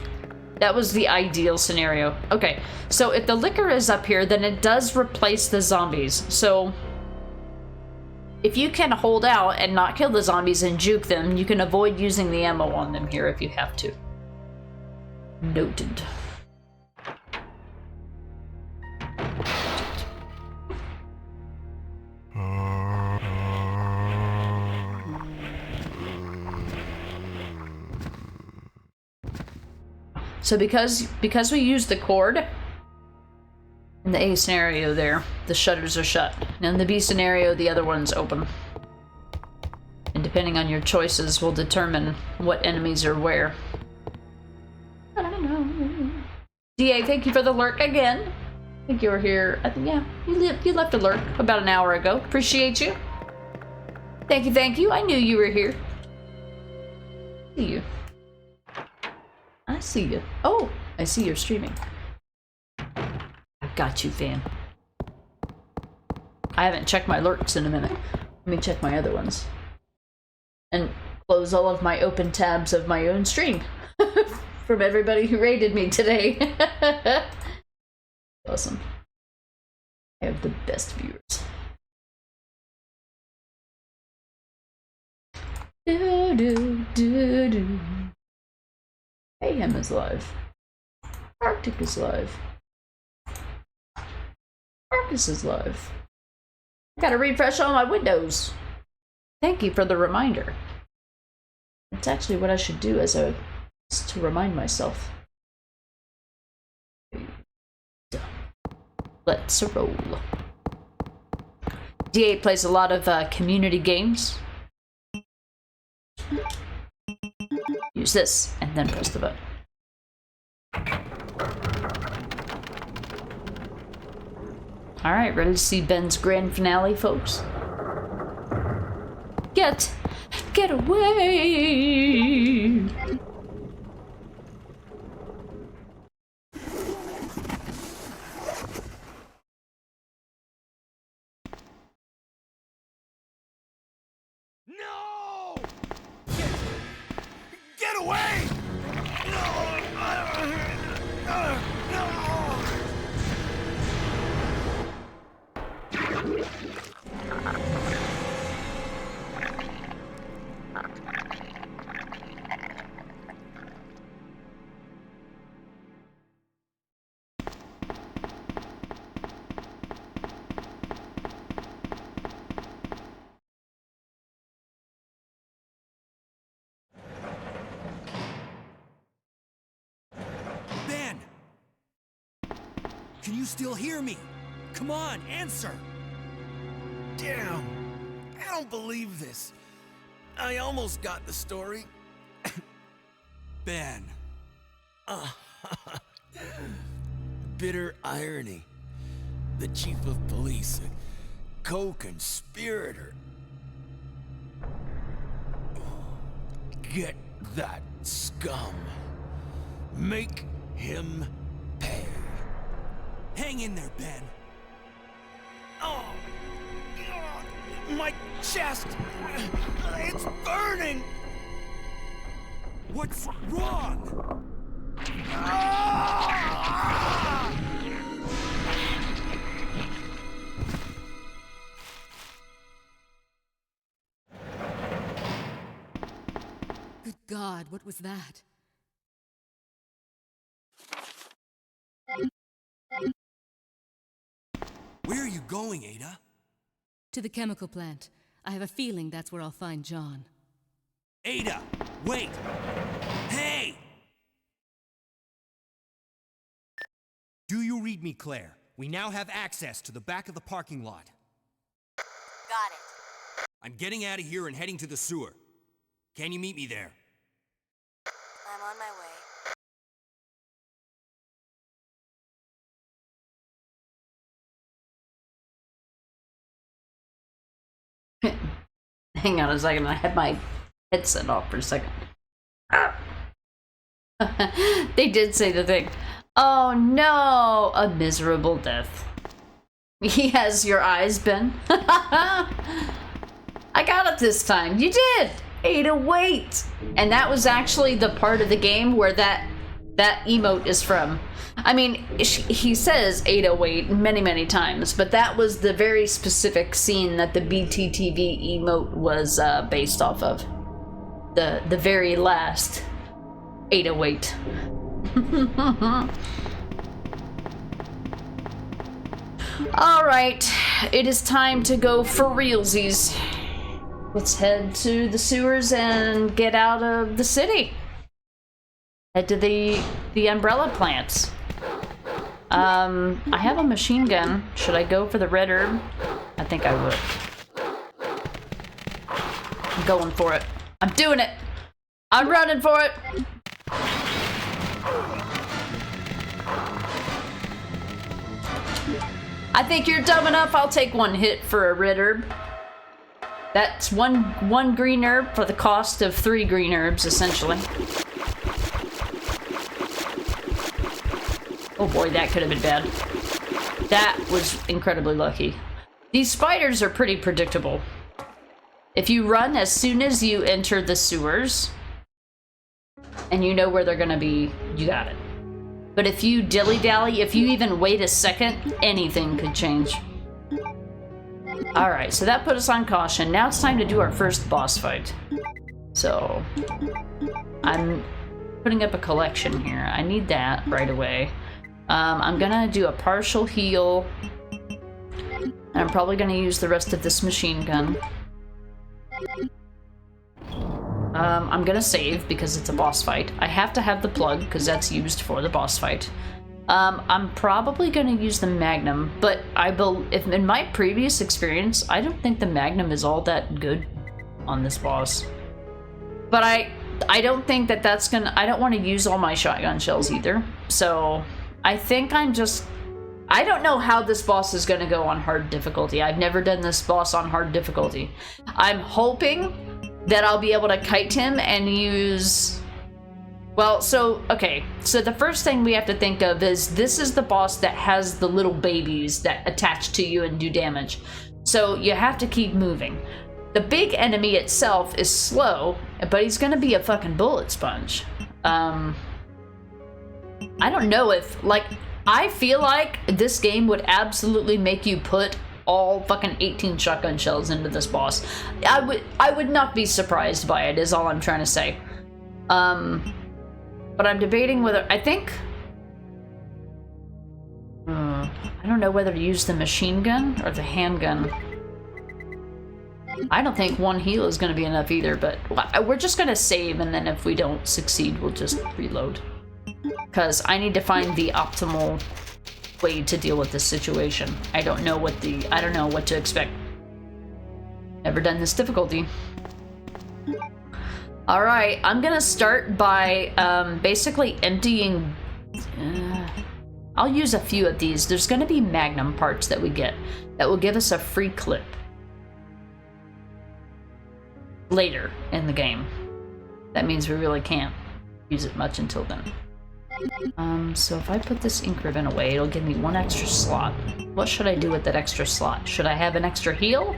That was the ideal scenario. Okay, so if the liquor is up here, then it does replace the zombies. So if you can hold out and not kill the zombies and juke them, you can avoid using the ammo on them here if you have to. Noted. So because we use the cord, in the A scenario there, the shutters are shut. And in the B scenario, the other one's open. And depending on your choices will determine what enemies are where. I don't know. DA, thank you for the lurk again. I think you were here. I think, yeah, you left a lurk about an hour ago. Appreciate you. Thank you, thank you. I knew you were here. See you. I see you. Oh, I see you're streaming. I've got you, fan. I haven't checked my lurks in a minute. Let me check my other ones. And close all of my open tabs of my own stream. From everybody who raided me today. Awesome. I have the best viewers. Do do do do. Mayhem is live. Arctic is live. Marcus is live. I gotta refresh all my windows. Thank you for the reminder. It's actually what I should do as to remind myself. Let's roll. D8 plays a lot of community games. Use this, and then press the button. Alright, ready to see Ben's grand finale, folks? Get away! No! Get away! No! No! Can you still hear me? Come on, answer! Damn. I don't believe this. I almost got the story. Ben. Bitter irony. The chief of police, a co-conspirator. Get that scum. Make him pay. Hang in there, Ben. Oh, my chest. It's burning. What's wrong? Good God, what was that? Where are you going, Ada? To the chemical plant. I have a feeling that's where I'll find John. Ada, wait! Hey! Do you read me, Claire? We now have access to the back of the parking lot. Got it. I'm getting out of here and heading to the sewer. Can you meet me there? I'm on my way. Hang on a second, I had my headset off for a second. They did say the thing. Oh no, a miserable death. Yes, your eyes, Ben. I got it this time. You did. Ada, wait. And that was actually the part of the game where that emote is from. I mean, he says 808 many, many times, but that was the very specific scene that the BTTV emote was based off of. The very last 808. All right, it is time to go for realsies. Let's head to the sewers and get out of the city. Head to the umbrella plants. I have a machine gun. Should I go for the red herb? I think I would. I'm going for it. I'm doing it. I'm running for it. I think you're dumb enough. I'll take one hit for a red herb. That's one green herb for the cost of 3 green herbs, essentially. Oh boy, that could have been bad. That was incredibly lucky. These spiders are pretty predictable. If you run as soon as you enter the sewers, and you know where they're gonna be, you got it. But if you dilly-dally, if you even wait a second, anything could change. Alright, so that put us on caution. Now it's time to do our first boss fight. So, I'm putting up a collection here. I need that right away. I'm gonna do a partial heal. And I'm probably gonna use the rest of this machine gun. I'm gonna save because it's a boss fight. I have to have the plug because that's used for the boss fight. I'm probably gonna use the Magnum, but if in my previous experience, I don't think the Magnum is all that good on this boss. But I don't think that's gonna. I don't want to use all my shotgun shells either. So I think I don't know how this boss is gonna go on hard difficulty. I've never done this boss on hard difficulty. I'm hoping that I'll be able to kite him and use... Well, okay. So the first thing we have to think of is this is the boss that has the little babies that attach to you and do damage. So you have to keep moving. The big enemy itself is slow, but he's gonna be a fucking bullet sponge. I don't know if, like, I feel like this game would absolutely make you put all fucking 18 shotgun shells into this boss. I would not be surprised by it, is all I'm trying to say. But I'm debating whether, I think... I don't know whether to use the machine gun or the handgun. I don't think one heal is going to be enough either, but we're just going to save, and then if we don't succeed, we'll just reload. Because I need to find the optimal way to deal with this situation. I don't know what to expect. Never done this difficulty. Alright, I'm gonna start by basically emptying... I'll use a few of these. There's gonna be magnum parts that we get that will give us a free clip later in the game. That means we really can't use it much until then. So if I put this ink ribbon away, it'll give me one extra slot. What should I do with that extra slot? Should I have an extra heal?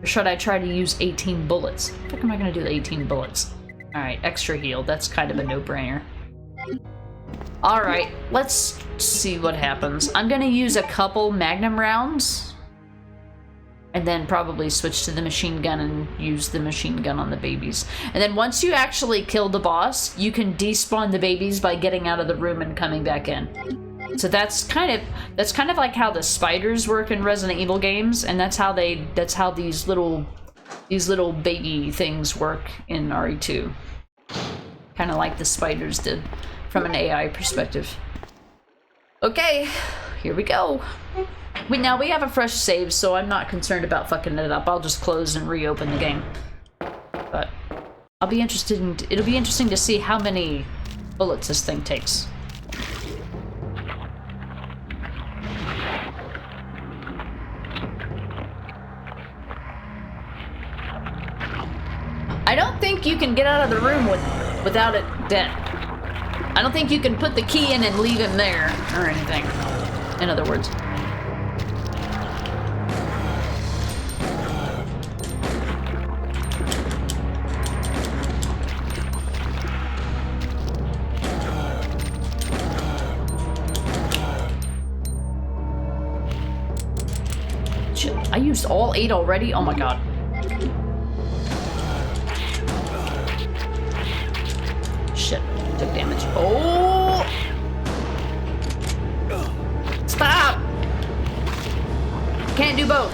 Or should I try to use 18 bullets? What am I gonna do with 18 bullets? Alright, extra heal. That's kind of a no-brainer. Alright, let's see what happens. I'm gonna use a couple magnum rounds. And then probably switch to the machine gun and use the machine gun on the babies. And then once you actually kill the boss, you can despawn the babies by getting out of the room and coming back in. So that's kind of like how the spiders work in Resident Evil games, and that's how these little baby things work in RE2. Kind of like the spiders did from an AI perspective. Okay, here we go. Now we have a fresh save, so I'm not concerned about fucking it up. I'll just close and reopen the game. But it'll be interesting to see how many bullets this thing takes. I don't think you can get out of the room without it dead. I don't think you can put the key in and leave him there or anything. In other words. Shit, I used all 8 already? Oh my god. Shit, took damage. Oh! Stop! Can't do both.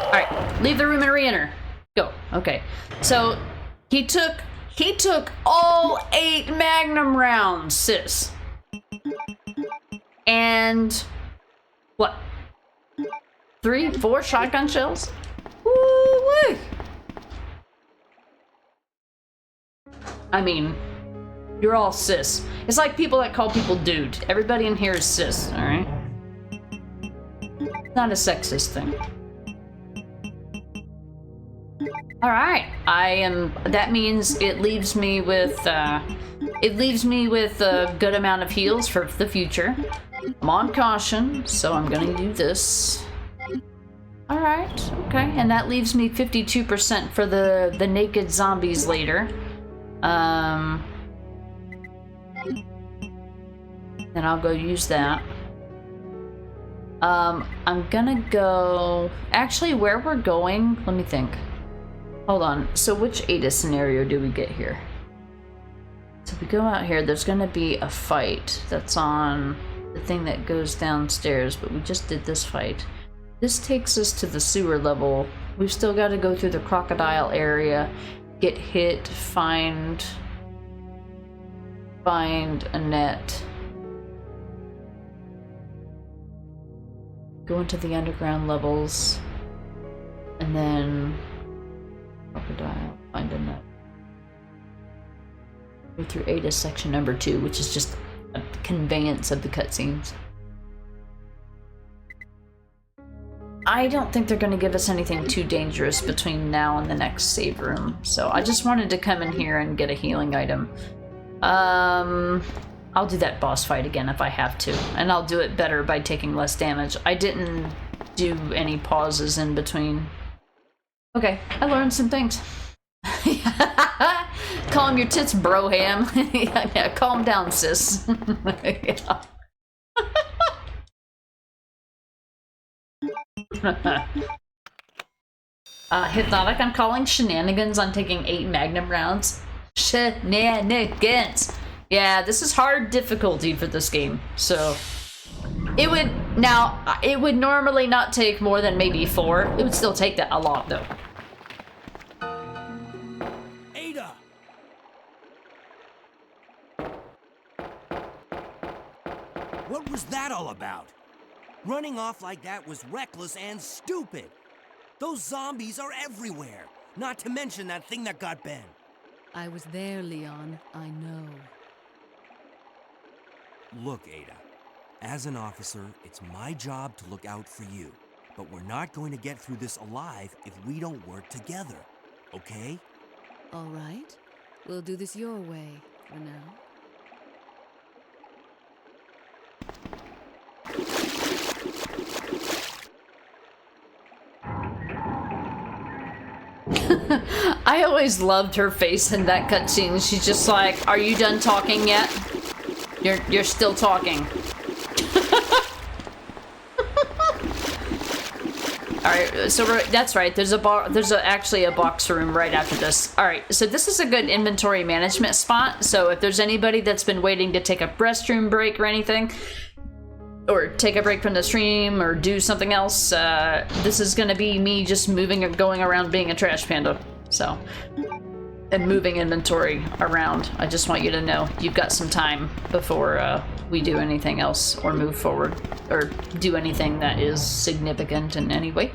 Alright, leave the room and re-enter. Go. Okay. So, he took all 8 magnum rounds, sis. And... what? 3, 4 shotgun shells? Woo-wee! I mean... you're all cis. It's like people that call people dude. Everybody in here is cis, alright? Not a sexist thing. Alright, that means it leaves me with a good amount of heals for the future. I'm on caution, so I'm gonna do this. Alright, okay, and that leaves me 52% for the naked zombies later. Then I'll go use that. I'm gonna go... actually, where we're going... let me think. Hold on. So which Ada scenario do we get here? So if we go out here, there's gonna be a fight that's on the thing that goes downstairs, but we just did this fight. This takes us to the sewer level. We've still got to go through the crocodile area, get hit, find Annette. Go into the underground levels, and then crocodile, find Annette. Go through Ada section number 2, which is just a conveyance of the cutscenes. I don't think they're going to give us anything too dangerous between now and the next save room, so I just wanted to come in here and get a healing item. I'll do that boss fight again if I have to, and I'll do it better by taking less damage. I didn't do any pauses in between. Okay, I learned some things. Calm your tits, broham. Yeah, calm down, sis. Yeah. Hypnotic, I'm calling shenanigans on taking 8 magnum rounds. Shenanigans. Yeah, this is hard difficulty for this game, so it would normally not take more than maybe 4. It would still take that a lot though. Ada! What was that? that all about? Running off like that was reckless and stupid. Those zombies are everywhere, not to mention that thing that got Ben. I was there, Leon. I know. Look, Ada, as an officer, it's my job to look out for you. But we're not going to get through this alive if we don't work together, okay? All right. We'll do this your way for now. I always loved her face in that cutscene. She's just like, "Are you done talking yet? You're still talking." All right, so that's right. There's actually a box room right after this. All right, so this is a good inventory management spot. So if there's anybody that's been waiting to take a restroom break or anything, or take a break from the stream, or do something else, this is gonna be me just moving or going around being a trash panda. So, and moving inventory around. I just want you to know you've got some time before we do anything else or move forward or do anything that is significant in any way.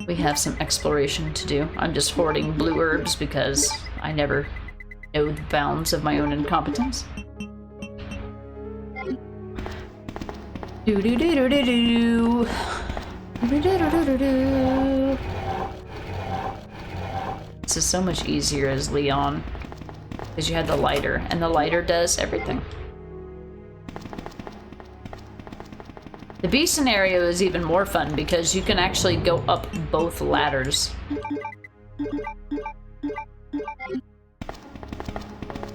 We have some exploration to do. I'm just hoarding blue herbs because I never know the bounds of my own incompetence. Do do do do do do. Do do do do do. This is so much easier as Leon because you had the lighter, and the lighter does everything. The B scenario is even more fun because you can actually go up both ladders.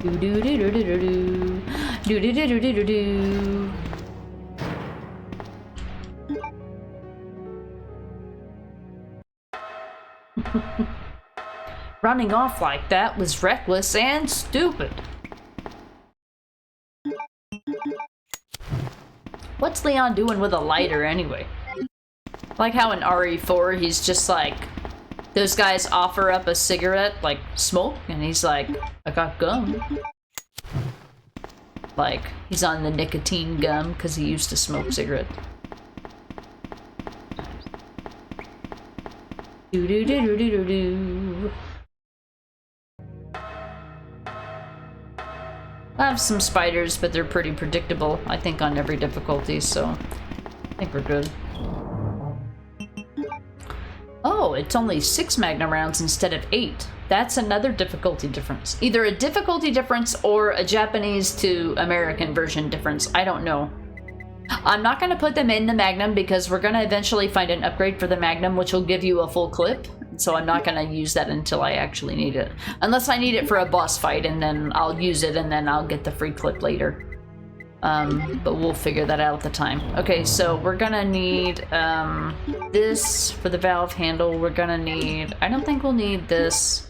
Do do do do do do do. Do do do do do do do. Running off like that was reckless and stupid. What's Leon doing with a lighter anyway? Like how in RE4 he's just like, those guys offer up a cigarette, like, smoke, and he's like, I got gum. Like, he's on the nicotine gum because he used to smoke cigarettes. Do do do do do do do. I have some spiders, but they're pretty predictable, I think, on every difficulty, so I think we're good. Oh, it's only 6 Magnum rounds instead of 8. That's another difficulty difference. Either a difficulty difference or a Japanese to American version difference. I don't know. I'm not going to put them in the Magnum because we're going to eventually find an upgrade for the Magnum, which will give you a full clip. So I'm not going to use that until I actually need it. Unless I need it for a boss fight, and then I'll use it, and then I'll get the free clip later. But we'll figure that out at the time. Okay, so we're going to need this for the valve handle. We're going to need... I don't think we'll need this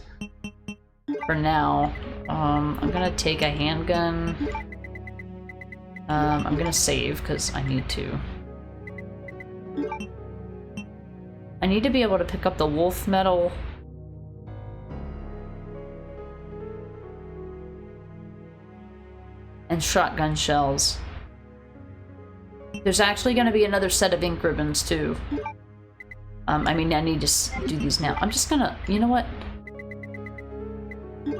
for now. I'm going to take a handgun. I'm going to save because I need to. I need to be able to pick up the wolf metal. And shotgun shells. There's actually going to be another set of ink ribbons too. I mean, I need to do these now. I'm just gonna, you know what?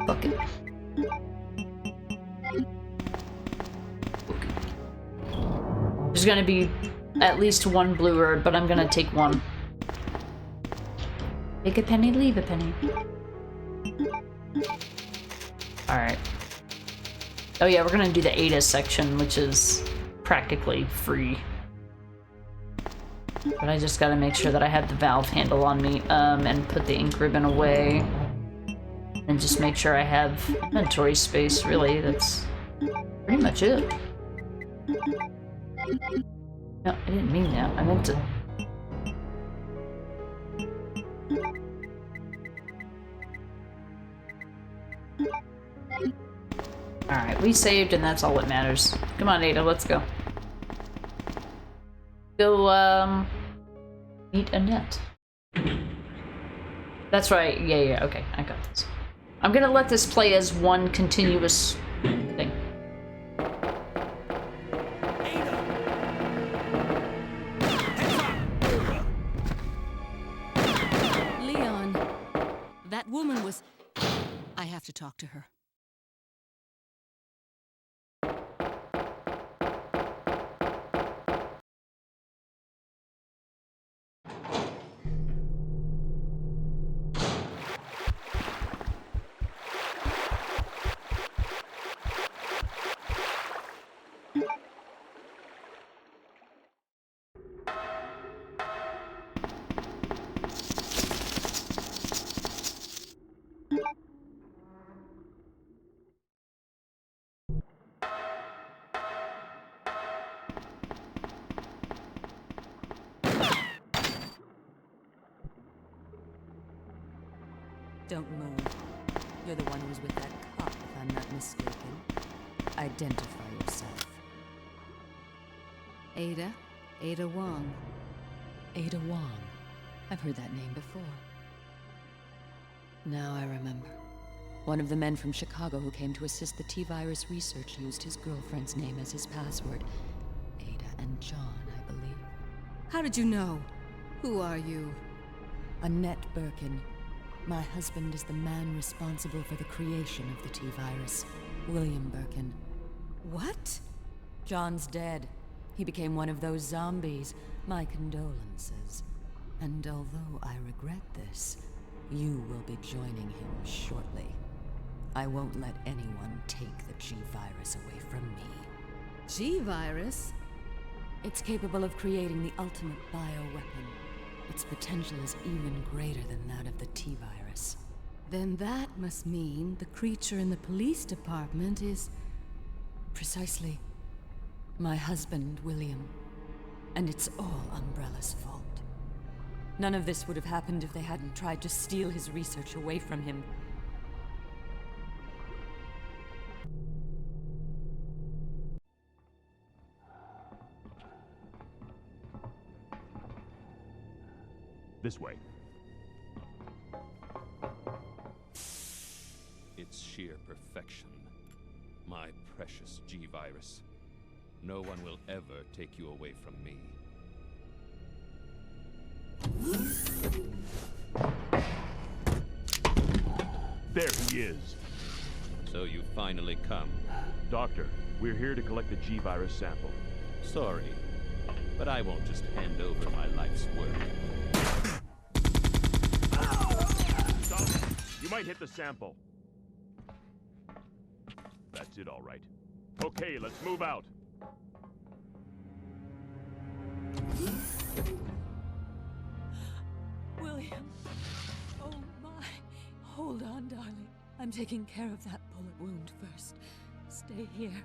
Fuck it. There's gonna be at least one blue herb, but I'm gonna take one. Take a penny, leave a penny. Alright. Oh yeah, we're gonna do the Ada section, which is practically free. But I just gotta make sure that I have the valve handle on me, and put the ink ribbon away. And just make sure I have inventory space, really. That's pretty much it. No, I didn't mean that. I meant to... Alright, we saved and that's all that matters. Come on, Ada, let's go. Go, meet Annette. That's right, yeah, okay, I got this. I'm gonna let this play as one continuous thing. Ada! woman was... I have to talk to her. Don't move. You're the one who was with that cop, if I'm not mistaken. Identify yourself. Ada Wong. Ada Wong. I've heard that name before. Now I remember. One of the men from Chicago who came to assist the T-virus research used his girlfriend's name as his password. Ada and John, I believe. How did you know? Who are you? Annette Birkin. My husband is the man responsible for the creation of the T-virus. William Birkin. What? John's dead. He became one of those zombies. My condolences. And although I regret this, you will be joining him shortly. I won't let anyone take the G-virus away from me. G-virus? It's capable of creating the ultimate bioweapon. Its potential is even greater than that of the T-virus. Then that must mean the creature in the police department is... Precisely. My husband, William. And it's all Umbrella's fault. None of this would have happened if they hadn't tried to steal his research away from him. This way. It's sheer perfection. My precious G-virus. No one will ever take you away from me. There he is. So you finally come. Doctor, we're here to collect the G-virus sample. Sorry, but I won't just hand over my life's work. Stop! You might hit the sample. That's it, all right. Okay, let's move out. William. Oh my. Hold on, darling. I'm taking care of that bullet wound first. Stay here.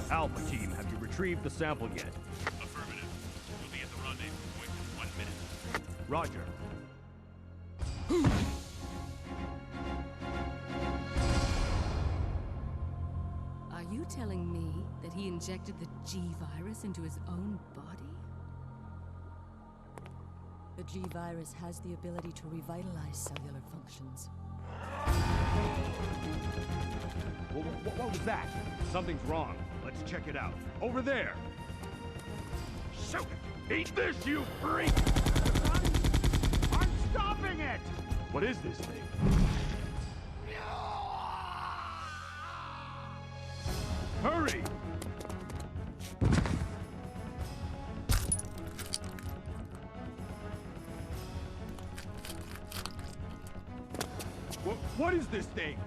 Alpha team, have you retrieved the sample yet? Affirmative. We'll be at the rendezvous point in 1 minute. Roger. Are you telling me that he injected the G-virus into his own body? The G-virus has the ability to revitalize cellular functions. What was that? Something's wrong. Let's check it out. Over there! Shoot! Eat this, you freak! I'm stopping it! What is this thing? Hurry! What is this thing?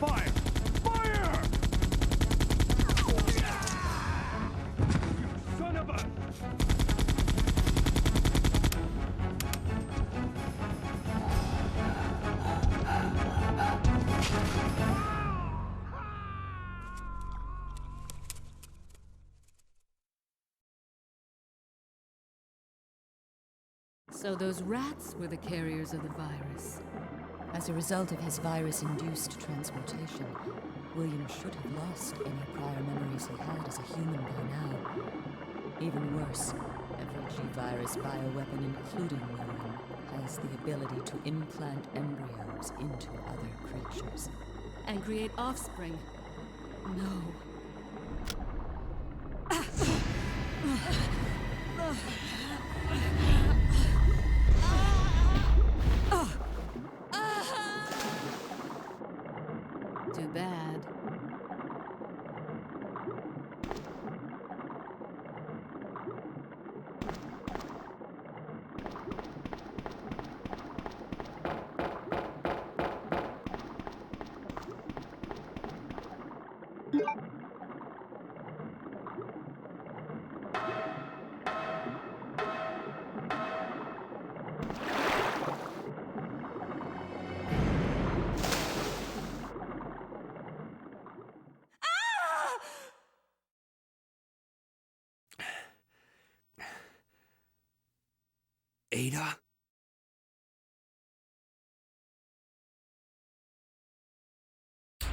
Fire! Fire! You son of a... So those rats were the carriers of the virus. As a result of his virus-induced transmutation, William should have lost any prior memories he had as a human by now. Even worse, every G-virus bioweapon, including William, has the ability to implant embryos into other creatures. And create offspring. No. Too bad. Ada?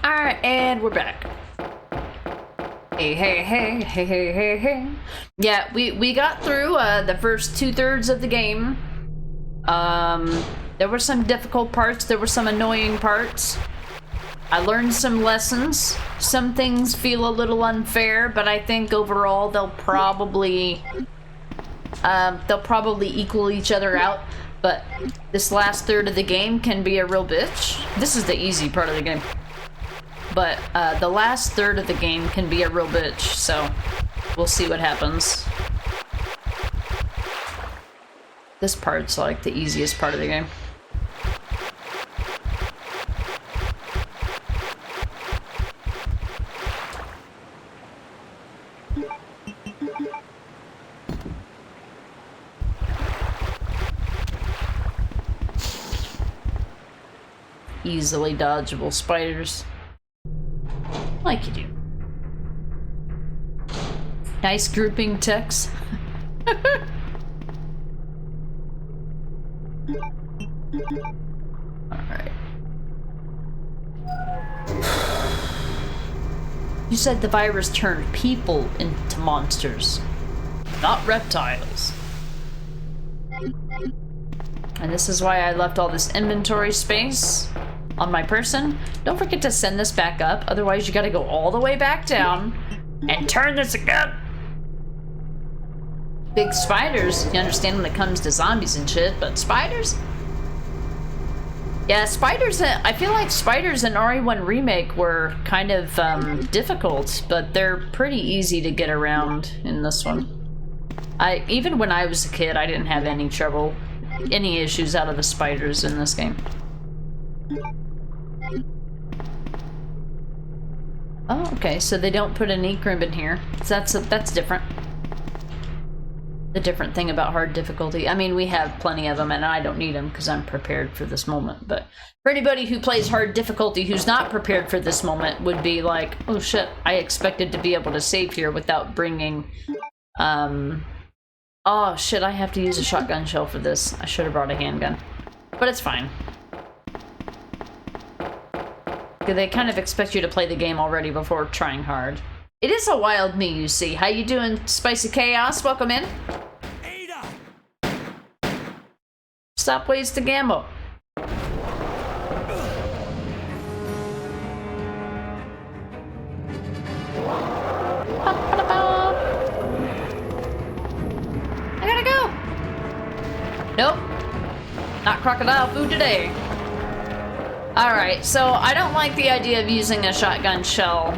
Alright, and we're back. Hey. Yeah, we got through the first 2/3 of the game. There were some difficult parts, there were some annoying parts. I learned some lessons. Some things feel a little unfair, but I think overall they'll probably equal each other out. But this last third of the game can be a real bitch. This is the easy part of the game. But the last third of the game can be a real bitch, so we'll see what happens. This part's like the easiest part of the game. Easily dodgeable spiders. Like you do. Nice grouping text. Alright. You said the virus turned people into monsters, not reptiles. And this is why I left all this inventory space on my person. Don't forget to send this back up, otherwise you gotta go all the way back down and turn this again. Big spiders, you understand when it comes to zombies and shit, but spiders? Yeah, spiders, I feel like spiders in RE1 Remake were kind of difficult, but they're pretty easy to get around in this one. Even when I was a kid, I didn't have any trouble, any issues out of the spiders in this game. Oh, okay, so they don't put an ecrim in here. So that's different. The different thing about hard difficulty. I mean, we have plenty of them, and I don't need them because I'm prepared for this moment. But for anybody who plays hard difficulty who's not prepared for this moment would be like, oh shit, I expected to be able to save here without bringing... Oh shit, I have to use a shotgun shell for this. I should have brought a handgun. But it's fine. They kind of expect you to play the game already before trying hard. It is a wild me, you see. How you doing, Spicy Chaos? Welcome in. Ada! Stop ways to gamble. I gotta go. Nope. Not crocodile food today. Alright, so I don't like the idea of using a shotgun shell.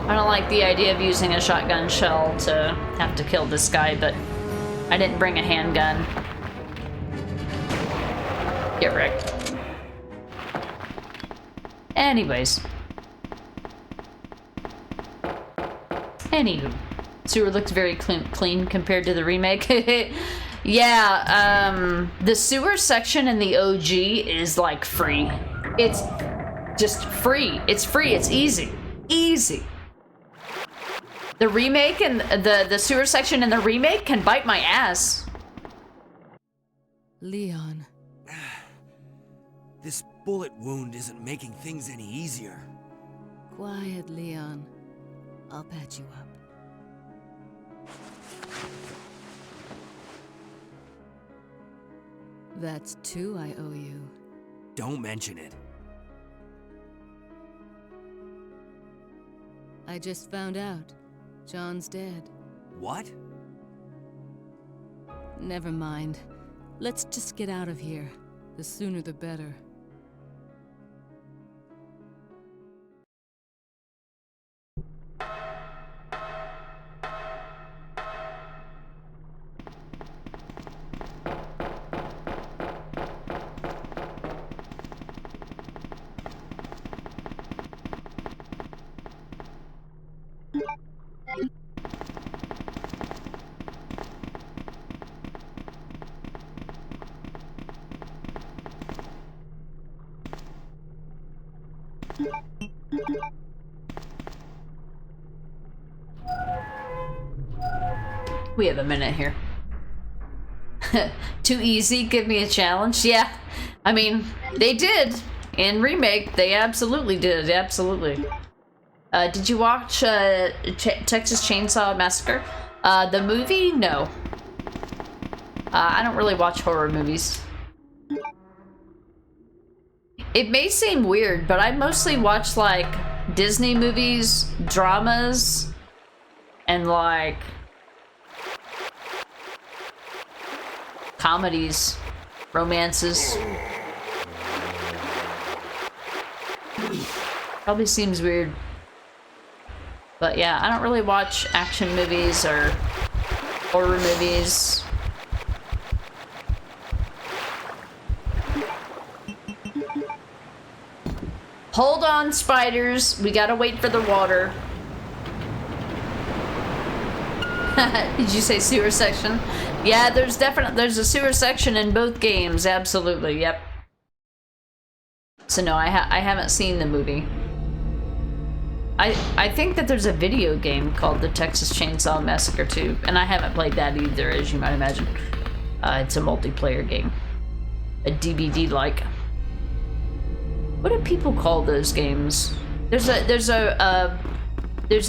I don't like the idea of using a shotgun shell to have to kill this guy, but I didn't bring a handgun. Get wrecked. Anyways. Anywho. Sewer looks very clean compared to the remake. Yeah, the sewer section in the OG is like free. It's just free. It's free. It's easy. Easy. The remake and the sewer section in the remake can bite my ass. Leon. This bullet wound isn't making things any easier. Quiet, Leon. I'll patch you up. That's 2 I owe you. Don't mention it. I just found out. John's dead. What? Never mind. Let's just get out of here. The sooner the better. We have a minute here. Too easy, give me a challenge. Yeah, I mean, they did. In Remake, they absolutely did, absolutely. Did you watch Texas Chainsaw Massacre? The movie? No. I don't really watch horror movies. It may seem weird, but I mostly watch, like, Disney movies, dramas, and, like, comedies, romances. Probably seems weird. But yeah, I don't really watch action movies or horror movies. Hold on, spiders. We gotta wait for the water. Did you say sewer section? Yeah, there's a sewer section in both games. Absolutely, yep. So no, I haven't seen the movie. I think that there's a video game called the Texas Chainsaw Massacre 2, and I haven't played that either, as you might imagine. It's a multiplayer game, a DVD-like. What do people call those games? There's a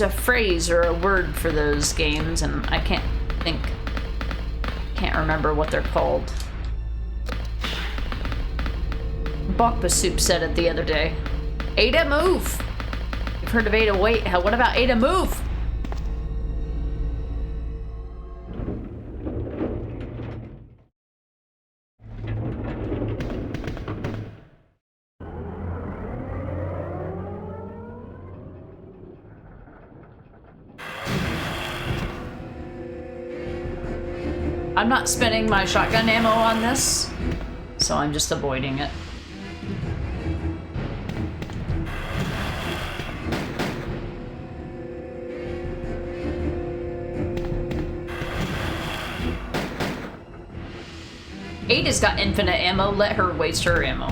phrase or a word for those games, and I can't remember what they're called. Bakba Soup said it the other day. Ada, move! You've heard of Ada, wait, what about Ada, move? I'm not spending my shotgun ammo on this, so I'm just avoiding it. Ada's got infinite ammo, let her waste her ammo.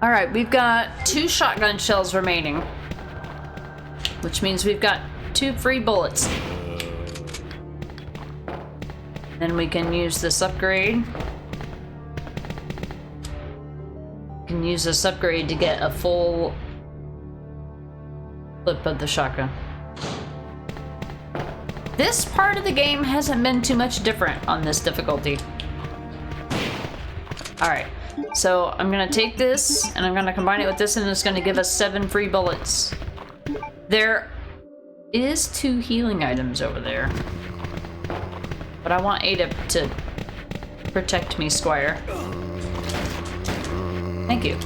Alright, we've got 2 shotgun shells remaining, which means we've got 2 free bullets. Then we can use this upgrade. We can use this upgrade to get a full clip of the shotgun. This part of the game hasn't been too much different on this difficulty. Alright. So I'm gonna take this and I'm gonna combine it with this, and it's gonna give us 7 free bullets. There is 2 healing items over there, but I want Ada to protect me, Squire. Thank you.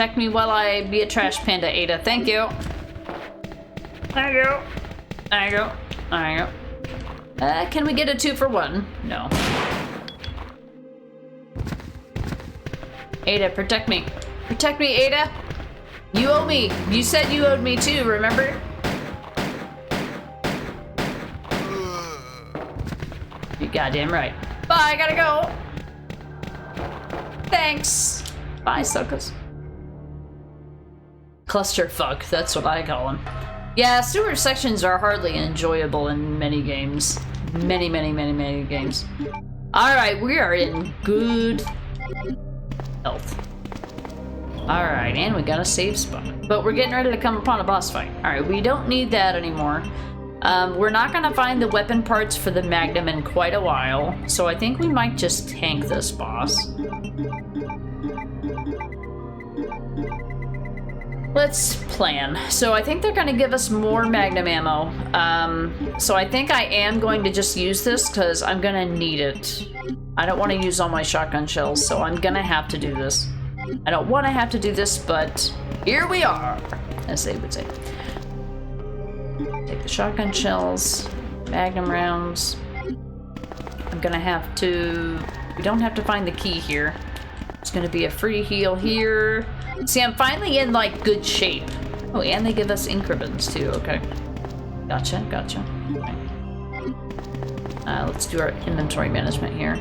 protect me while I be a trash panda, Ada. Thank you. Thank you. Thank you. Thank you. Can we get a 2 for 1? No. Ada, protect me. Protect me, Ada. You owe me. You said you owed me too, remember? You goddamn right. Bye, I gotta go. Thanks. Bye, suckers. Clusterfuck, that's what I call them. Yeah, sewer sections are hardly enjoyable in many games. Many games. Alright, we are in good health. Alright, and we got a save spot. But we're getting ready to come upon a boss fight. Alright, we don't need that anymore. We're not gonna find the weapon parts for the Magnum in quite a while, so I think we might just tank this boss. Let's plan. So I think they're gonna give us more Magnum ammo. So I think I am going to just use this because I'm gonna need it. I don't want to use all my shotgun shells, so I'm gonna have to do this. I don't want to have to do this, but here we are, as they would say. Take the shotgun shells, Magnum rounds. I'm gonna have to... We don't have to find the key here. It's gonna be a free heal here. See, I'm finally in, like, good shape. Oh, and they give us increments, too. Okay. Gotcha. Okay. Let's do our inventory management here.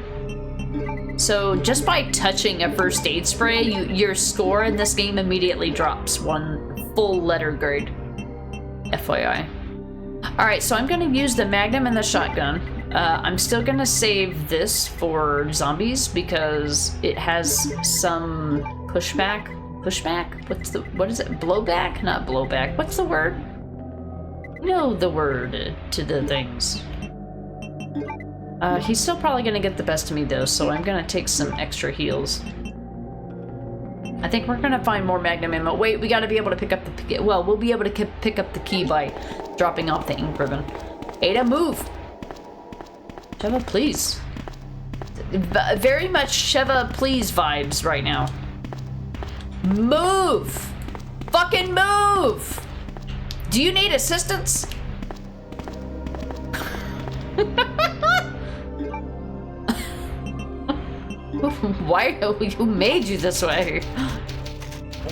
So, just by touching a first aid spray, your score in this game immediately drops 1 full letter grade. FYI. Alright, so I'm gonna use the Magnum and the shotgun. I'm still gonna save this for zombies because it has some pushback. Pushback? What is it? Blowback? Not blowback. What's the word? You know the word to the things. He's still probably gonna get the best of me though, so I'm gonna take some extra heals. I think we're gonna find more Magnum ammo. Wait, we gotta be able to pick up the... Well, we'll be able to pick up the key by dropping off the ink ribbon. Ada, move! Sheva, please. Very much Sheva, please vibes right now. Move! Fucking move! Do you need assistance? Why? Who made you this way?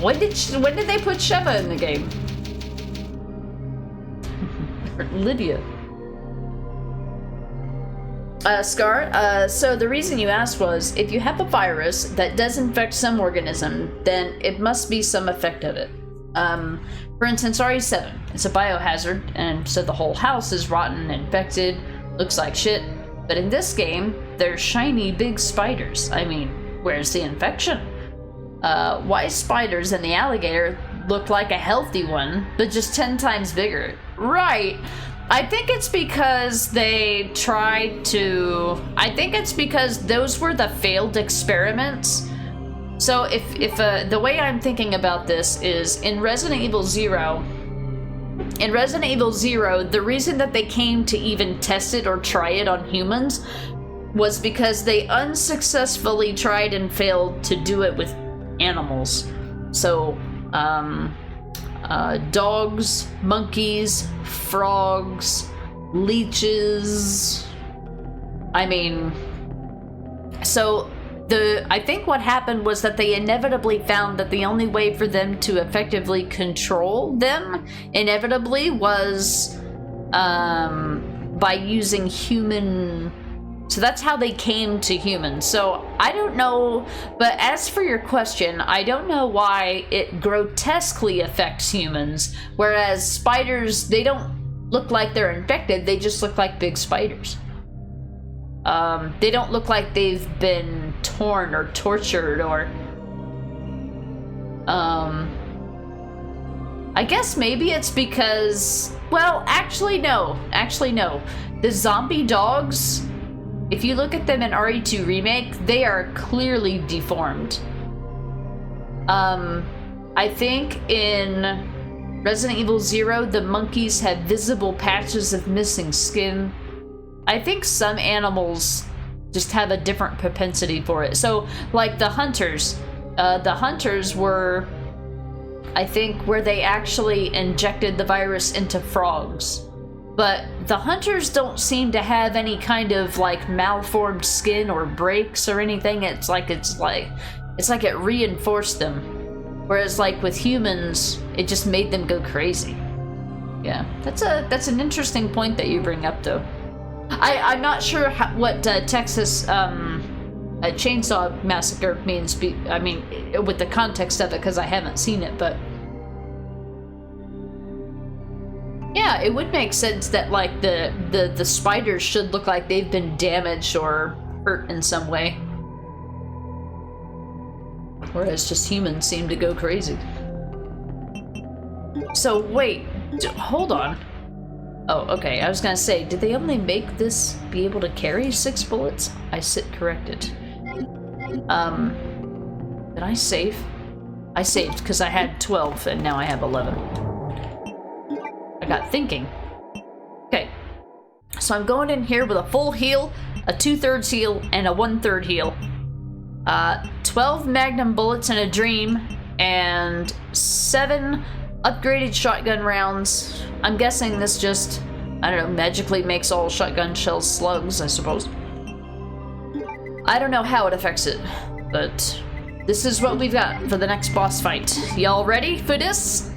When did they put Sheva in the game? Lydia. Scar, so the reason you asked was, if you have a virus that does infect some organism, then it must be some effect of it. For instance, RE7, it's a biohazard, and so the whole house is rotten, infected, looks like shit. But in this game, they're shiny big spiders. I mean, where's the infection? Why spiders and the alligator look like a healthy one, but just 10 times bigger? Right. I think it's because they tried to... I think it's because those were the failed experiments. So if the way I'm thinking about this is in Resident Evil 0, the reason that they came to even test it or try it on humans was because they unsuccessfully tried and failed to do it with animals. So, dogs, monkeys, frogs, leeches. I mean, so I think what happened was that they inevitably found that the only way for them to effectively control them inevitably was by using human. So that's how they came to humans. So I don't know, but as for your question, I don't know why it grotesquely affects humans, whereas spiders, they don't look like they're infected, they just look like big spiders. They don't look like they've been torn or tortured or... I guess maybe it's because... Well, actually no. The zombie dogs... If you look at them in RE2 Remake, they are clearly deformed. I think in Resident Evil 0, the monkeys have visible patches of missing skin. I think some animals just have a different propensity for it. So, like the hunters were I think, where they actually injected the virus into frogs. But the hunters don't seem to have any kind of like malformed skin or breaks or anything. It's like it reinforced them. Whereas like with humans, it just made them go crazy. Yeah, that's an interesting point that you bring up though. I'm not sure what Texas Chainsaw Massacre means. I mean, with the context of it, because I haven't seen it, but yeah, it would make sense that like the spiders should look like they've been damaged or hurt in some way, whereas just humans seem to go crazy. So wait, hold on. Oh, okay. I was gonna say, did they only make this be able to carry 6 bullets? I sit corrected. Did I save? I saved because I had 12 and now I have 11. I got thinking. Okay. So I'm going in here with a full heal, a 2/3 heal, and a 1/3 heal. 12 magnum bullets in a dream, and 7 upgraded shotgun rounds. I'm guessing this just, I don't know, magically makes all shotgun shells slugs, I suppose. I don't know how it affects it, but this is what we've got for the next boss fight. Y'all ready for this?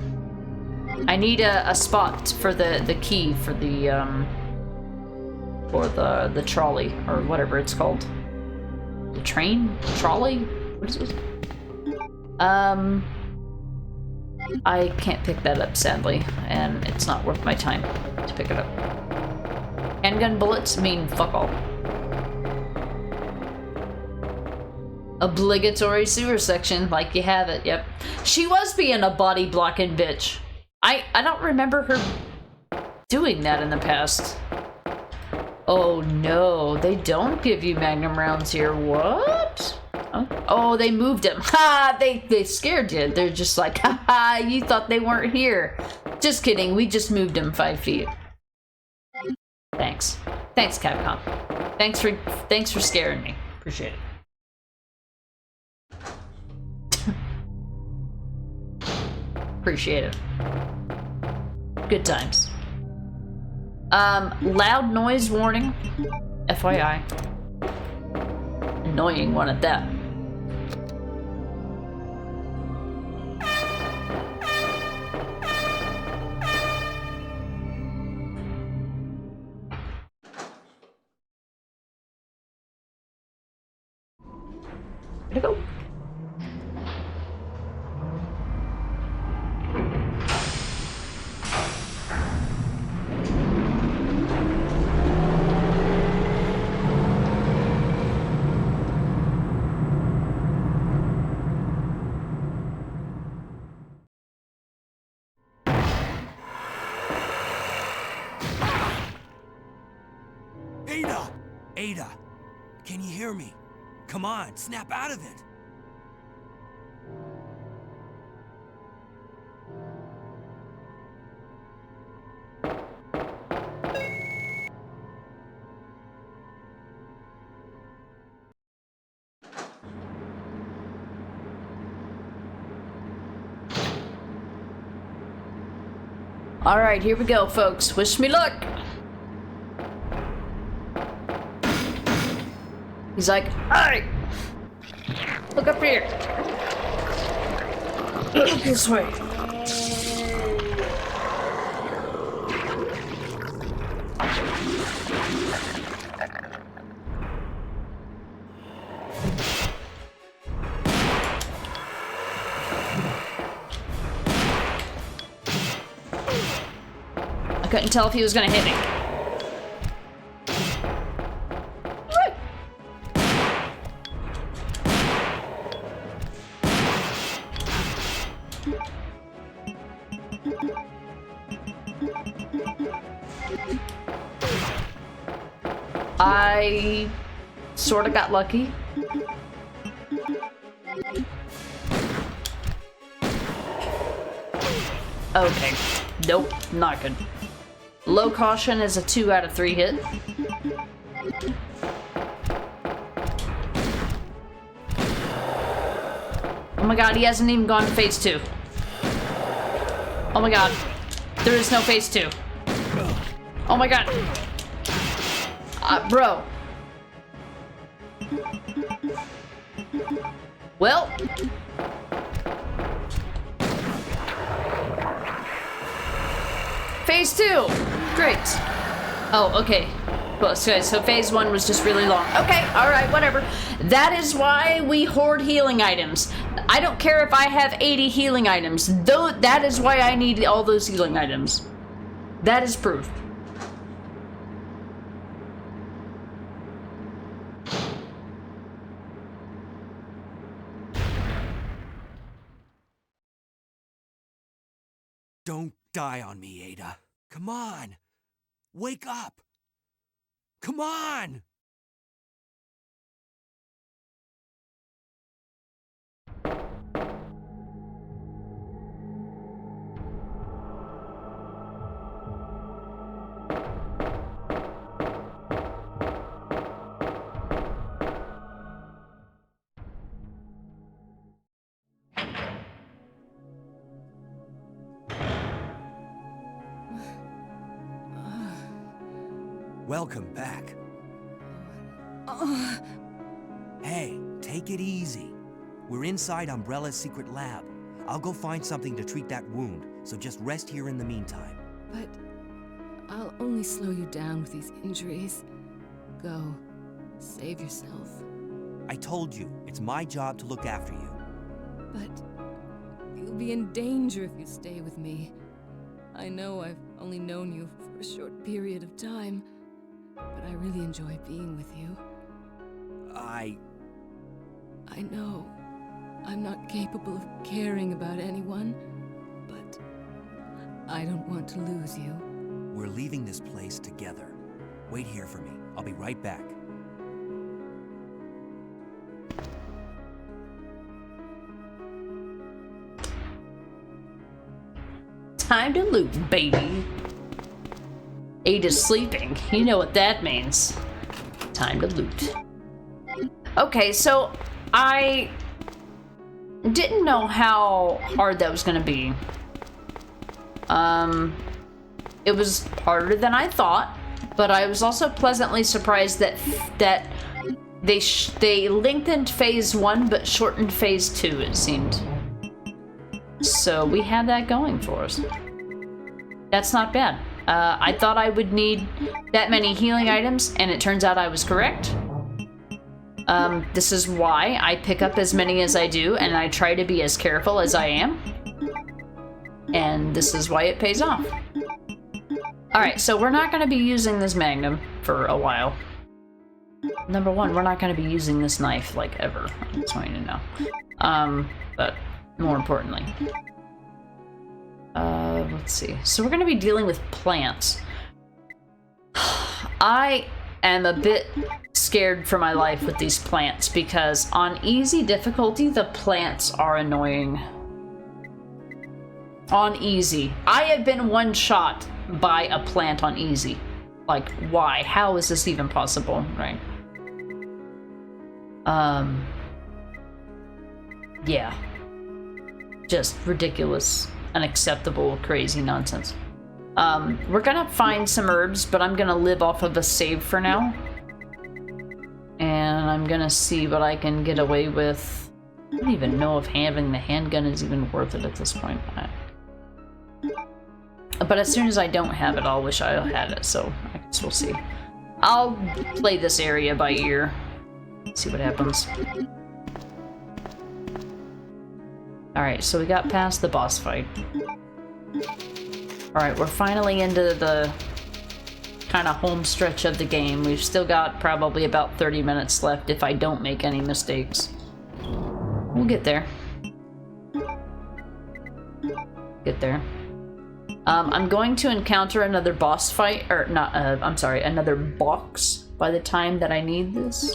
I need a spot for the key for the trolley, or whatever it's called. The train? Trolley? What is it? I can't pick that up, sadly, and it's not worth my time to pick it up. Handgun bullets mean fuck all. Obligatory sewer section, like you have it, yep. She was being a body blocking bitch. I don't remember her doing that in the past. Oh no, they don't give you magnum rounds here. What? Oh, they moved him. Ha! They scared you. They're just like, ha ha, you thought they weren't here. Just kidding, we just moved him 5 feet. Thanks. Thanks, Capcom. Thanks for scaring me. Appreciate it. Appreciate it. Good times. Loud noise warning. FYI. Annoying one at that. Where'd it go? Ada! Can you hear me? Come on, snap out of it! Alright, here we go, folks. Wish me luck! He's like, hey! Look up here! Look this way! I couldn't tell if he was gonna hit me. I sort of got lucky. Okay. Nope, not good. Low caution is a 2 out of 3 hit. Oh my god, he hasn't even gone to phase 2. Oh my god. There is no phase 2. Oh my god. Bro. Well. Phase 2. Great. Oh, okay. Well, so phase 1 was just really long. Okay, alright, whatever. That is why we hoard healing items. I don't care if I have 80 healing items. Though that is why I need all those healing items. That is proof. Don't die on me, Ada. Come on. Wake up. Come on. Welcome back. Hey, take it easy. We're inside Umbrella's secret lab. I'll go find something to treat that wound, so just rest here in the meantime. But I'll only slow you down with these injuries. Go. Save yourself. I told you, it's my job to look after you. But you'll be in danger if you stay with me. I know I've only known you for a short period of time, but I really enjoy being with you. I know I'm not capable of caring about anyone, but I don't want to lose you. We're leaving this place together. Wait here for me. I'll be right back. Time to loot, baby. Ada's sleeping. You know what that means. Time to loot. Okay, so I didn't know how hard that was gonna be. It was harder than I thought, but I was also pleasantly surprised that they lengthened phase 1 but shortened phase 2, it seemed. So we have that going for us. That's not bad. I thought I would need that many healing items, and it turns out I was correct. This is why I pick up as many as I do, and I try to be as careful as I am. And this is why it pays off. Alright, so we're not going to be using this magnum for a while. Number one, we're not going to be using this knife, like, ever. I just want you to know. But more importantly. Let's see. So we're going to be dealing with plants. I am a bit scared for my life with these plants because on easy difficulty, the plants are annoying. On easy. I have been one shot by a plant on easy. Like, why? How is this even possible? Right. Yeah. Just ridiculous, unacceptable, crazy nonsense. We're gonna find some herbs, but I'm gonna live off of a save for now. And I'm gonna see what I can get away with. I don't even know if having the handgun is even worth it at this point. But as soon as I don't have it, I'll wish I had it, so I guess we'll see. I'll play this area by ear. See what happens. Alright, so we got past the boss fight. Alright, we're finally into the kind of home stretch of the game. We've still got probably about 30 minutes left if I don't make any mistakes. We'll get there. Get there. I'm going to encounter another boss fight, or not, I'm sorry, another box by the time that I need this.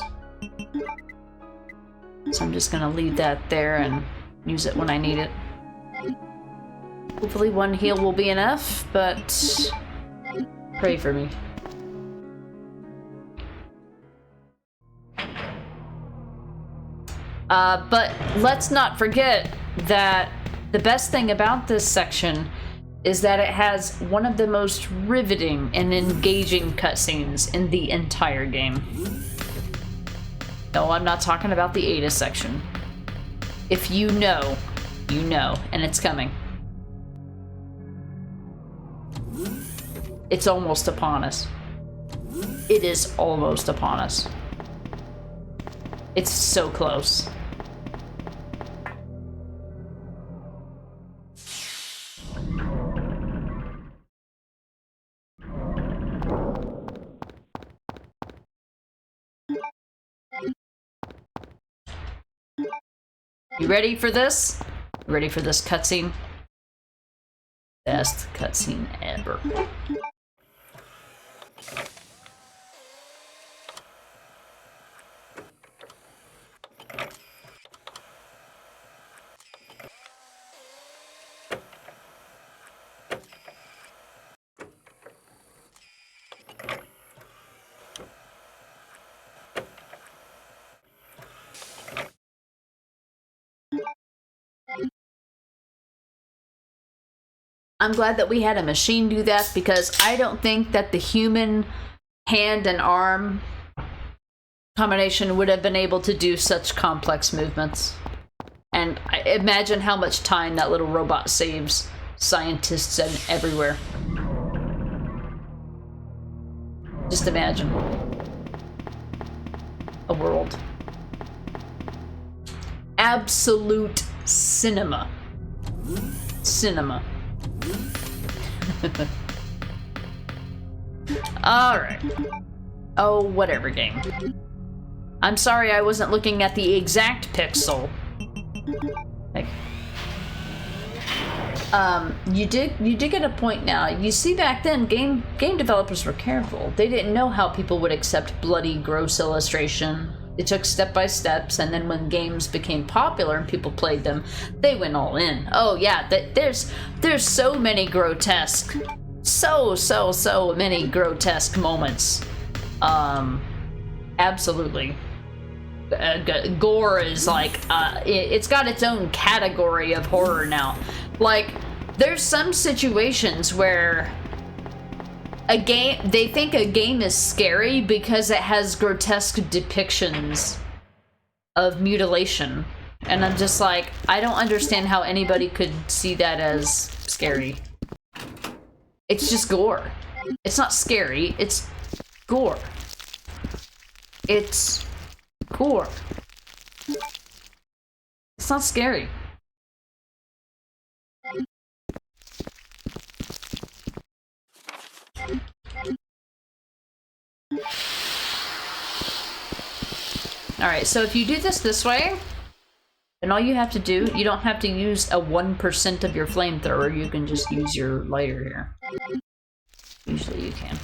So I'm just gonna leave that there and use it when I need it. Hopefully one heal will be enough, but pray for me. But let's not forget that the best thing about this section is that it has one of the most riveting and engaging cutscenes in the entire game. No, I'm not talking about the Ada section. If you know, you know, and it's coming. It's almost upon us. It is almost upon us. It's so close. You ready for this? You ready for this cutscene? Best cutscene ever. I'm glad that we had a machine do that, because I don't think that the human hand and arm combination would have been able to do such complex movements. And I imagine how much time that little robot saves scientists and everywhere. Just imagine a world. Absolute cinema. Cinema. Alright. Oh, whatever, game. I'm sorry I wasn't looking at the exact pixel. Like, you did get a point now. You see, back then, game developers were careful. They didn't know how people would accept bloody, gross illustration. They took step-by-steps, and then when games became popular and people played them, they went all in. Oh yeah, there's so many grotesque, so many grotesque moments. Absolutely. Gore is like, it's got its own category of horror now. Like, there's some situations where they think a game is scary because it has grotesque depictions of mutilation. And I'm just like, I don't understand how anybody could see that as scary. It's just gore. It's not scary, it's gore. It's gore. It's not scary. Alright, so if you do this way, then all you have to do, you don't have to use a 1% of your flamethrower, you can just use your lighter here. Usually you can.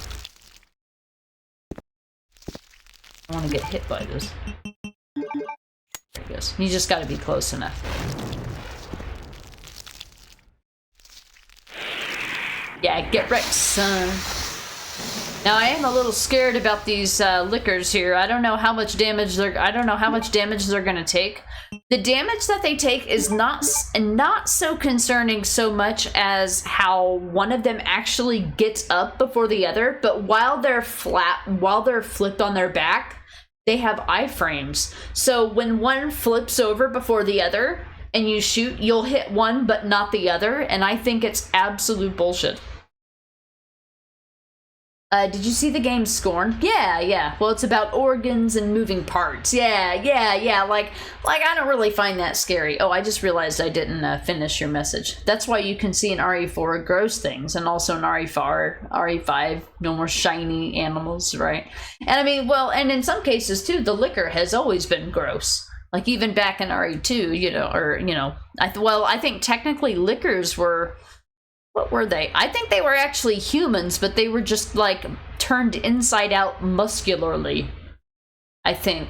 I want to get hit by this. There it goes. You just gotta be close enough. Yeah, get wrecked, son. Now I am a little scared about these liquors here. I don't know how much damage they're gonna take. The damage that they take is not so concerning so much as how one of them actually gets up before the other, but while they're flipped on their back, they have iframes. So when one flips over before the other and you shoot, you'll hit one but not the other, and I think it's absolute bullshit. Did you see the game Scorn? Yeah. Well, it's about organs and moving parts. Yeah. Like I don't really find that scary. Oh, I just realized I didn't finish your message. That's why you can see in RE4 gross things, and also in RE5, no more shiny animals, right? And I mean, well, and in some cases too, the liquor has always been gross. Like even back in RE2, I think technically liquors were. What were they? I think they were actually humans, but they were just, like, turned inside out muscularly, I think.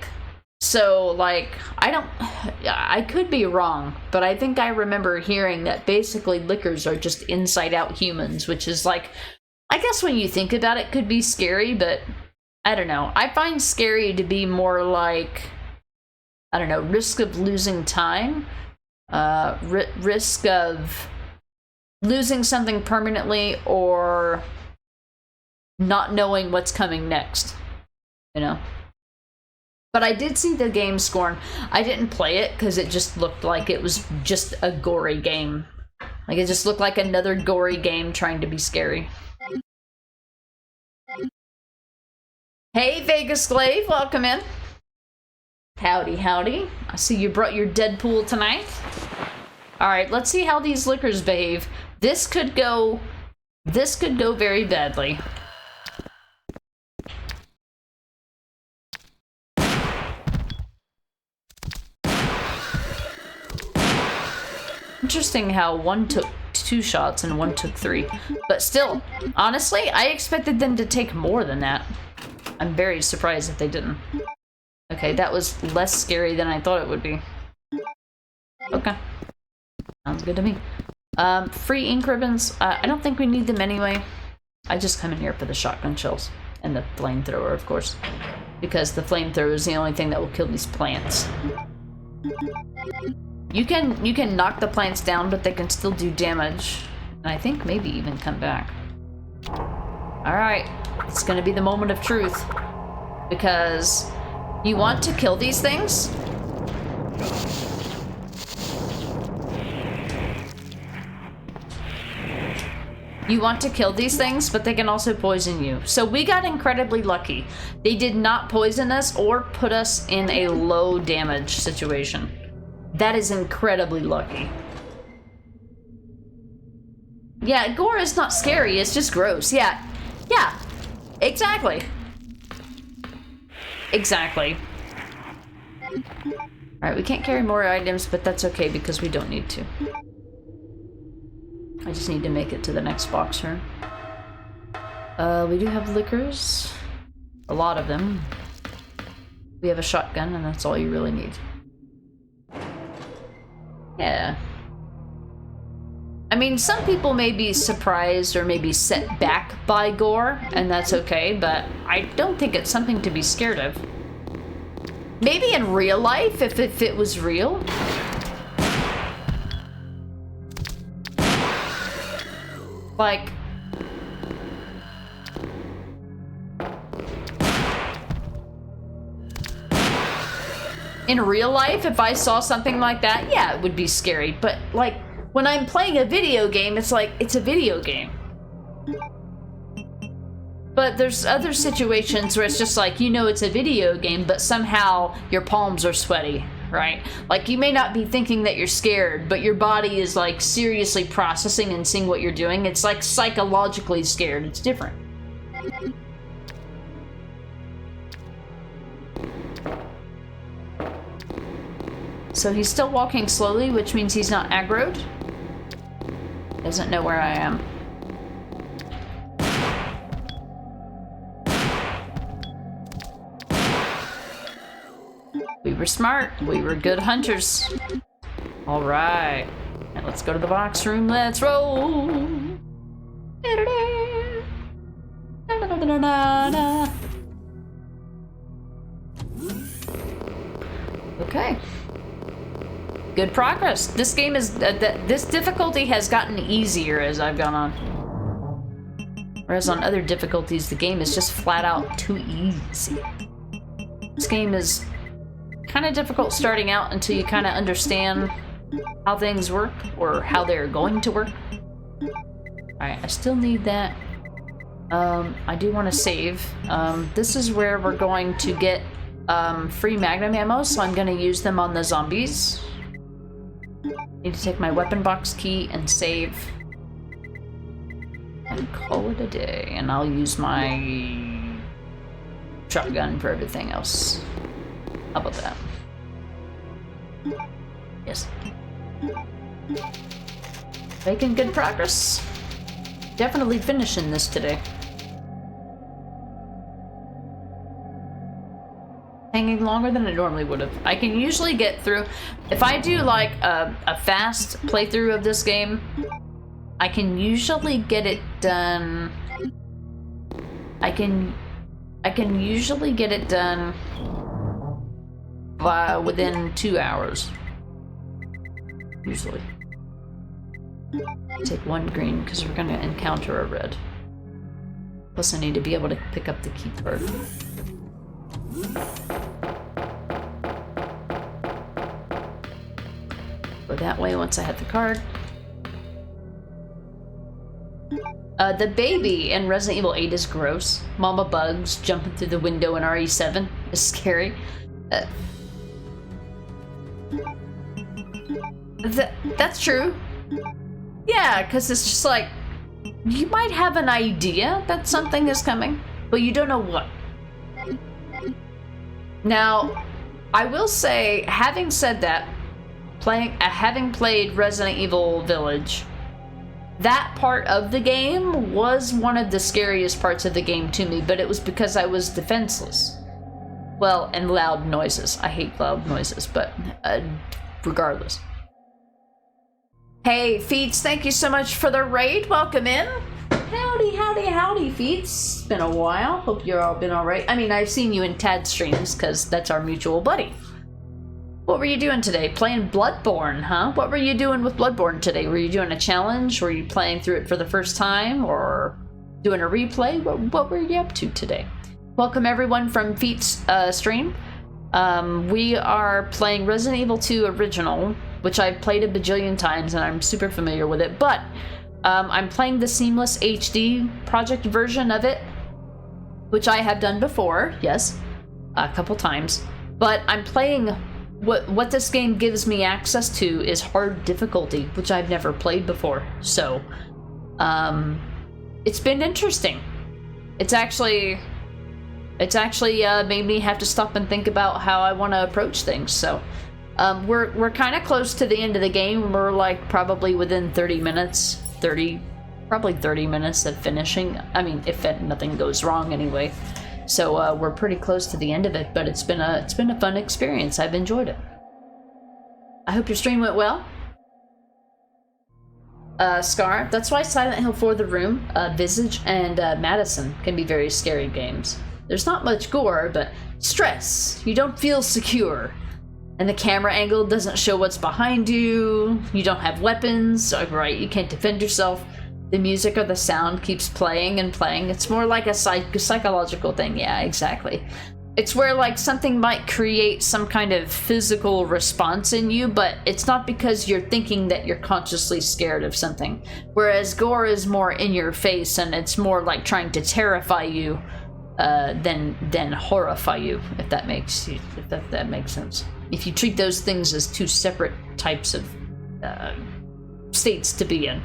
So, like, I could be wrong, but I think I remember hearing that basically liquors are just inside out humans, which is, like, I guess when you think about it, could be scary, but I don't know. I find scary to be more like, I don't know, risk of losing time, risk of losing something permanently or not knowing what's coming next, you know. But I did see the game Scorn. I didn't play it because it just looked like it was just a gory game. Like, it just looked like another gory game trying to be scary. Hey, Vegas Slave, welcome in. Howdy, howdy. I see you brought your Deadpool tonight. Alright, let's see how these liquors behave. This could go very badly. Interesting how one took 2 shots and one took 3. But still, honestly, I expected them to take more than that. I'm very surprised if they didn't. Okay, that was less scary than I thought it would be. Okay. Sounds good to me. Free ink ribbons. I don't think we need them anyway. I just come in here for the shotgun shells. And the flamethrower, of course. Because the flamethrower is the only thing that will kill these plants. You can knock the plants down, but they can still do damage. And I think maybe even come back. Alright, it's gonna be the moment of truth. Because you want to kill these things? You want to kill these things, but they can also poison you. So we got incredibly lucky. They did not poison us or put us in a low damage situation. That is incredibly lucky. Yeah, gore is not scary, it's just gross. Yeah, exactly. Exactly. Alright, we can't carry more items, but that's okay because we don't need to. I just need to make it to the next box here. We do have liquors. A lot of them. We have a shotgun, and that's all you really need. Yeah. I mean, some people may be surprised or maybe set back by gore, and that's okay, but I don't think it's something to be scared of. Maybe in real life, if it was real. Like... in real life, if I saw something like that, yeah, it would be scary. But, like, when I'm playing a video game, it's like, it's a video game. But there's other situations where it's just like, you know it's a video game, but somehow your palms are sweaty, right? Like, you may not be thinking that you're scared, but your body is, like, seriously processing and seeing what you're doing. It's, like, psychologically scared. It's different. So he's still walking slowly, which means he's not aggroed. Doesn't know where I am. We were smart. We were good hunters. All right. Now let's go to the box room. Let's roll. Okay. Good progress. This game is this difficulty has gotten easier as I've gone on. Whereas on other difficulties, the game is just flat out too easy. This game is kind of difficult starting out until you kind of understand how things work or how they're going to work. Alright, I still need that. I do want to save. This is where we're going to get free magnum ammo, so I'm going to use them on the zombies. Need to take my weapon box key and save. And call it a day. And I'll use my shotgun for everything else. How about that? Yes. Making good progress. Definitely finishing this today. Hanging longer than I normally would have. I can usually get through, if I do like a fast playthrough of this game, I can usually get it done. I can usually get it done within 2 hours. Usually. Take 1 green because we're gonna encounter a red. Plus I need to be able to pick up the key card. Go that way once I have the card. The baby in Resident Evil 8 is gross. Mama Bugs jumping through the window in RE7 is scary. That's true. Yeah, because it's just like, you might have an idea that something is coming, but you don't know what. Now, I will say, having said that, having played Resident Evil Village, that part of the game was one of the scariest parts of the game to me, but it was because I was defenseless. Well, and loud noises. I hate loud noises, but regardless. Hey, Feats, thank you so much for the raid. Welcome in. Howdy, howdy, howdy, Feats. Been a while. Hope you're all been alright. I mean, I've seen you in Tad streams, because that's our mutual buddy. What were you doing today? Playing Bloodborne, huh? What were you doing with Bloodborne today? Were you doing a challenge? Were you playing through it for the first time? Or doing a replay? What were you up to today? Welcome everyone from Feats stream. We are playing Resident Evil 2 Original, which I've played a bajillion times and I'm super familiar with it, but I'm playing the Seamless HD project version of it, which I have done before, yes, a couple times, but I'm playing what this game gives me access to is hard difficulty, which I've never played before, so it's been interesting. It's actually made me have to stop and think about how I want to approach things, so we're kind of close to the end of the game. We're like probably within 30 minutes of finishing. I mean, if nothing goes wrong anyway. So we're pretty close to the end of it, but it's been a fun experience. I've enjoyed it. I hope your stream went well. Scar, that's why Silent Hill 4: The Room, Visage, and Madison can be very scary games. There's not much gore, but stress. You don't feel secure. And the camera angle doesn't show what's behind you. You don't have weapons, right? You can't defend yourself. The music or the sound keeps playing and playing. It's more like a psychological thing. Yeah, exactly. It's where like something might create some kind of physical response in you, but it's not because you're thinking that you're consciously scared of something. Whereas gore is more in your face and it's more like trying to terrify you than horrify you, if that makes sense. If you treat those things as two separate types of states to be in.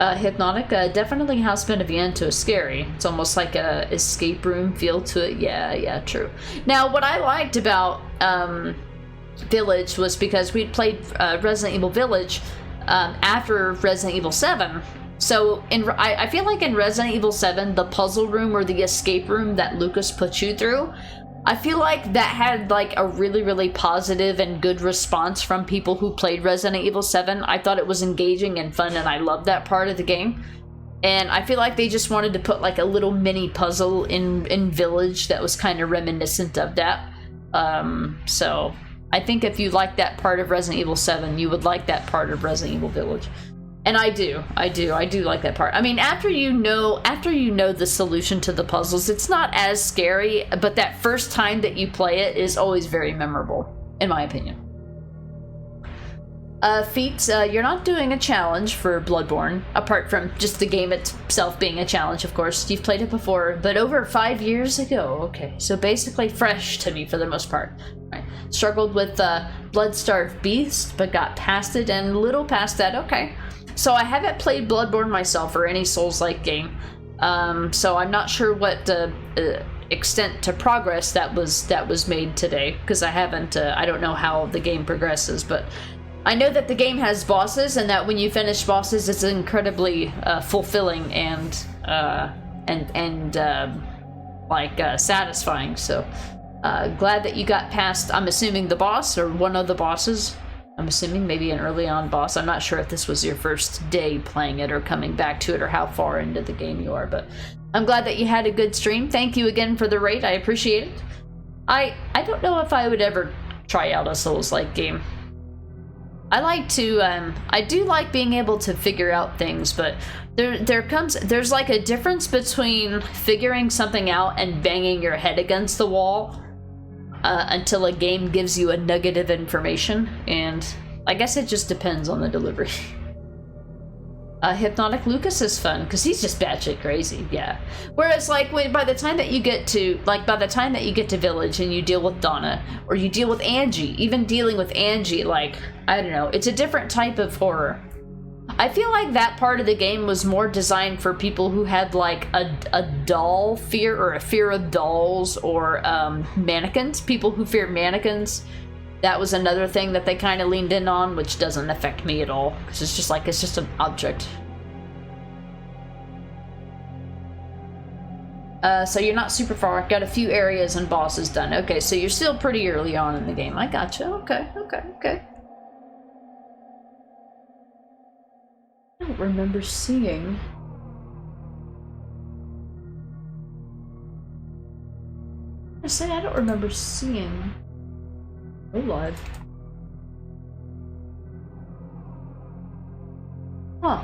Hypnotic, definitely House Beneviento is scary. It's almost like a escape room feel to it. Yeah, true. Now, what I liked about Village was because we'd played Resident Evil Village after Resident Evil 7. So I feel like in Resident Evil 7, the puzzle room or the escape room that Lucas put you through, I feel like that had like a really, really positive and good response from people who played Resident Evil 7. I thought it was engaging and fun, and I loved that part of the game. And I feel like they just wanted to put like a little mini puzzle in Village that was kind of reminiscent of that. So I think if you like that part of Resident Evil 7, you would like that part of Resident Evil Village. And I do like that part. I mean, after you know the solution to the puzzles, it's not as scary, but that first time that you play it is always very memorable, in my opinion. Feats, you're not doing a challenge for Bloodborne, apart from just the game itself being a challenge, of course. You've played it before, but over 5 years ago. Okay, so basically fresh to me for the most part. Right. Struggled with Bloodstarved Beast, but got past it and little past that. Okay. So I haven't played Bloodborne myself or any Souls-like game, so I'm not sure what extent to progress that was made today, because I don't know how the game progresses, but I know that the game has bosses, and that when you finish bosses, it's incredibly fulfilling and satisfying. So glad that you got past, I'm assuming, the boss or one of the bosses. I'm assuming maybe an early on boss. I'm not sure if this was your first day playing it or coming back to it or how far into the game you are, but I'm glad that you had a good stream. Thank you again for the raid. I appreciate it. I don't know if I would ever try out a Souls-like game. I like to, I do like being able to figure out things, but there's like a difference between figuring something out and banging your head against the wall until a game gives you a nugget of information, and I guess it just depends on the delivery. Hypnotic Lucas is fun because he's just batshit crazy, yeah. Whereas like by the time that you get to Village and you deal with Donna or you deal with Angie, even dealing with Angie, like I don't know, it's a different type of horror. I feel like that part of the game was more designed for people who had like a doll fear or a fear of dolls or mannequins. People who fear mannequins. That was another thing that they kind of leaned in on, which doesn't affect me at all, because it's just an object. So you're not super far. Got a few areas and bosses done. Okay, so you're still pretty early on in the game. I gotcha. Okay. I don't remember seeing... I don't remember seeing... Oh, live. Huh.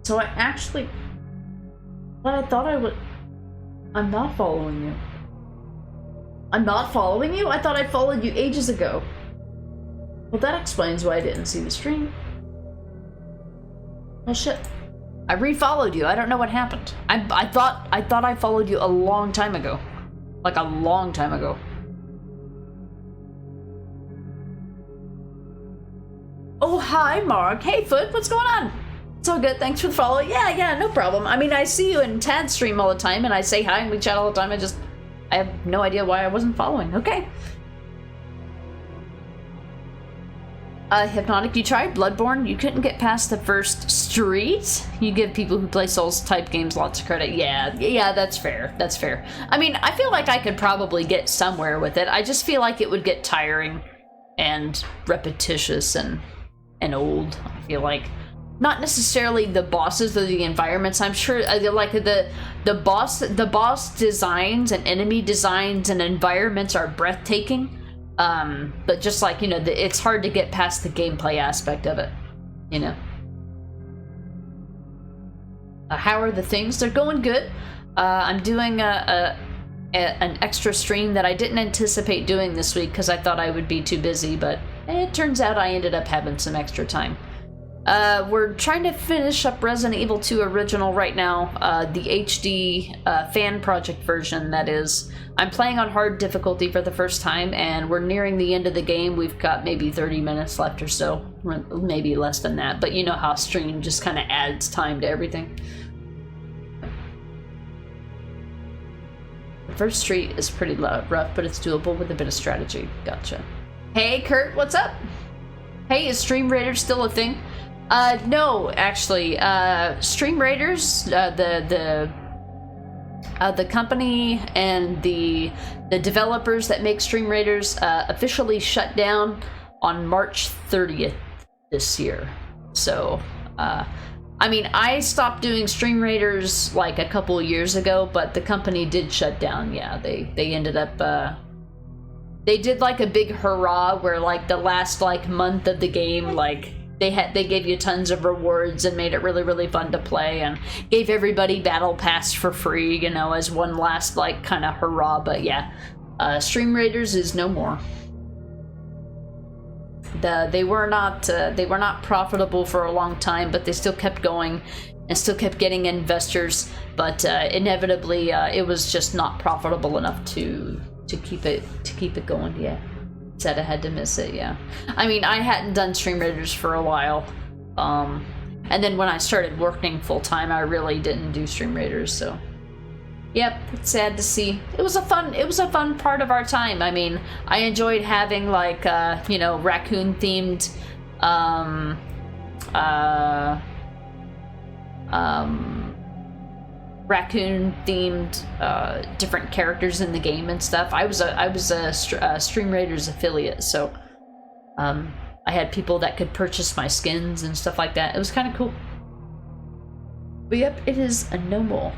So I actually... But I thought I would... I'm not following you. I'm not following you? I thought I followed you ages ago. Well, that explains why I didn't see the stream. Well, shit. I re-followed you. I don't know what happened. I thought I followed you a long time ago. Like a long time ago. Oh, hi, Mark. Hey, Foot, what's going on? It's all good. Thanks for the follow. Yeah, no problem. I mean, I see you in Tad's stream all the time, and I say hi and we chat all the time. I have no idea why I wasn't following. Okay. Hypnotic, you tried Bloodborne? You couldn't get past the first street? You give people who play Souls-type games lots of credit. Yeah, that's fair. That's fair. I mean, I feel like I could probably get somewhere with it. I just feel like it would get tiring and repetitious and old, I feel like. Not necessarily the bosses or the environments. I'm sure, like, the boss designs and enemy designs and environments are breathtaking. But just like, you know, it's hard to get past the gameplay aspect of it, you know. How are the things? They're going good. I'm doing an extra stream that I didn't anticipate doing this week because I thought I would be too busy, but it turns out I ended up having some extra time. We're trying to finish up Resident Evil 2 Original right now, the HD fan project version, that is. I'm playing on hard difficulty for the first time, and we're nearing the end of the game. We've got maybe 30 minutes left or so, maybe less than that, but you know how stream just kind of adds time to everything. The first street is pretty rough, but it's doable with a bit of strategy. Gotcha. Hey, Kurt, what's up? Hey, is Stream Raiders still a thing? No, actually, Stream Raiders, the company and the developers that make Stream Raiders officially shut down on March 30th this year. So, I mean, I stopped doing Stream Raiders like a couple of years ago, but the company did shut down. Yeah, they ended up, they did like a big hurrah where like the last like month of the game, like they gave you tons of rewards and made it really, really fun to play and gave everybody Battle Pass for free, you know, as one last like kind of hurrah. But yeah, Stream Raiders is no more. They were not profitable for a long time, but they still kept going and still kept getting investors. But inevitably, it was just not profitable enough to keep it going. Yeah. Said I had to miss it, yeah. I mean, I hadn't done Stream Raiders for a while. And then when I started working full-time, I really didn't do Stream Raiders, so. Yep, it's sad to see. It was a fun part of our time. I mean, I enjoyed having like, you know, raccoon-themed, raccoon-themed different characters in the game and stuff. I was a Stream Raiders affiliate, so I had people that could purchase my skins and stuff like that. It was kind of cool. But yep, it is a no more.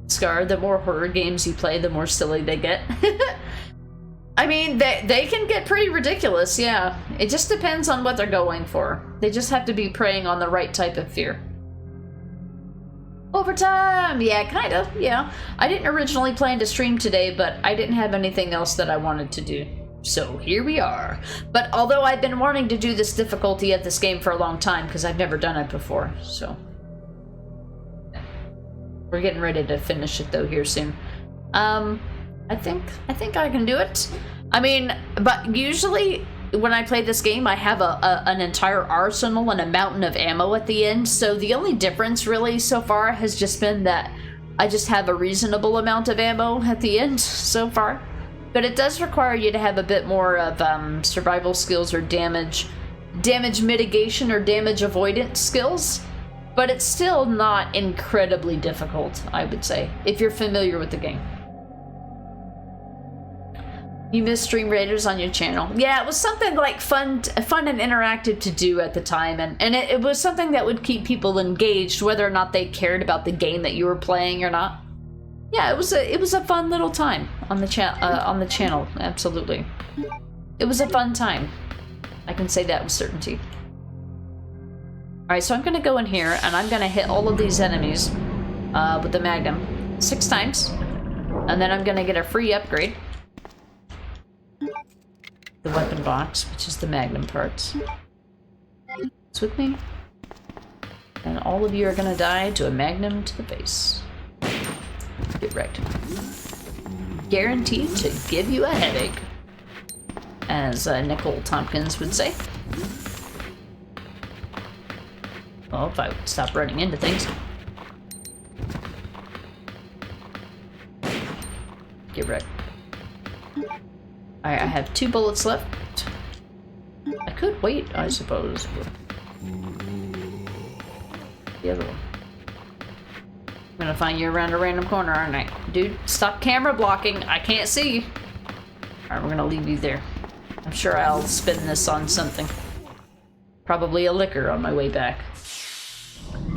Scar, the more horror games you play, the more silly they get. I mean, they can get pretty ridiculous, yeah. It just depends on what they're going for. They just have to be preying on the right type of fear. Overtime! Yeah, kind of, yeah. I didn't originally plan to stream today, but I didn't have anything else that I wanted to do. So here we are. But although I've been wanting to do this difficulty at this game for a long time, because I've never done it before, so... We're getting ready to finish it, though, here soon. I think I can do it. I mean, but usually when I play this game, I have an entire arsenal and a mountain of ammo at the end. So the only difference really so far has just been that I just have a reasonable amount of ammo at the end so far. But it does require you to have a bit more of survival skills or damage mitigation or damage avoidance skills. But it's still not incredibly difficult, I would say, if you're familiar with the game. You missed Stream Raiders on your channel. Yeah, it was something like fun and interactive to do at the time, and it was something that would keep people engaged, whether or not they cared about the game that you were playing or not. Yeah, it was a fun little time on the channel. Absolutely, it was a fun time. I can say that with certainty. All right, so I'm gonna go in here and I'm gonna hit all of these enemies with the Magnum 6 times, and then I'm gonna get a free upgrade. The weapon box, which is the Magnum parts. It's with me. And all of you are gonna die to a Magnum to the face. Get wrecked. Guaranteed to give you a headache, as Nicole Tompkins would say. Well, if I would stop running into things. Get wrecked. Alright, I have 2 bullets left. I could wait, I suppose. The other one. I'm gonna find you around a random corner, aren't I? Dude, stop camera blocking. I can't see. Alright, we're gonna leave you there. I'm sure I'll spend this on something. Probably a liquor on my way back.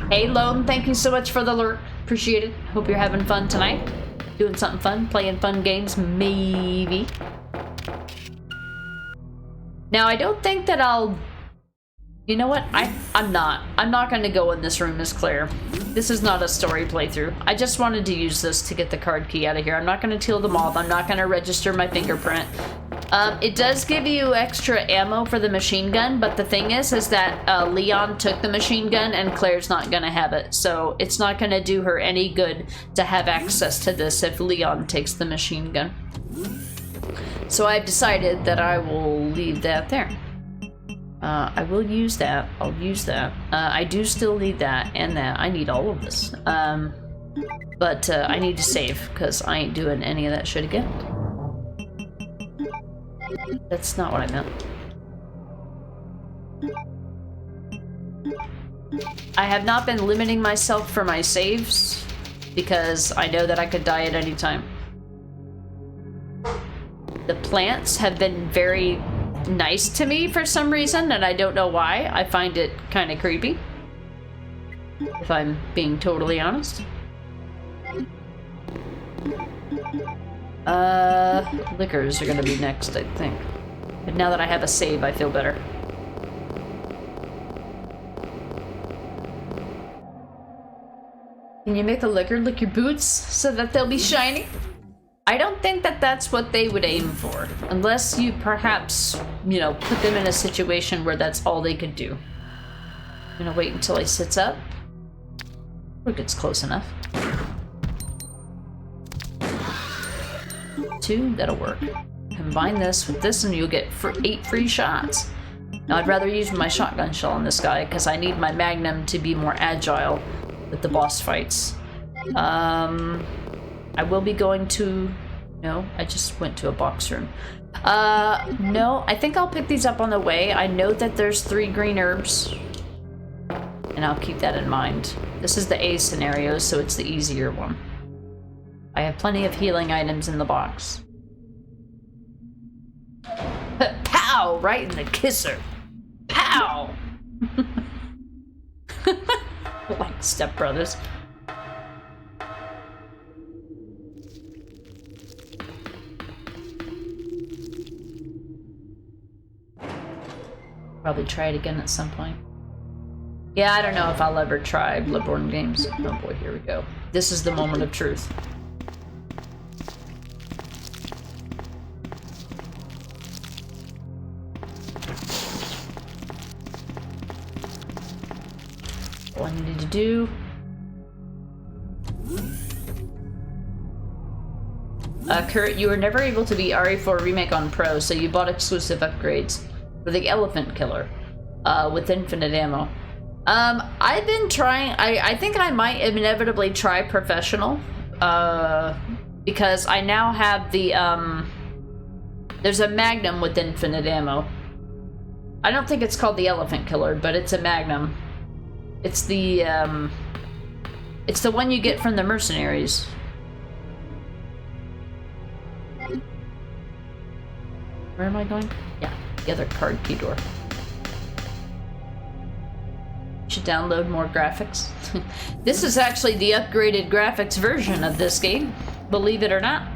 Hey, Lone, thank you so much for the alert. Appreciate it. Hope you're having fun tonight. Doing something fun, playing fun games, maybe. Now, I don't think that I'll... You know what? I'm not going to go in this room as Claire. This is not a story playthrough. I just wanted to use this to get the card key out of here. I'm not going to teal the mob. I'm not going to register my fingerprint. It does give you extra ammo for the machine gun, but the thing is that Leon took the machine gun and Claire's not going to have it. So it's not going to do her any good to have access to this if Leon takes the machine gun. So I've decided that I will leave that there. I will use that. I'll use that. I do still need that and that. I need all of this. But I need to save because I ain't doing any of that shit again. That's not what I meant. I have not been limiting myself for my saves because I know that I could die at any time. The plants have been very nice to me for some reason, and I don't know why. I find it kind of creepy, if I'm being totally honest. Liquors are gonna be next, I think. But now that I have a save, I feel better. Can you make the liquor lick your boots so that they'll be shiny? I don't think that that's what they would aim for, unless you perhaps, you know, put them in a situation where that's all they could do. I'm gonna wait until he sits up. Look, it's close enough. 2, that'll work. Combine this with this and you'll get 8 free shots. Now I'd rather use my shotgun shell on this guy because I need my Magnum to be more agile with the boss fights. I will be going to... No, I just went to a box room. No, I think I'll pick these up on the way. I know that there's 3 green herbs. And I'll keep that in mind. This is the A scenario, so it's the easier one. I have plenty of healing items in the box. Pow! Right in the kisser. Pow! Like Step Brothers. Probably try it again at some point. Yeah, I don't know if I'll ever try Bloodborne games. Oh boy, here we go. This is the moment of truth. All I needed to do. Kurt, you were never able to beat RE4 Remake on Pro, so you bought exclusive upgrades for the Elephant Killer with infinite ammo. I've been trying. I think I might inevitably try Professional because I now have the there's a Magnum with infinite ammo. I don't think it's called the Elephant Killer, but it's a Magnum. It's the one you get from the mercenaries. Where am I going? Yeah, the other card key door. Should download more graphics. This is actually the upgraded graphics version of this game, believe it or not.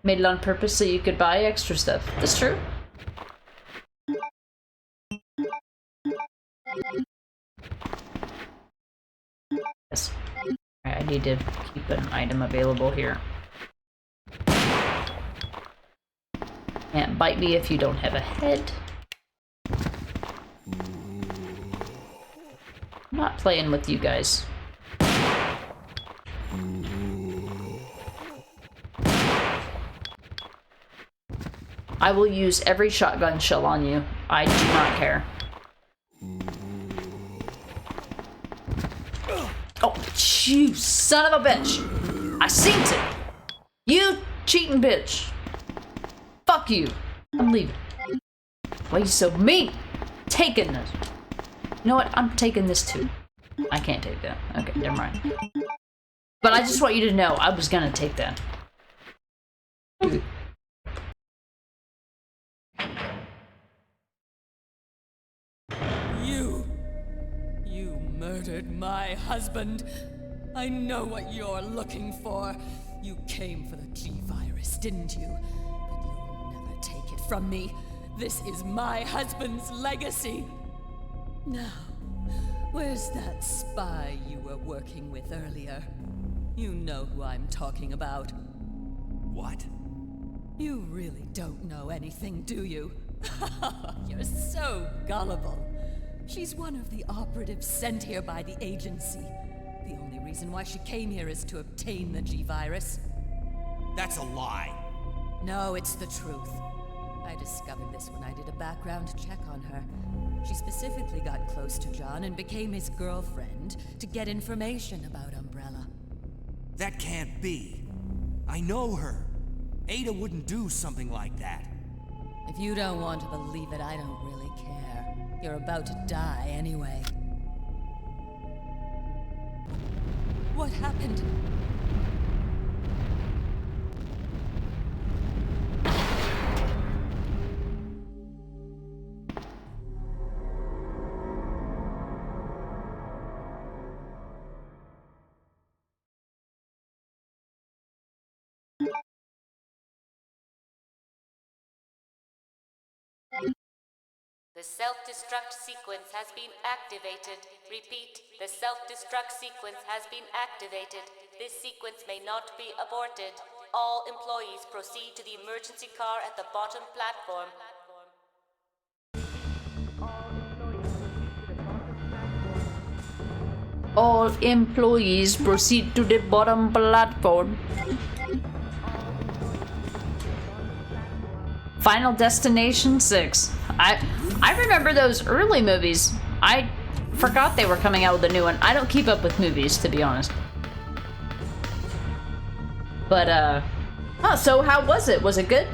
Made it on purpose so you could buy extra stuff. That's true. Yes. I need to keep an item available here. Can't bite me if you don't have a head. I'm not playing with you guys. I will use every shotgun shell on you. I do not care. Oh, you son of a bitch! I seen it! You cheating bitch! Fuck you! I'm leaving. Why are you so mean? Taking this. You know what? I'm taking this too. I can't take that. Okay, never mind. But I just want you to know I was gonna take that. You murdered my husband. I know what you're looking for. You came for the G-Virus, didn't you? But you'll never take it from me. This is my husband's legacy. Now, where's that spy you were working with earlier? You know who I'm talking about. What? You really don't know anything, do you? You're so gullible. She's one of the operatives sent here by the agency. The only reason why she came here is to obtain the G-Virus. That's a lie. No, it's the truth. I discovered this when I did a background check on her. She specifically got close to John and became his girlfriend to get information about Umbrella. That can't be. I know her. Ada wouldn't do something like that. If you don't want to believe it, I don't really care. You're about to die anyway. What happened? The self-destruct sequence has been activated. Repeat, the self-destruct sequence has been activated. This sequence may not be aborted. All employees proceed to the emergency car at the bottom platform. All employees proceed to the bottom platform. Final Destination 6. I remember those early movies. I forgot they were coming out with a new one. I don't keep up with movies, to be honest. But, so how was it? Was it good?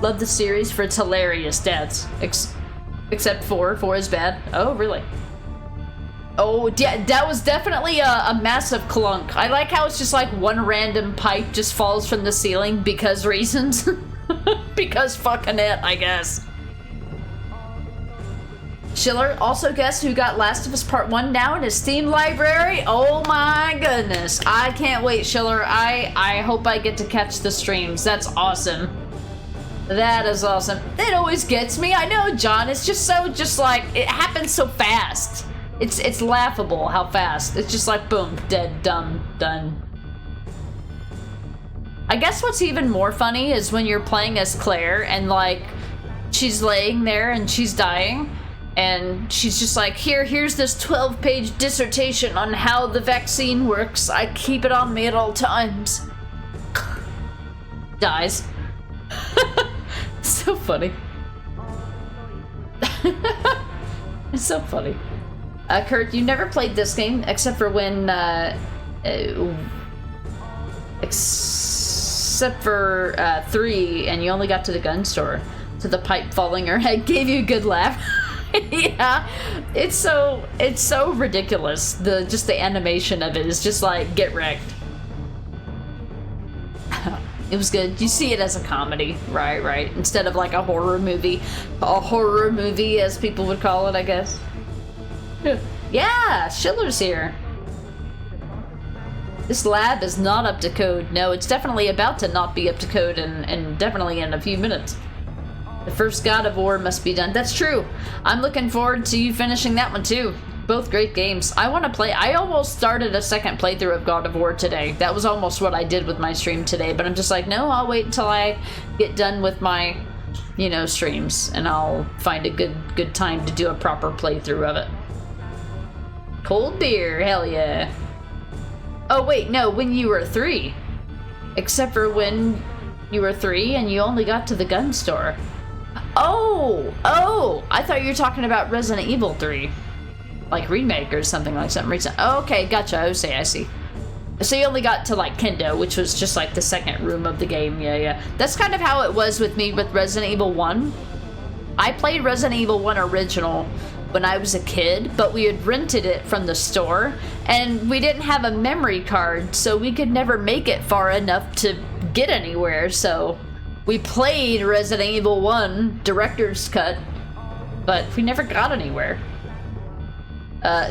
Love the series for its hilarious deaths. Except 4 is bad. Oh, really? Oh, yeah, that was definitely a massive clunk. I like how it's just like one random pipe just falls from the ceiling because reasons. Because fucking it, I guess. Schiller, also guess who got Last of Us Part 1 now in his Steam library? Oh my goodness. I can't wait, Schiller. I hope I get to catch the streams. That's awesome. That is awesome. It always gets me. I know, John. It's just so, like, it happens so fast. It's laughable how fast. It's just like, boom, dead, done. I guess what's even more funny is when you're playing as Claire and, like, she's laying there and she's dying. And she's just like, here's this 12-page dissertation on how the vaccine works. I keep it on me at all times. Dies. So funny. It's so funny. Kurt, you never played this game except for when, except for 3, and you only got to the gun store. To the pipe falling her head gave you a good laugh. Yeah, it's so ridiculous. Just the animation of it is just like, get wrecked. It was good. You see it as a comedy, right, instead of like a horror movie, as people would call it, I guess. Yeah, Schiller's here. This lab is not up to code. No, it's definitely about to not be up to code, and definitely in a few minutes. The first God of War must be done. That's true. I'm looking forward to you finishing that one too. Both great games. I want to play. I almost started a second playthrough of God of War today. That was almost what I did with my stream today, but I'm just like, no, I'll wait until I get done with my, streams, and I'll find a good time to do a proper playthrough of it. Cold beer, hell yeah. Oh wait, no, when you were 3. Except for when you were 3 and you only got to the gun store. Oh, I thought you were talking about Resident Evil 3. Like remake or something recent. Oh, okay, gotcha, I see. So you only got to like Kendo, which was just like the second room of the game, yeah. That's kind of how it was with me with Resident Evil 1. I played Resident Evil 1 original when I was a kid, but we had rented it from the store, and we didn't have a memory card, so we could never make it far enough to get anywhere, so we played Resident Evil 1 director's cut, but we never got anywhere.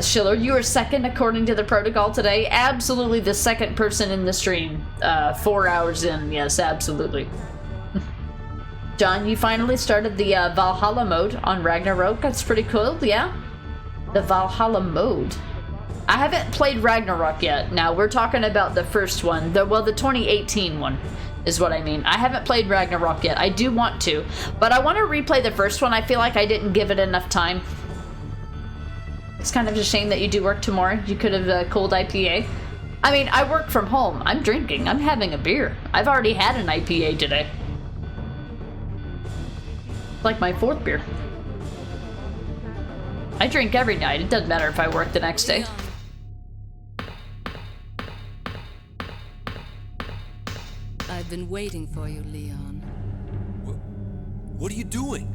Schiller, you were second according to the protocol today. Absolutely the second person in the stream. 4 hours in, yes, absolutely. John, you finally started the Valhalla mode on Ragnarok. That's pretty cool, yeah? The Valhalla mode. I haven't played Ragnarok yet. Now, we're talking about the first one. The 2018 one is what I mean. I haven't played Ragnarok yet. I do want to, but I want to replay the first one. I feel like I didn't give it enough time. It's kind of a shame that you do work tomorrow. You could have cold IPA. I mean, I work from home. I'm drinking. I'm having a beer. I've already had an IPA today. Like my 4th beer. I drink every night. It doesn't matter if I work the next day. I've been waiting for you, Leon. What are you doing?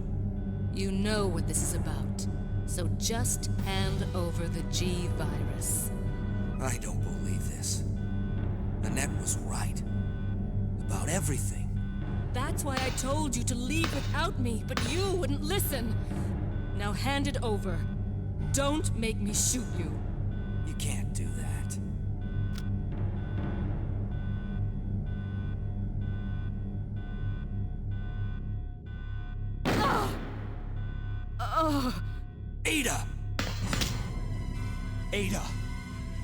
You know what this is about. So just hand over the G virus. I don't believe this. Annette was right. About everything. That's why I told you to leave without me, but you wouldn't listen. Now hand it over. Don't make me shoot you. You can't do that. Ada! Ada!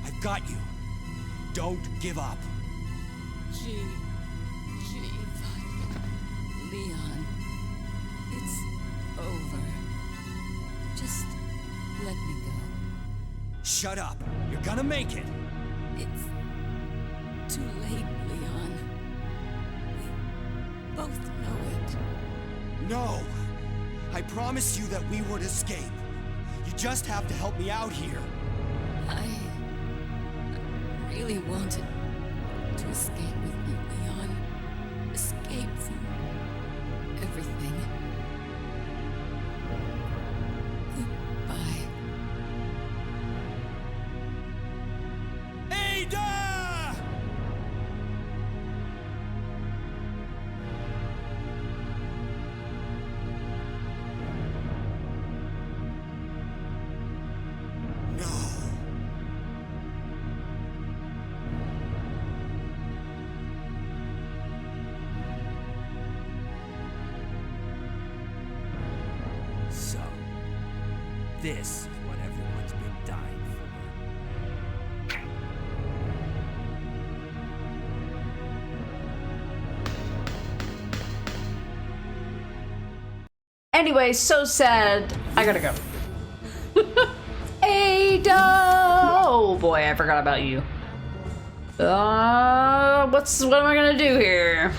I've got you. Don't give up. G virus. Leon. It's over. Just let me go. Shut up. You're gonna make it. It's too late, Leon. We both know it. No! I promised you that we would escape. You just have to help me out here. I really wanted to escape with you, Leon. Escape from everything. Goodbye. Ada! This is what everyone's been dying for. Anyway, so sad. I gotta go. Ada! Oh boy, I forgot about you. What am I gonna do here?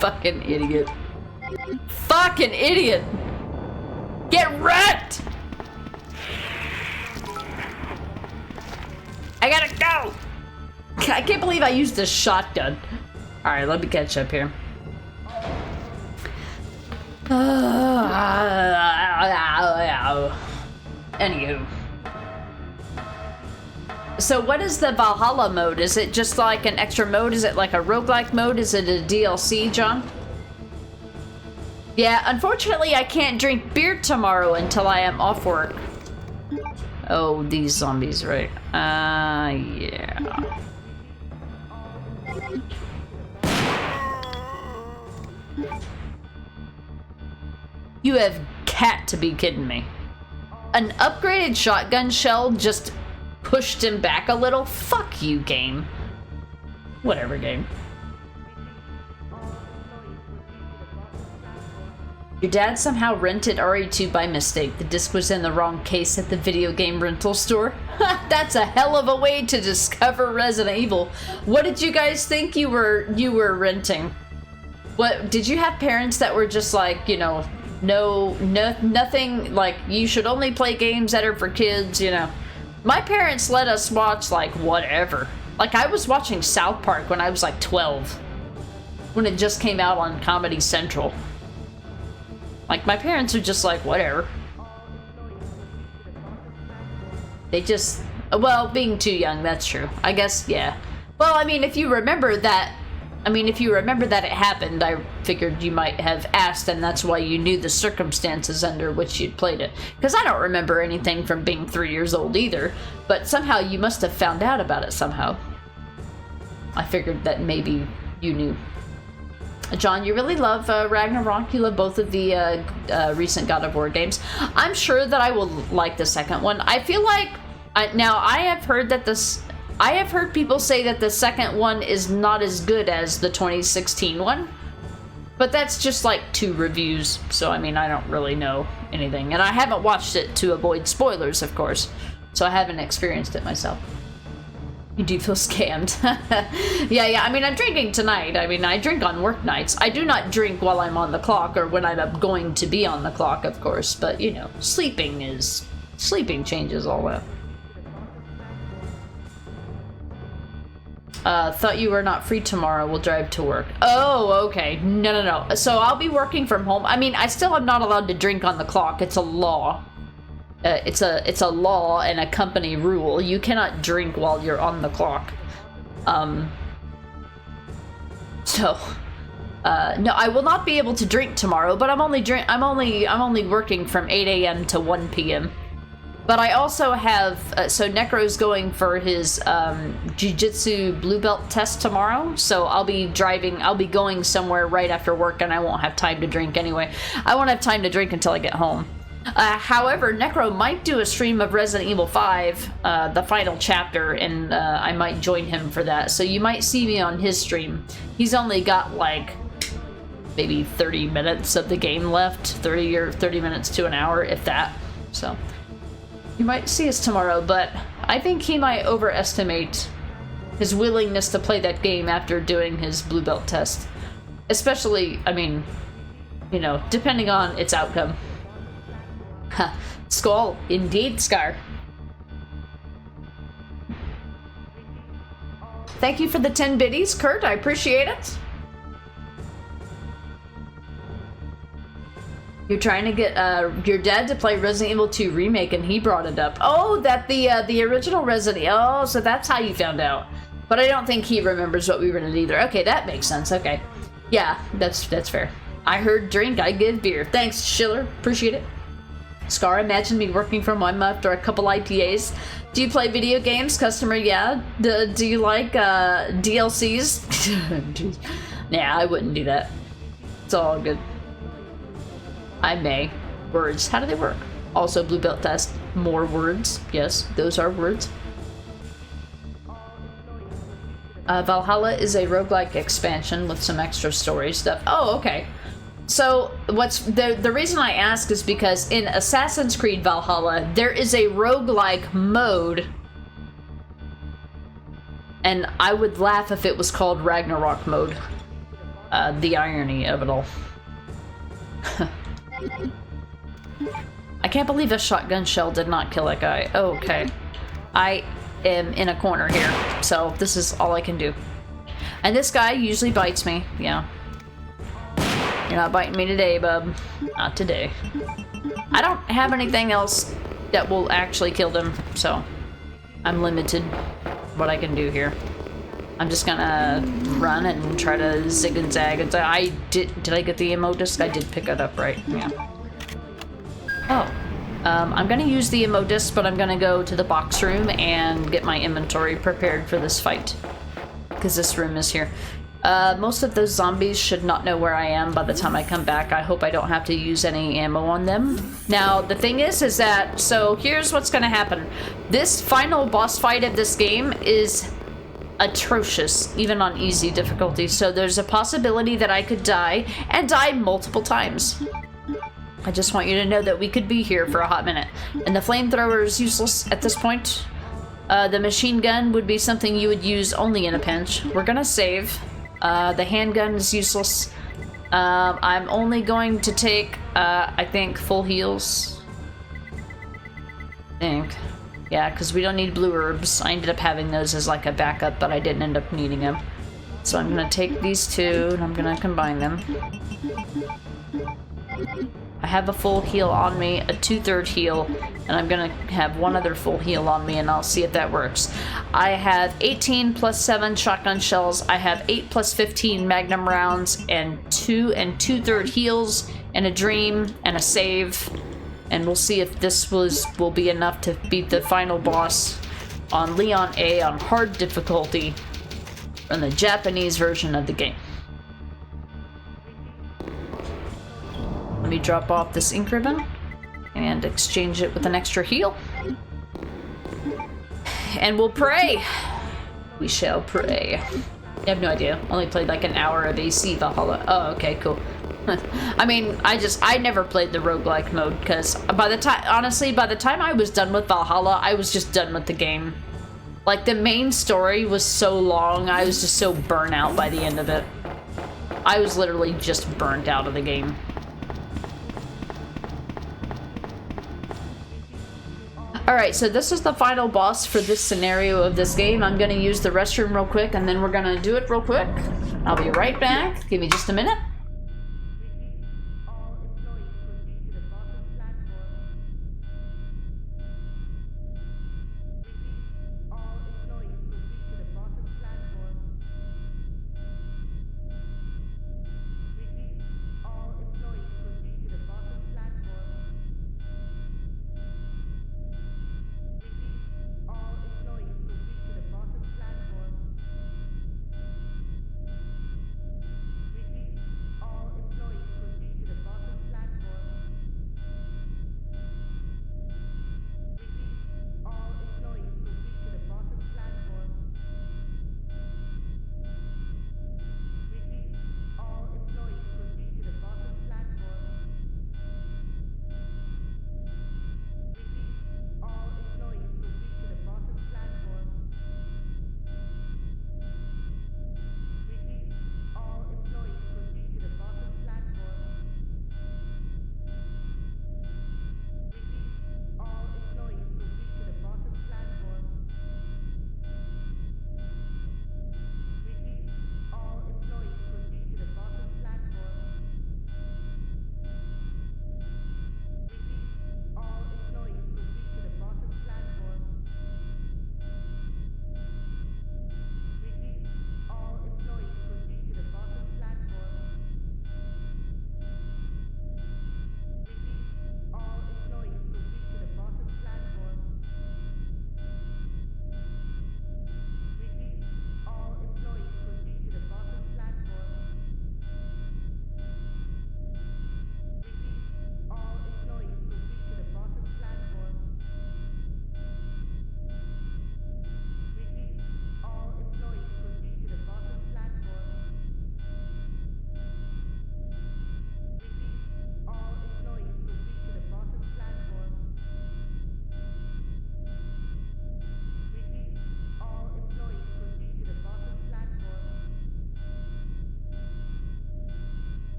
Fucking idiot. Fucking idiot! Get wrecked! I gotta go! I can't believe I used a shotgun. Alright, let me catch up here. Anywho. So what is the Valhalla mode? Is it just like an extra mode? Is it like a roguelike mode? Is it a DLC, John? Yeah, unfortunately I can't drink beer tomorrow until I am off work. Oh, these zombies, right? Yeah. You have got to be kidding me. An upgraded shotgun shell just pushed him back a little? Fuck you, game. Whatever, game. Your dad somehow rented RE2 by mistake. The disc was in the wrong case at the video game rental store. That's a hell of a way to discover Resident Evil. What did you guys think you were renting? What did you have parents that were just like, you know, nothing, like you should only play games that are for kids, you know? My parents let us watch like whatever. Like I was watching South Park when I was like 12. When it just came out on Comedy Central. Like my parents are just like whatever. They just, well, being too young, that's true. I guess, yeah. Well, I mean, if you remember that it happened, I figured you might have asked, and that's why you knew the circumstances under which you'd played it. Because I don't remember anything from being 3 years old either, but somehow you must have found out about it somehow. I figured that maybe you knew. John, you really love Ragnarok. You love both of the recent God of War games. I'm sure that I will like the second one. I feel like, now I have heard that I have heard people say that the second one is not as good as the 2016 one, but that's just like 2 reviews, so I mean, I don't really know anything, and I haven't watched it to avoid spoilers, of course, so I haven't experienced it myself. You do feel scammed. Yeah, I mean, I'm drinking tonight. I mean, I drink on work nights. I do not drink while I'm on the clock, or when I'm going to be on the clock, of course, but, you know, sleeping changes all that. Thought you were not free tomorrow. We'll drive to work. Oh, okay. No. So I'll be working from home. I mean, I still am not allowed to drink on the clock. It's a law. It's a law and a company rule. You cannot drink while you're on the clock. No, I will not be able to drink tomorrow. But I'm only working from 8 a.m. to 1 p.m. But I also have, so Necro's going for his Jiu-Jitsu Blue Belt test tomorrow, so I'll be going somewhere right after work, and I won't have time to drink anyway. I won't have time to drink until I get home. However, Necro might do a stream of Resident Evil 5, the final chapter, and I might join him for that, so you might see me on his stream. He's only got, like, maybe 30 minutes of the game left, 30 minutes to an hour, if that, so... You might see us tomorrow, but I think he might overestimate his willingness to play that game after doing his Blue Belt test. Especially, I mean, you know, depending on its outcome. Ha, Skull, indeed, Scar. Thank you for the 10 biddies, Kurt, I appreciate it. You're trying to get your dad to play Resident Evil 2 Remake, and he brought it up. Oh, that the original Resident Evil. Oh, so that's how you found out. But I don't think he remembers what we rented either. Okay, that makes sense. Okay. Yeah, that's fair. I heard drink, I give beer. Thanks, Schiller. Appreciate it. Scar, imagine me working from one after a couple IPAs. Do you play video games? Customer, yeah. Do you like DLCs? Jeez. Nah, I wouldn't do that. It's all good. I may. Words. How do they work? Also, blue belt test. More words. Yes, those are words. Valhalla is a roguelike expansion with some extra story stuff. Oh, okay. So, what's the reason I ask is because in Assassin's Creed Valhalla, there is a roguelike mode. And I would laugh if it was called Ragnarok mode. The irony of it all. I can't believe a shotgun shell did not kill that guy. Oh, okay. I am in a corner here, so this is all I can do. And this guy usually bites me. Yeah. You're not biting me today, bub. Not today. I don't have anything else that will actually kill them, so I'm limited what I can do here. I'm just gonna run and try to zig and zag. Did I get the ammo disc? I did pick it up, right? Yeah. Oh. I'm gonna use the ammo disc, but I'm gonna go to the box room and get my inventory prepared for this fight. Because this room is here. Most of those zombies should not know where I am by the time I come back. I hope I don't have to use any ammo on them. Now, the thing is that, so here's what's gonna happen. This final boss fight of this game is atrocious, even on easy difficulty. So there's a possibility that I could die, and die multiple times. I just want you to know that we could be here for a hot minute. And the flamethrower is useless at this point. The machine gun would be something you would use only in a pinch. We're gonna save. The handgun is useless. I'm only going to take, I think, full heals. I think. Yeah, because we don't need blue herbs. I ended up having those as like a backup, but I didn't end up needing them. So I'm gonna take these two, and I'm gonna combine them. I have a full heal on me, a 2/3 heal, and I'm gonna have one other full heal on me, and I'll see if that works. I have 18 plus 7 shotgun shells. I have 8 plus 15 magnum rounds, and 2 and 2/3 heals, and a dream, and a save. And we'll see if this will be enough to beat the final boss on Leon A on hard difficulty from the Japanese version of the game. Let me drop off this ink ribbon and exchange it with an extra heal. And we'll pray. We shall pray. I have no idea. Only played like an hour of AC Valhalla. Oh, okay, cool. I mean, I never played the roguelike mode because honestly, by the time I was done with Valhalla, I was just done with the game. Like, the main story was so long, I was just so burnt out by the end of it. I was literally just burnt out of the game. Alright, so this is the final boss for this scenario of this game. I'm gonna use the restroom real quick, and then we're gonna do it real quick. I'll be right back. Give me just a minute.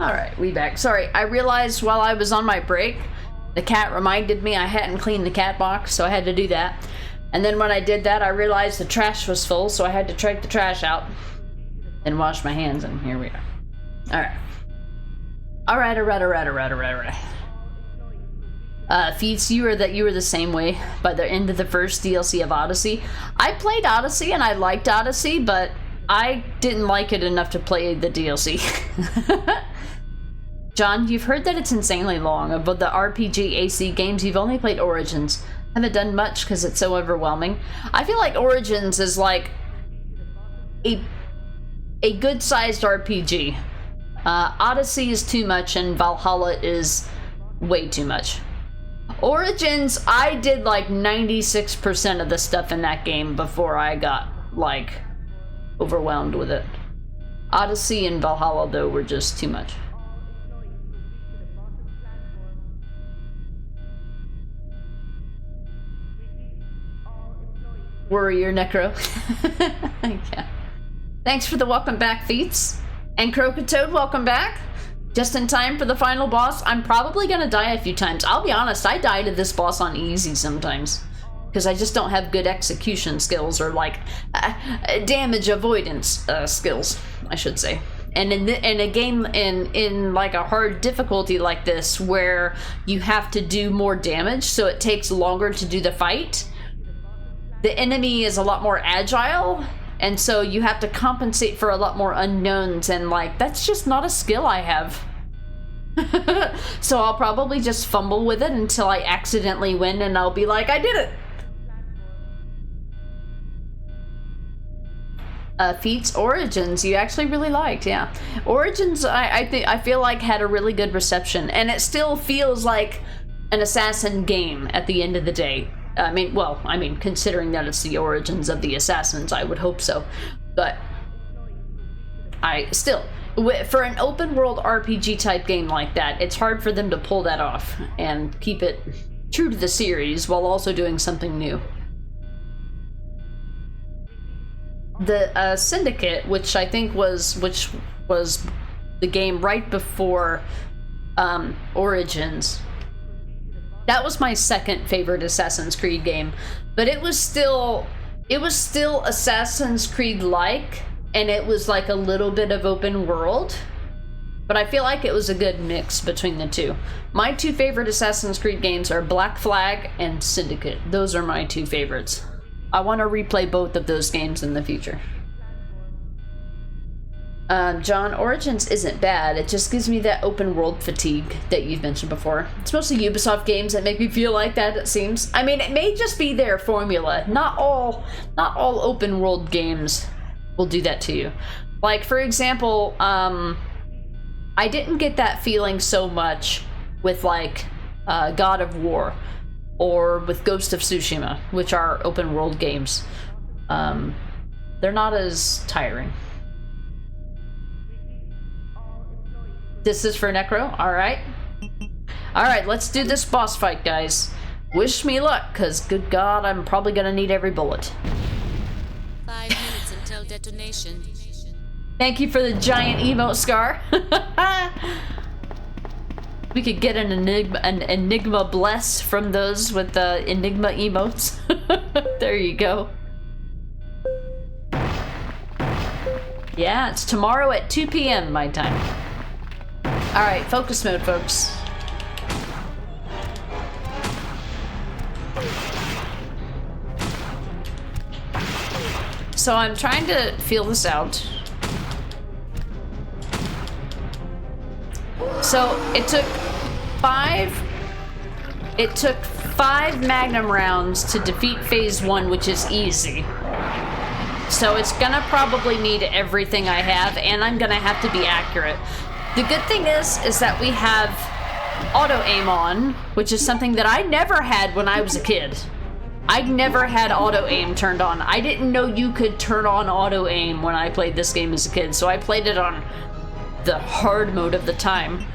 Alright, we back. Sorry, I realized while I was on my break, the cat reminded me I hadn't cleaned the cat box, so I had to do that. And then when I did that, I realized the trash was full, so I had to take the trash out and wash my hands, and here we are. Alright. Feats, you were the same way by the end of the first DLC of Odyssey. I played Odyssey and I liked Odyssey, but I didn't like it enough to play the DLC. John, you've heard that it's insanely long. Of the RPG AC games, you've only played Origins. Haven't done much because it's so overwhelming. I feel like Origins is like a good-sized RPG. Odyssey is too much and Valhalla is way too much. Origins, I did like 96% of the stuff in that game before I got like overwhelmed with it. Odyssey and Valhalla though were just too much. Warrior Necro. Yeah. Thanks for the welcome back, Feats. And Crocotoad, welcome back. Just in time for the final boss. I'm probably gonna die a few times. I'll be honest, I die to this boss on easy sometimes. Because I just don't have good execution skills or like damage avoidance skills, I should say. And in a game in like a hard difficulty like this where you have to do more damage so it takes longer to do the fight, the enemy is a lot more agile, and so you have to compensate for a lot more unknowns, and like that's just not a skill I have. So I'll probably just fumble with it until I accidentally win and I'll be like, I did it. Feats Origins you actually really liked, yeah. Origins I feel like had a really good reception, and it still feels like an assassin game at the end of the day. I mean, considering that it's the origins of the assassins, I would hope so. But for an open world RPG type game like that, it's hard for them to pull that off and keep it true to the series while also doing something new. The Syndicate, which I think was the game right before Origins. That was my second favorite Assassin's Creed game, but it was still Assassin's Creed-like, and it was like a little bit of open world, but I feel like it was a good mix between the two. My two favorite Assassin's Creed games are Black Flag and Syndicate. Those are my two favorites. I want to replay both of those games in the future. John, Origins isn't bad, it just gives me that open world fatigue that you've mentioned before. It's mostly Ubisoft games that make me feel like that, it seems. I mean, it may just be their formula. Not all open world games will do that to you. Like, for example, I didn't get that feeling so much with, like, God of War or with Ghost of Tsushima, which are open world games. They're not as tiring. This is for Necro, alright. Alright, let's do this boss fight, guys. Wish me luck, because good God, I'm probably gonna need every bullet. 5 minutes until detonation. Thank you for the giant emote, Scar. We could get an Enigma bless from those with the Enigma emotes. There you go. Yeah, it's tomorrow at 2 p.m. my time. Alright, focus mode, folks. So I'm trying to feel this out. So it took 5 Magnum rounds to defeat phase 1, which is easy. So it's gonna probably need everything I have, and I'm gonna have to be accurate. The good thing is that we have auto aim on, which is something that I never had when I was a kid. I never had auto aim turned on. I didn't know you could turn on auto aim when I played this game as a kid, so I played it on the hard mode of the time,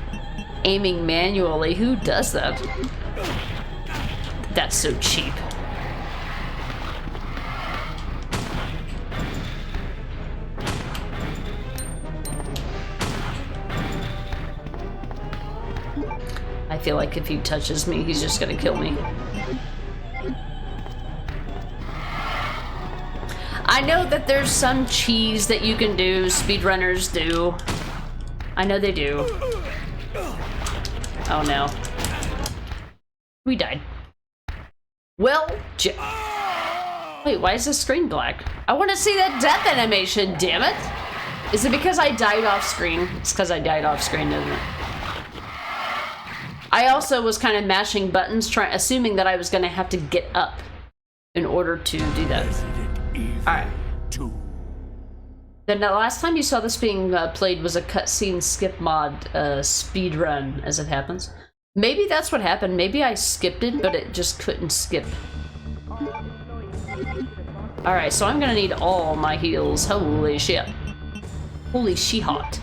aiming manually. Who does that? That's so cheap. feel like if he touches me, he's just gonna kill me. I know that there's some cheese that you can do, speedrunners do. I know they do. Oh no. We died. Well, wait, why is the screen black? I want to see that death animation, damn it! Is it because I died off screen? It's because I died off screen, isn't it? I also was kind of mashing buttons, assuming that I was going to have to get up in order to do that. Alright. Then the last time you saw this being played was a cutscene skip mod speed run, as it happens. Maybe that's what happened. Maybe I skipped it, but it just couldn't skip. Alright, so I'm gonna need all my heals. Holy shit. Holy she-hot.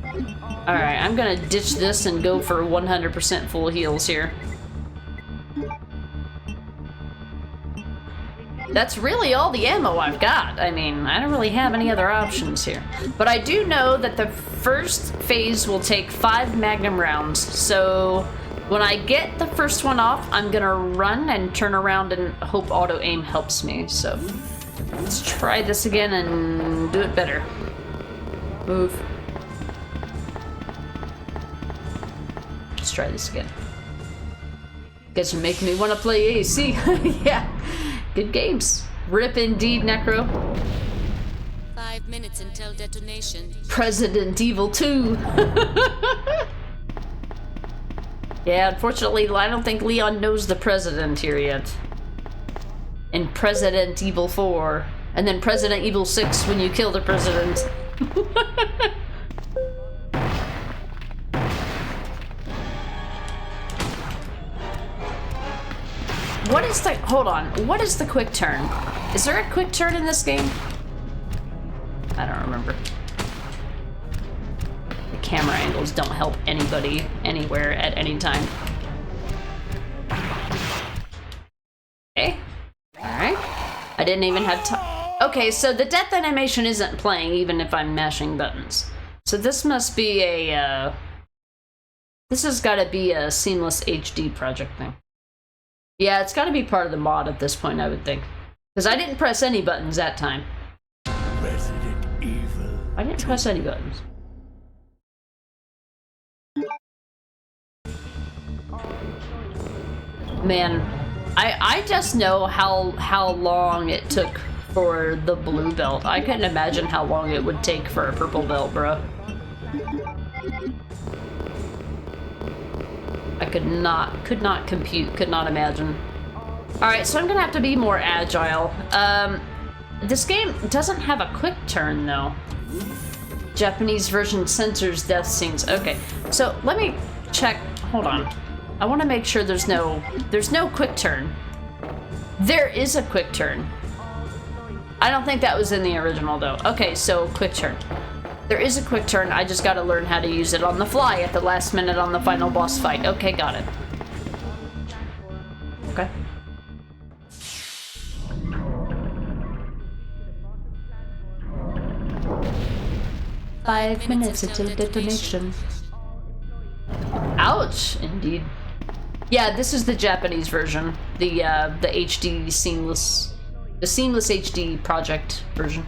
Alright, I'm gonna ditch this and go for 100% full heals here. That's really all the ammo I've got. I mean, I don't really have any other options here. But I do know that the first phase will take 5 magnum rounds, so when I get the first one off, I'm gonna run and turn around and hope auto-aim helps me. So let's try this again and do it better. Move. Let's try this again. Guess you're making me want to play AC. Yeah. Good games. Rip indeed, Necro. 5 minutes until detonation. President Evil 2. Yeah, unfortunately, I don't think Leon knows the president here yet. And President Evil 4. And then President Evil 6 when you kill the president. What is the, hold on, what is the quick turn? Is there a quick turn in this game? I don't remember. The camera angles don't help anybody, anywhere, at any time. Okay, alright. I didn't even have time. Okay, so the death animation isn't playing even if I'm mashing buttons. So this must be a, this has gotta be a seamless HD project thing. Yeah, it's gotta be part of the mod at this point, I would think. Because I didn't press any buttons that time. Resident Evil. I didn't press any buttons. Man, I just know how long it took for the blue belt. I couldn't imagine how long it would take for a purple belt, bro. I could not compute, could not imagine. Alright, so I'm gonna have to be more agile. This game doesn't have a quick turn, though. Japanese version censors death scenes. Okay, so let me check. Hold on. I want to make sure there's no quick turn. There is a quick turn. I don't think that was in the original, though. Okay, so quick turn. There is a quick turn, I just gotta learn how to use it on the fly at the last minute on the final boss fight. Okay, got it. Okay. Five minutes until detonation. Ouch, indeed. Yeah, this is the Japanese version. The HD seamless... The seamless HD project version.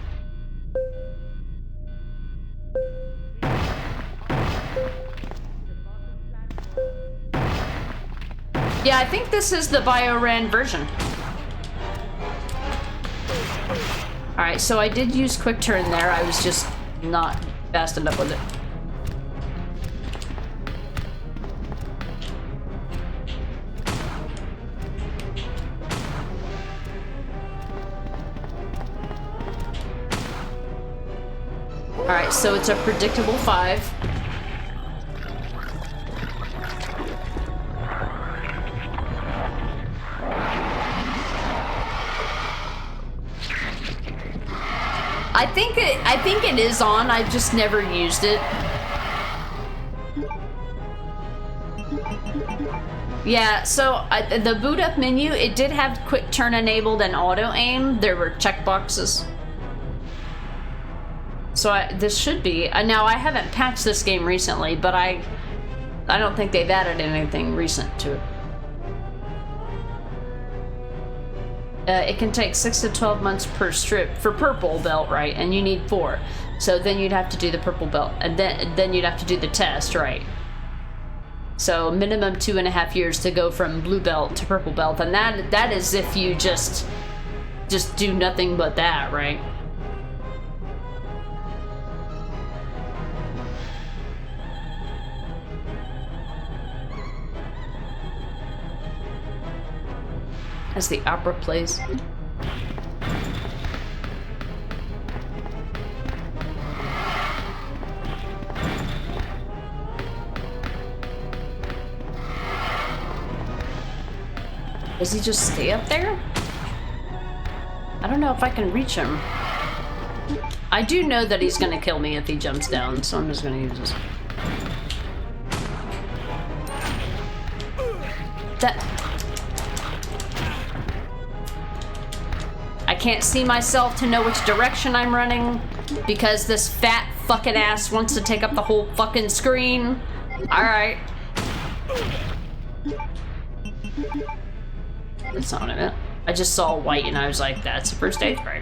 Yeah, I think this is the Biorand version. Alright, so I did use quick turn there. I was just not fast enough with it. Alright, so it's a predictable 5. I think it is on, I've just never used it. Yeah, so the boot up menu, it did have quick turn enabled and auto aim. There were checkboxes. So this should be. Now I haven't patched this game recently, but don't think they've added anything recent to it. It can take 6 to 12 months per strip for purple belt, right? And you need 4. So then you'd have to do the purple belt, and then you'd have to do the test, right? So minimum 2.5 years to go from blue belt to purple belt, and that is if you just do nothing but that, right? As the opera plays. Does he just stay up there? I don't know if I can reach him. I do know that he's gonna kill me if he jumps down, so I'm just gonna use this. I can't see myself to know which direction I'm running because this fat fucking ass wants to take up the whole fucking screen. Alright. That's not what I meant. I just saw white and I was like, that's the first stage, right?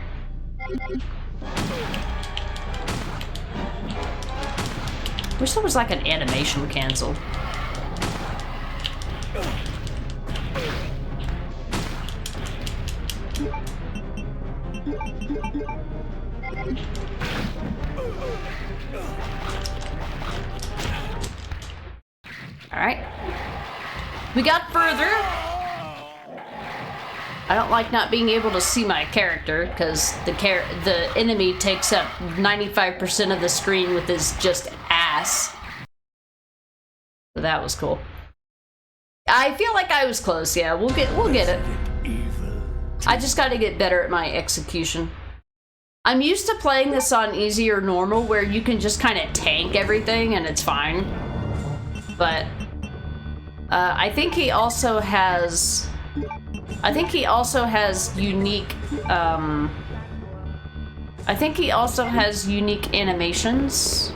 Wish there was like an animation canceled. Alright. We got further. I don't like not being able to see my character, because the enemy takes up 95% of the screen with his just ass. So that was cool. I feel like I was close, yeah. We'll get it. I just gotta get better at my execution. I'm used to playing this on easy or normal, where you can just kind of tank everything and it's fine. But I think he also has unique animations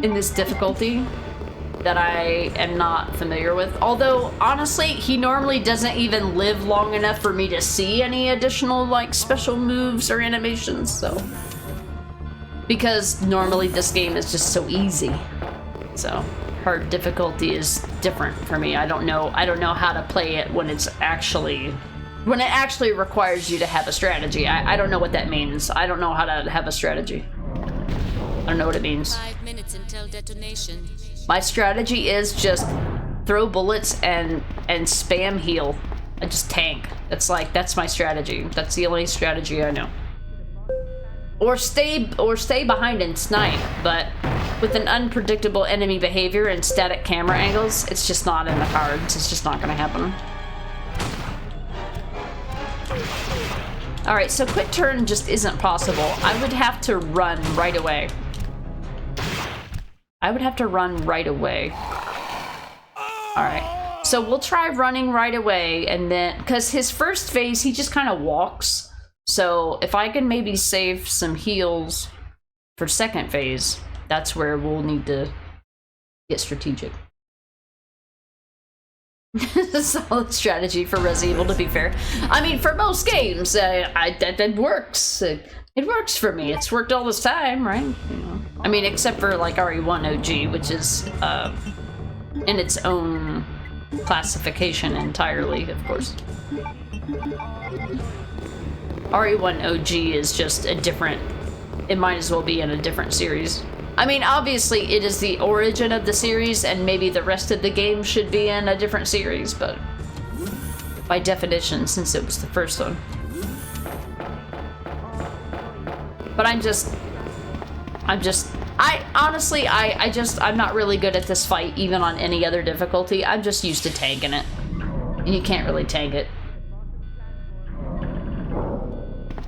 in this difficulty that I am not familiar with. Although, honestly, he normally doesn't even live long enough for me to see any additional, like, special moves or animations, so. Because normally this game is just so easy. So, hard difficulty is different for me. I don't know how to play it when it actually requires you to have a strategy. I don't know what that means. I don't know how to have a strategy. I don't know what it means. 5 minutes until detonation. My strategy is just throw bullets and spam heal. I just tank. That's my strategy. That's the only strategy I know. Or stay behind and snipe, but with an unpredictable enemy behavior and static camera angles, it's just not in the cards. It's just not gonna happen. Alright, so quick turn just isn't possible. I would have to run right away. Alright, so we'll try running right away, and then, because his first phase, he just kind of walks. So if I can maybe save some heals for second phase, that's where we'll need to get strategic. Solid strategy for Resident Evil, to be fair. I mean, for most games, that works. It works for me. It's worked all this time, right? You know. I mean, except for like RE1 OG, which is in its own classification entirely, of course. RE1 OG is just a different. It might as well be in a different series. I mean, obviously, it is the origin of the series, and maybe the rest of the game should be in a different series, but by definition, since it was the first one. But I'm not really good at this fight, even on any other difficulty. I'm just used to tanking it. And you can't really tank it.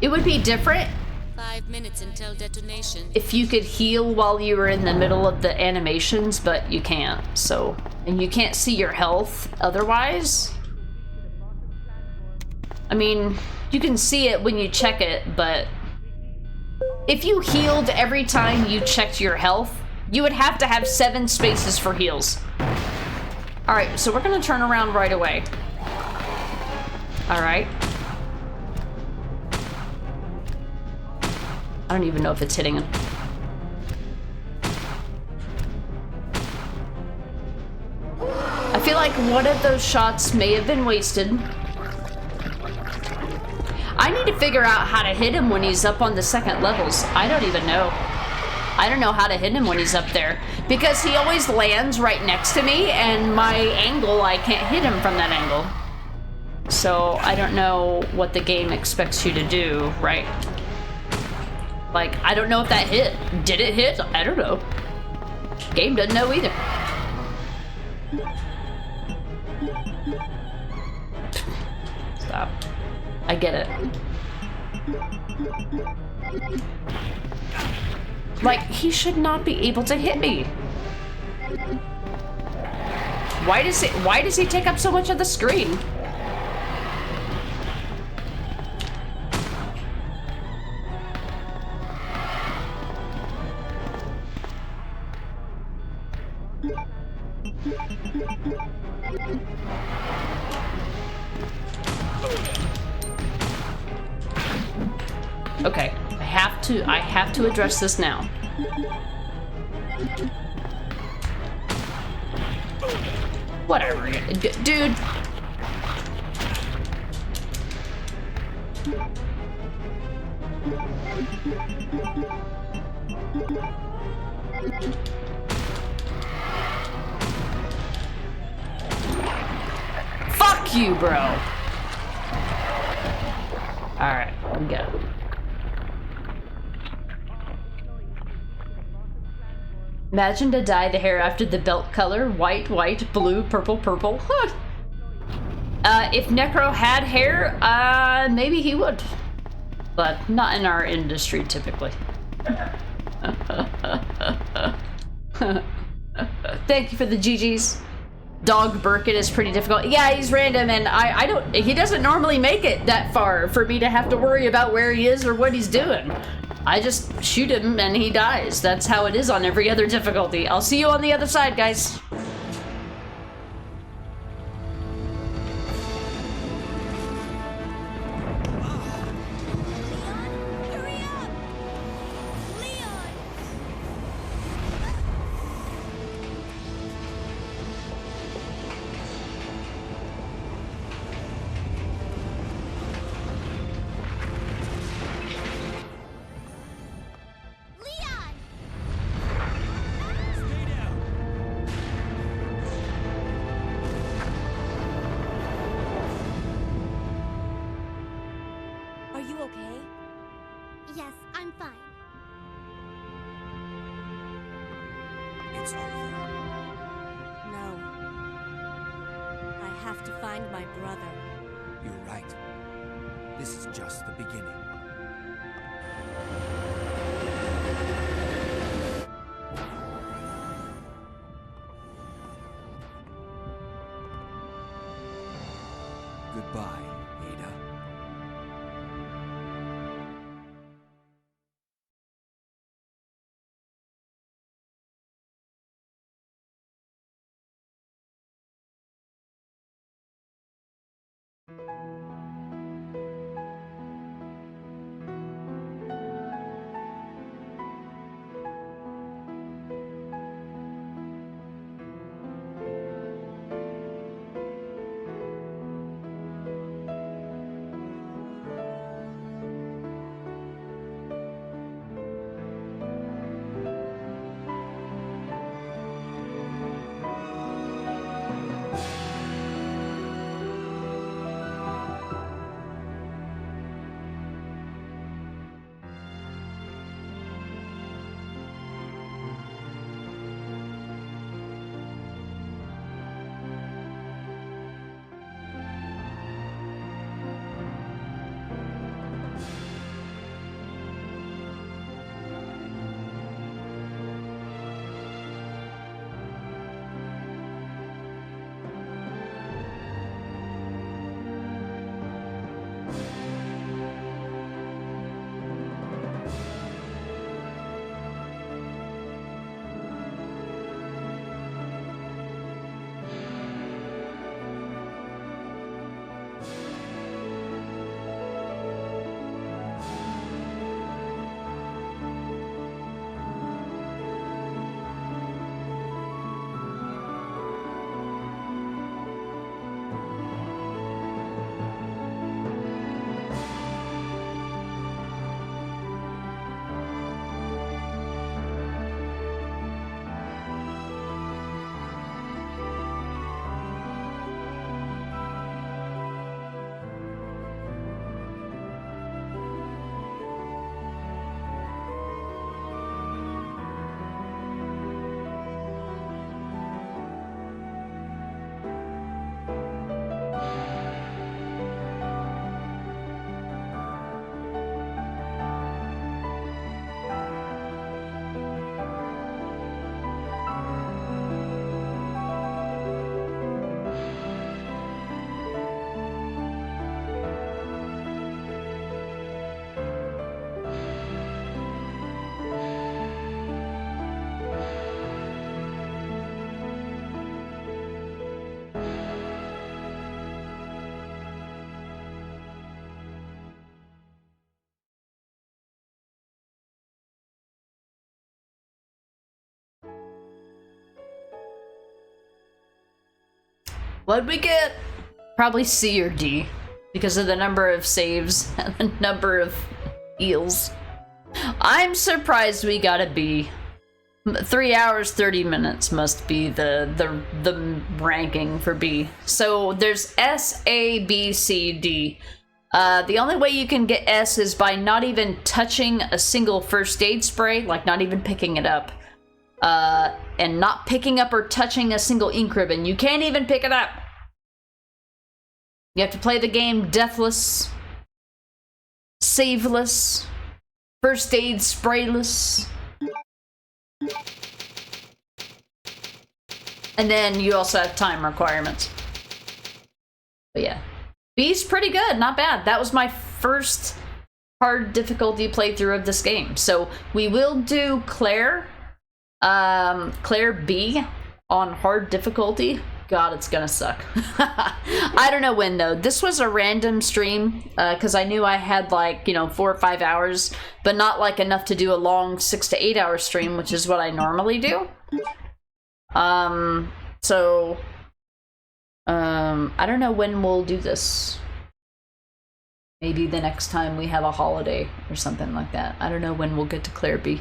It would be different 5 minutes until detonation. if you could heal while you were in the middle of the animations, but you can't, so. And you can't see your health otherwise. I mean, you can see it when you check it, but if you healed every time you checked your health, You would have to have 7 spaces for heals. Alright, so we're gonna turn around right away. Alright. I don't even know if it's hitting him. I feel like one of those shots may have been wasted. I need to figure out how to hit him when he's up on the second levels. I don't even know. I don't know how to hit him when he's up there. Because he always lands right next to me, and my angle, I can't hit him from that angle. So I don't know what the game expects you to do, right? Like, I don't know if that hit. Did it hit? I don't know. Game doesn't know either. Stop. I get it. Like, he should not be able to hit me. Why does he take up so much of the screen? Okay, I have to address this now. Whatever, dude. Fuck you, bro. Alright, we go. Imagine to dye the hair after the belt color. White, white, blue, purple, purple. Huh. If Necro had hair, maybe he would. But not in our industry, typically. Thank you for the GGs. Dog Burkett is pretty difficult. Yeah, he's random, and I don't... He doesn't normally make it that far for me to have to worry about where he is or what he's doing. I just shoot him and he dies. That's how it is on every other difficulty. I'll see you on the other side, guys. Goodbye, Ada. What'd we get? Probably C or D, because of the number of saves and the number of heals. I'm surprised we got a B. 3 hours, 30 minutes must be the ranking for B. So there's S, A, B, C, D. The only way you can get S is by not even touching a single first aid spray, like not even picking it up. And not picking up or touching a single ink ribbon. You can't even pick it up. You have to play the game deathless, saveless, first aid sprayless. And then you also have time requirements. But yeah. B's pretty good, not bad. That was my first hard difficulty playthrough of this game. So we will do Claire B on hard difficulty. God, it's gonna suck. I don't know when though. This was a random stream because I knew I had like, 4 or 5 hours, but not like enough to do a long 6 to 8 hour stream, which is what I normally do. I don't know when we'll do this. Maybe the next time we have a holiday or something like that. I don't know when we'll get to Claire B.